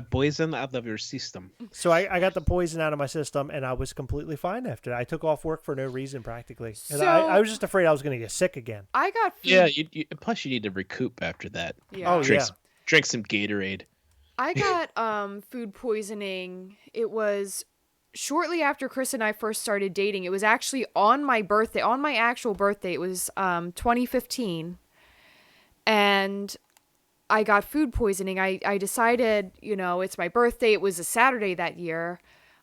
poison out of your system. So I got the poison out of my system, and I was completely fine after that. I took off work for no reason practically, and I was just afraid I was going to get sick again. I got food. Yeah, plus you need to recoup after that. Yeah. Drink some Gatorade. I got food poisoning. It was shortly after Chris and I first started dating. It was actually on my birthday, on my actual birthday. It was 2015. And I got food poisoning. I decided, it's my birthday. It was a Saturday that year.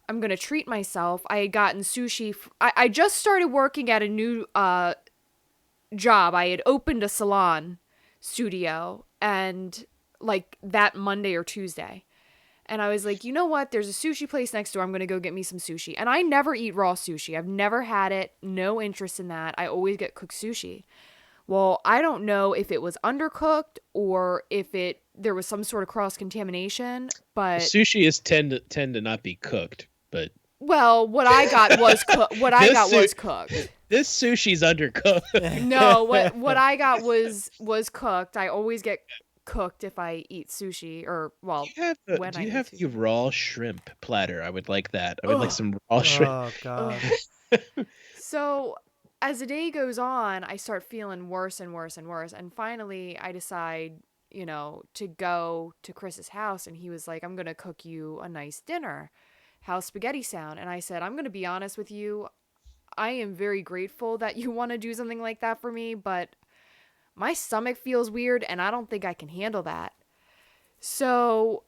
I'm going to treat myself. I had gotten sushi. I just started working at a new job. I had opened a salon studio, and like that Monday or Tuesday. And I was like, you know what? There's a sushi place next door. I'm going to go get me some sushi. And I never eat raw sushi. I've never had it. No interest in that. I always get cooked sushi. Well, I don't know if it was undercooked or if there was some sort of cross-contamination, but Sushi is tend to not be cooked, but well, what I got was cooked. Was cooked. This sushi's undercooked. No, what I got was cooked. I always get cooked if I eat sushi, or well, do you have the raw shrimp platter? I would like that. I would like some raw shrimp. Oh god. So as the day goes on, I start feeling worse and worse and worse, and finally I decide, to go to Chris's house, and he was like, I'm gonna cook you a nice dinner. How's spaghetti sound? And I said, I'm gonna be honest with you, I am very grateful that you want to do something like that for me, but my stomach feels weird and I don't think I can handle that. So,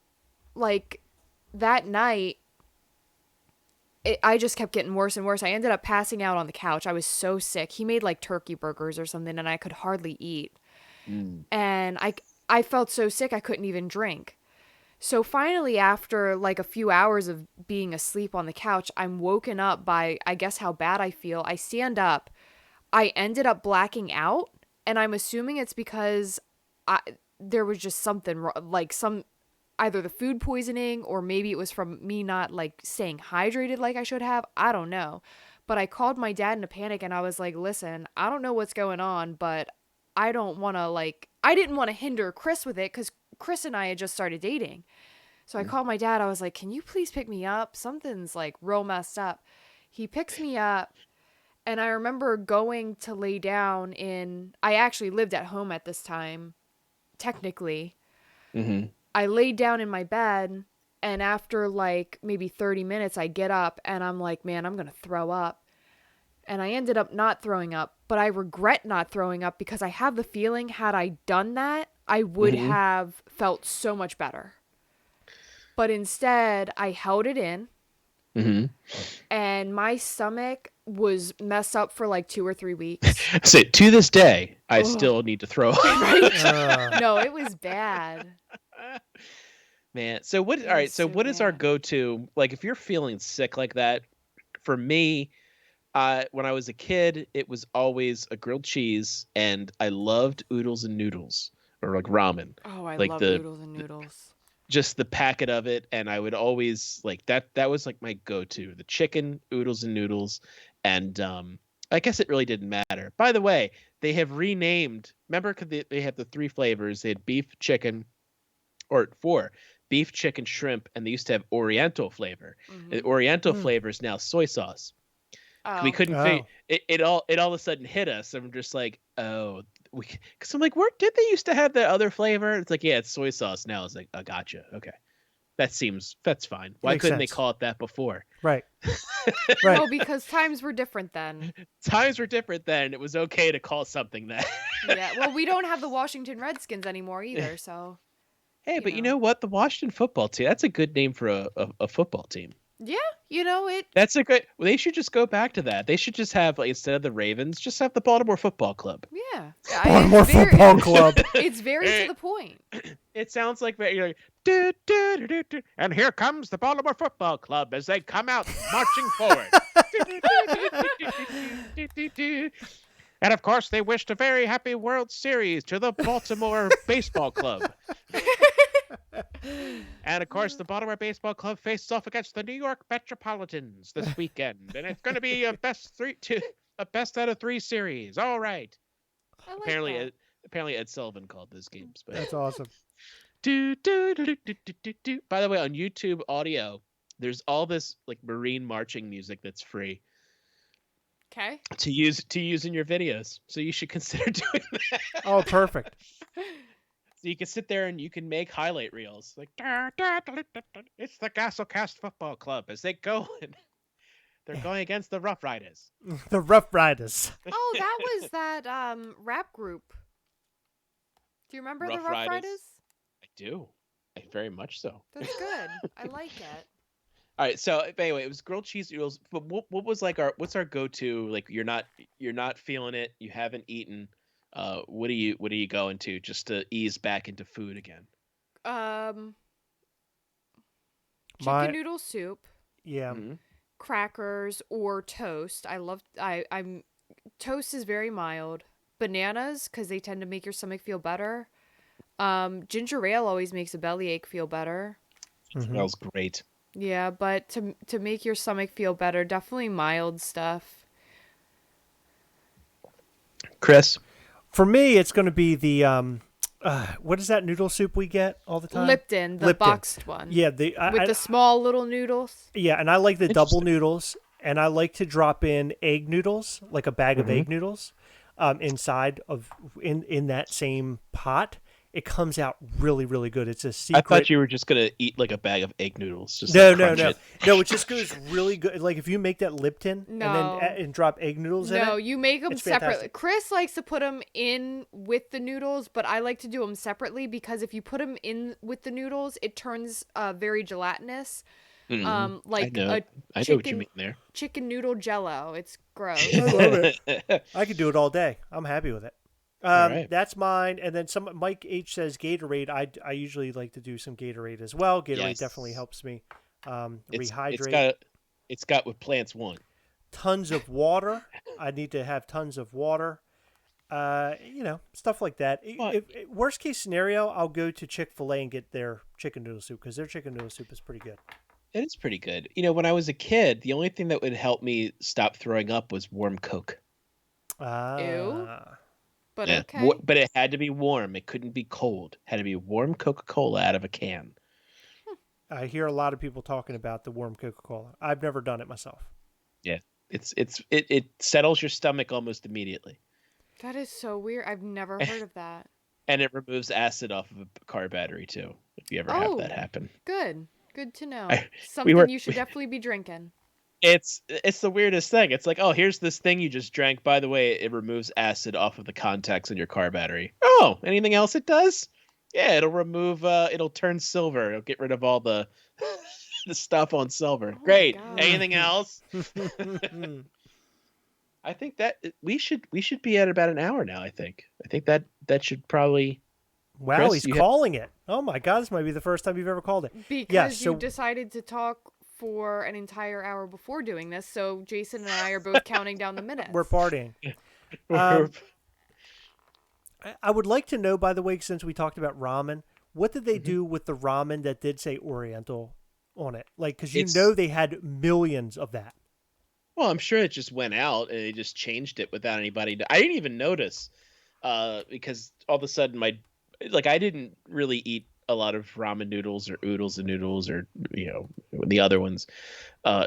like, that night, I just kept getting worse and worse. I ended up passing out on the couch. I was so sick. He made like turkey burgers or something and I could hardly eat. And I felt so sick I couldn't even drink. So finally, after like a few hours of being asleep on the couch, I'm woken up by, I guess, how bad I feel. I stand up. I ended up blacking out. And I'm assuming it's because there was just something like either the food poisoning or maybe it was from me not like staying hydrated like I should have. I don't know. But I called my dad in a panic and I was like, listen, I don't know what's going on, but I don't want to I didn't want to hinder Chris with it because Chris and I had just started dating. So I called my dad. I was like, can you please pick me up? Something's like real messed up. He picks me up. And I remember going to lay down I actually lived at home at this time, technically. Mm-hmm. I laid down in my bed, and after like maybe 30 minutes, I get up, and I'm like, man, I'm going to throw up. And I ended up not throwing up, but I regret not throwing up because I have the feeling had I done that, I would have felt so much better. But instead, I held it in. Mm-hmm. And my stomach was messed up for like 2 or 3 weeks. So to this day, I still need to throw up. Right? No, it was bad. Man, so what? All right, so what is our go-to? Like, if you're feeling sick like that, for me, when I was a kid, it was always a grilled cheese, and I loved oodles and noodles, or like ramen. Oh, I like love oodles and noodles. Just the packet of it, and I would always like that was like my go-to, the chicken, oodles and noodles. And I guess it really didn't matter. By the way, they have renamed, remember they have the 3 flavors. They had beef, chicken, or 4, beef, chicken, shrimp, and they used to have oriental flavor. The oriental flavor is now soy sauce. We couldn't figure it all of a sudden hit us, and we're just like, oh, because I'm like, where did they used to have that other flavor? It's like, yeah, it's soy sauce now. It's like, I gotcha. Okay, that's fine. Why Makes couldn't they sense. call it that before? Right. Right. Oh, because times were different then. Times were different then. It was okay to call something that. Yeah. Well, we don't have the Washington Redskins anymore either, so. Hey, but you know. know what? The Washington football team, that's a good name for a football team. Yeah, it. That's a good. Well, they should just go back to that. They should just have, like, instead of the Ravens, just have the Baltimore Football Club. Yeah. Baltimore Football Club. It's very to the point. It sounds like you're like, "Do, do, do, do, do." And here comes the Baltimore Football Club as they come out marching forward. And of course, they wished a very happy World Series to the Baltimore Baseball Club. And of course, the Baltimore Baseball Club faces off against the New York Metropolitans this weekend, and it's going to be a best out of 3 series. All right. I like Apparently, that. apparently Ed Sullivan called those games. But That's awesome. do, do, do, do, do, do, do, do. By the way, on YouTube audio, there's all this like Marine marching music that's free Okay. to use in your videos. So you should consider doing that. Oh, perfect. So you can sit there and you can make highlight reels like, "Da, da, da, da, da, da. It's the Gastlecast Football Club as they go and they're going against the Rough Riders." The Rough Riders. Oh, that was that rap group. Do you remember the Rough Rough Riders? Riders? I do. Very much so. That's good. I like it. All right, so anyway, it was grilled cheese noodles. But what was like what's our go-to? Like you're not feeling it, you haven't eaten. What are you going to just to ease back into food again? Chicken noodle soup, Yeah. Mhm. crackers, or toast. I'm toast is very mild. Bananas, because they tend to make your stomach feel better. Ginger ale always makes a bellyache feel better. It smells great. Yeah, but to make your stomach feel better, definitely mild stuff. Chris, For me, it's going to be the what is that noodle soup we get all the time? Lipton, the Lipton. boxed one. Yeah, With the small little noodles. yeah, and I like the double Interesting. noodles, and I like to drop in egg noodles, like a bag of egg noodles, inside of in that same pot. It comes out really, really good. It's a secret. I thought you were just gonna eat like a bag of egg noodles. Just No, like, no, crunch no, it. no. It just goes really good. Like if you make that Lipton No. and drop egg noodles in No, it. you make them It's separately. fantastic. Chris likes to put them in with the noodles, but I like to do them separately because if you put them in with the noodles, it turns very gelatinous. Mhm. Like I know a what you chicken mean there. chicken noodle jello. It's gross. I love it. I could do it all day. I'm happy with it. All right. That's mine. And then Mike H says Gatorade. I usually like to do some Gatorade as well. Gatorade Yes. definitely helps me It's rehydrate. it's got what plants want. Tons of water. I need to have tons of water. Stuff like that. What? Worst case scenario, I'll go to Chick-fil-A and get their chicken noodle soup because their chicken noodle soup is pretty good. It is pretty good. When I was a kid, the only thing that would help me stop throwing up was warm Coke. But Yeah. okay. But it had to be warm. It couldn't be cold. It had to be warm Coca-Cola out of a can. I hear a lot of people talking about the warm Coca-Cola. I've never done it myself. Yeah. It settles your stomach almost immediately. That is so weird. I've never heard of that. And it removes acid off of a car battery too, if you ever have that happen. Good. Good to know. We Something were- you should definitely be drinking. It's the weirdest thing. It's like, oh, here's this thing you just drank. By the way, it removes acid off of the contacts in your car battery. Oh, anything else it does? Yeah, it'll remove. It'll turn silver. It'll get rid of all the the stuff on silver. Oh my Great. God. Anything else? I think that we should be at about an hour now. I think that should probably. Wow, Chris, he's you calling it. Oh my God, this might be the first time you've ever called it. Because so- you decided to talk for an entire hour before doing this, so Jason and I are both counting down the minutes. We're partying. I would like to know, by the way, since we talked about ramen, what did they do with the ramen that did say Oriental on it? Like, because they had millions of that. Well, I'm sure it just went out and they just changed it without anybody. I didn't even notice because all of a sudden I didn't really eat a lot of ramen noodles or oodles and noodles or the other ones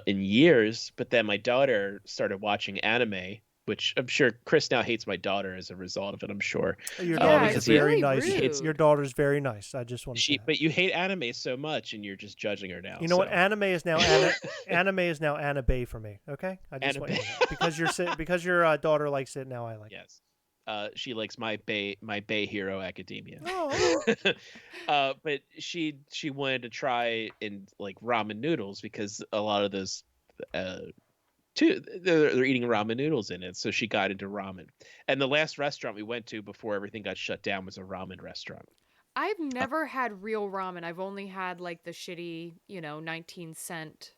in years. But then my daughter started watching anime which I'm sure Chris now hates my daughter as a result of it. I'm sure. Your Yeah, daughter's it's very really nice. rude. Your daughter's very nice. I just want to say that. But you hate anime so much, and you're just judging her now. You know what? so. Anime is now anime is now Anna Bay for me. Okay, I just want you to know that. because your daughter likes it. Now I like it. Yes. She likes my Bay Hero Academia. Oh. But she wanted to try in like ramen noodles because a lot of those they're eating ramen noodles in it. So she got into ramen. And the last restaurant we went to before everything got shut down was a ramen restaurant. I've never had real ramen. I've only had like the shitty, 19-cent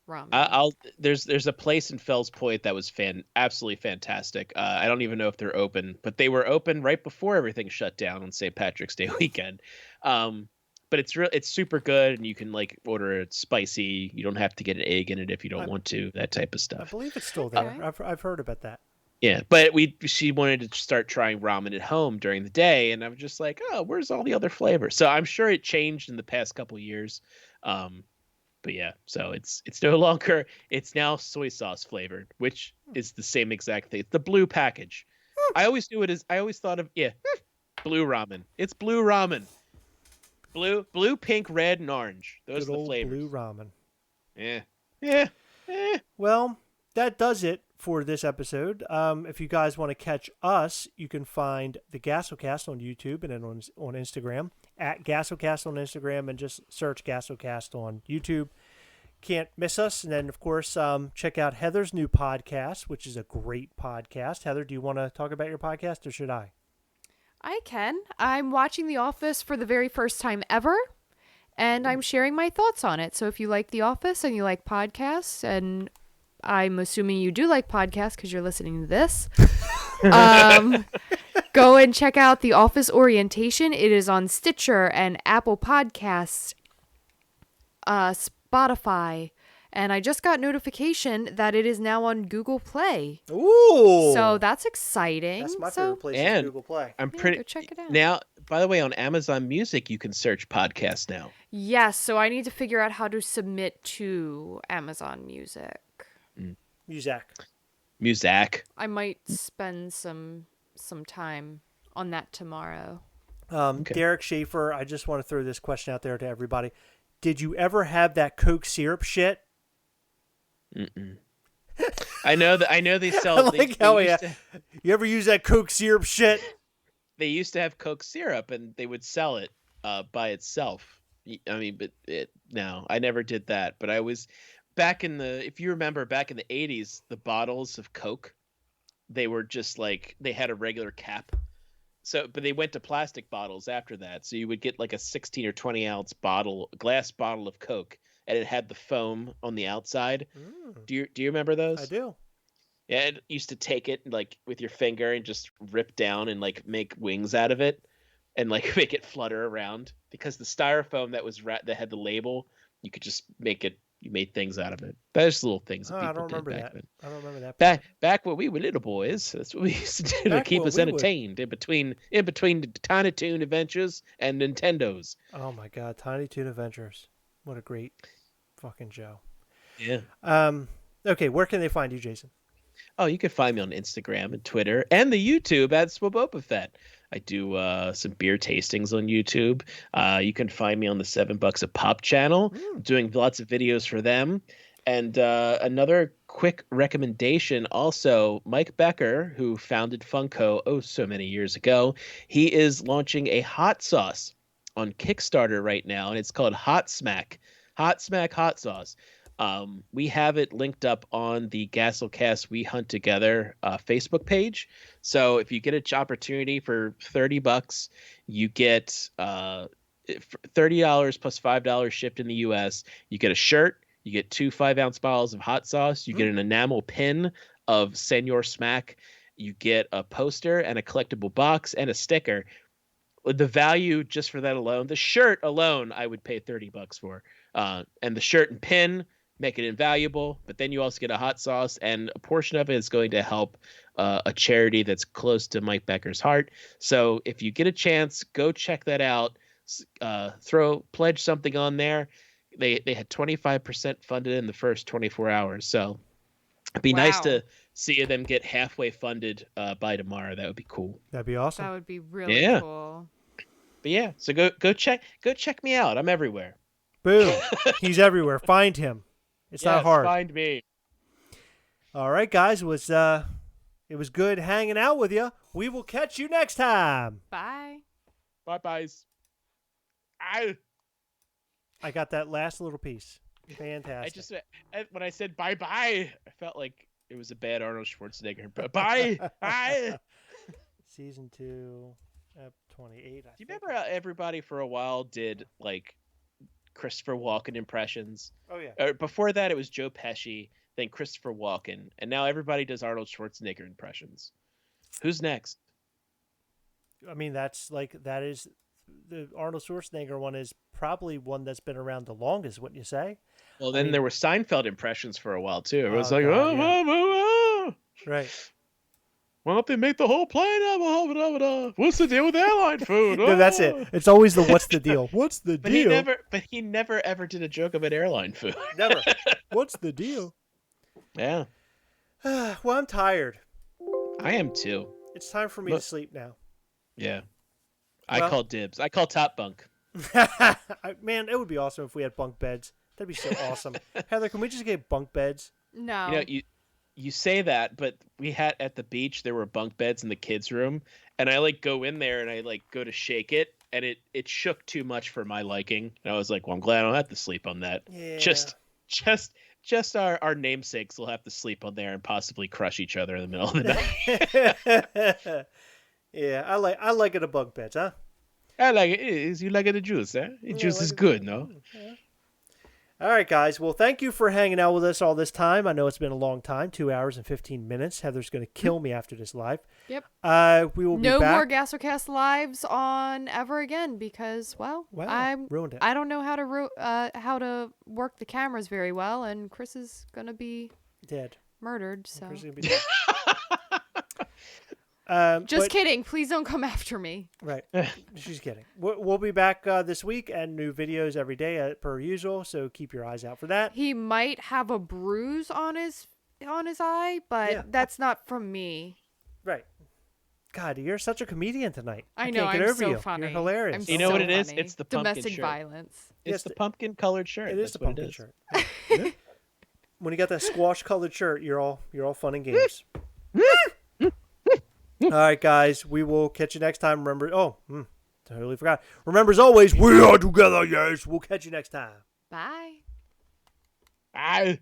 ramen. There's a place in Fells Point that was absolutely fantastic. I don't even know if they're open, but they were open right before everything shut down on St. Patrick's Day weekend. But it's super good, and you can like order it spicy. You don't have to get an egg in it if you don't want to. That type of I stuff. believe it's still there. Okay. I've heard about that. Yeah, but she wanted to start trying ramen at home during the day, and I was just like, oh, where's all the other flavors? So I'm sure it changed in the past couple of years. But yeah, so it's no longer, it's now soy sauce flavored, which is the same exact thing. It's the blue package. I always thought of blue ramen. It's blue ramen. Blue, pink, red, and orange. Those Good are the old flavors. blue ramen. Yeah. Well, that does it for this episode. If you guys want to catch us, you can find the Gastlecast on YouTube and then on Instagram, at Gastlecast on Instagram, and just search Gastlecast on YouTube. Can't miss us. And then, of course, check out Heather's new podcast, which is a great podcast. Heather, do you want to talk about your podcast, or should I? I can. I'm watching The Office for the very first time ever, and I'm sharing my thoughts on it. So if you like The Office and you like podcasts, and I'm assuming you do like podcasts because you're listening to this, go and check out The Office Orientation. It is on Stitcher and Apple Podcasts, Spotify, and I just got notification that it is now on Google Play. Ooh! So that's exciting. That's my favorite place is Google Play. Go check it out. Now, by the way, on Amazon Music, you can search podcasts now. Yes, so I need to figure out how to submit to Amazon Music. Muzak. I might spend some time on that tomorrow. Okay. Derek Schaefer, I just want to throw this question out there to everybody. Did you ever have that Coke syrup shit? Mm-mm. I know they sell. I like how you ever use that Coke syrup shit? They used to have Coke syrup, and they would sell it by itself. I mean, no, I never did that. But I was if you remember, back in the 80s, the bottles of Coke, they were just like, they had a regular cap. So, but they went to plastic bottles after that. So you would get like a 16 or 20 ounce glass bottle of Coke, and it had the foam on the outside. Do you remember those? I do. Yeah, it used to take it like with your finger and just rip down and like make wings out of it, and like make it flutter around, because the styrofoam that had the label, you could just make it. You made things out of it. There's little things that people I don't remember did that. back then. I don't remember that. Back when we were little boys, that's what we used to do to Back keep when us we entertained in between the Tiny Toon Adventures and Nintendos. Oh my God, Tiny Toon Adventures! What a great fucking show. Yeah. Okay, where can they find you, Jason? Oh, you can find me on Instagram and Twitter and the YouTube at Swabopafet. I do some beer tastings on YouTube. You can find me on the $7 a Pop channel, doing lots of videos for them. And another quick recommendation also, Mike Becker, who founded Funko so many years ago, he is launching a hot sauce on Kickstarter right now, and it's called Hot Smack. Hot Smack Hot Sauce. We have it linked up on the Gastlecast We Hunt Together Facebook page. So if you get an opportunity for $30, you get $30 plus $5 shipped in the US. You get a shirt. You get 2 5-ounce bottles of hot sauce. You get an enamel pin of Senor Smack. You get a poster and a collectible box and a sticker. The value just for that alone, the shirt alone, I would pay $30 for. And the shirt and pin make it invaluable, but then you also get a hot sauce, and a portion of it is going to help a charity that's close to Mike Becker's heart. So if you get a chance, go check that out. Pledge something on there. They had 25% funded in the first 24 hours. So It'd be nice Wow. to see them get halfway funded by tomorrow. That would be cool. That'd be awesome. That would be really Yeah. cool. But yeah, so go check me out. I'm everywhere. Boom. He's everywhere. Find him. It's not Yes, hard. Find me. All right, guys. It was good hanging out with you. We will catch you next time. Bye. Bye byes. I got that last little piece. Fantastic. when I said bye bye, I felt like it was a bad Arnold Schwarzenegger. Bye bye. Season 2, ep 28. Do you remember how everybody for a while did like Christopher Walken impressions? Oh yeah. Before that, it was Joe Pesci, then Christopher Walken, and now everybody does Arnold Schwarzenegger impressions. Who's next? I mean, that is the Arnold Schwarzenegger one is probably one that's been around the longest. Wouldn't you say? Well, then there were Seinfeld impressions for a while too. It was like, God, yeah. Right. Why don't they make the whole plane? What's the deal with airline food? No, that's it. It's always the what's the deal? What's the deal? But he never ever did a joke about airline food. Never. What's the deal? Yeah. Well, I'm tired. I am too. It's time for me to sleep now. Yeah. Well- I call dibs. I call top bunk. Man, it would be awesome if we had bunk beds. That'd be so awesome. Heather, can we just get bunk beds? No. You know, you say that, but we had at the beach there were bunk beds in the kids' room, and I like go in there and I like go to shake it, and it shook too much for my liking. And I was like, well, I'm glad I don't have to sleep on that. Yeah. Just our namesakes will have to sleep on there and possibly crush each other in the middle of the night. Yeah, I like it a bunk beds, huh? I like it. You like it the juice, huh? The juice like is it. good, no? Yeah. All right, guys. Well, thank you for hanging out with us all this time. I know it's been a long time, 2 hours and 15 minutes. Heather's going to kill me after this live. Yep. We will be No back. more Gastlecast lives on ever again because, well, ruined it. I don't know how to work the cameras very well, and Chris is gonna be Dead. murdered. So Chris is gonna be dead. just but- kidding. Please don't come after me. Right. She's kidding. We'll be back this week and new videos every day per usual. So keep your eyes out for that. He might have a bruise on his eye, but Yeah. that's not from me. Right. God, you're such a comedian tonight. I know, can't get I'm over so you. funny. You're hilarious. I'm You know so what it is? funny. It's the pumpkin domestic shirt. violence. It's Yes, the pumpkin colored shirt. It is That's the what pumpkin is. shirt. Yeah. When you got that squash colored shirt, you're all fun and games. All right, guys. We will catch you next time. Remember, totally forgot. Remember, as always, we are together. Yes, we'll catch you next time. Bye. Bye.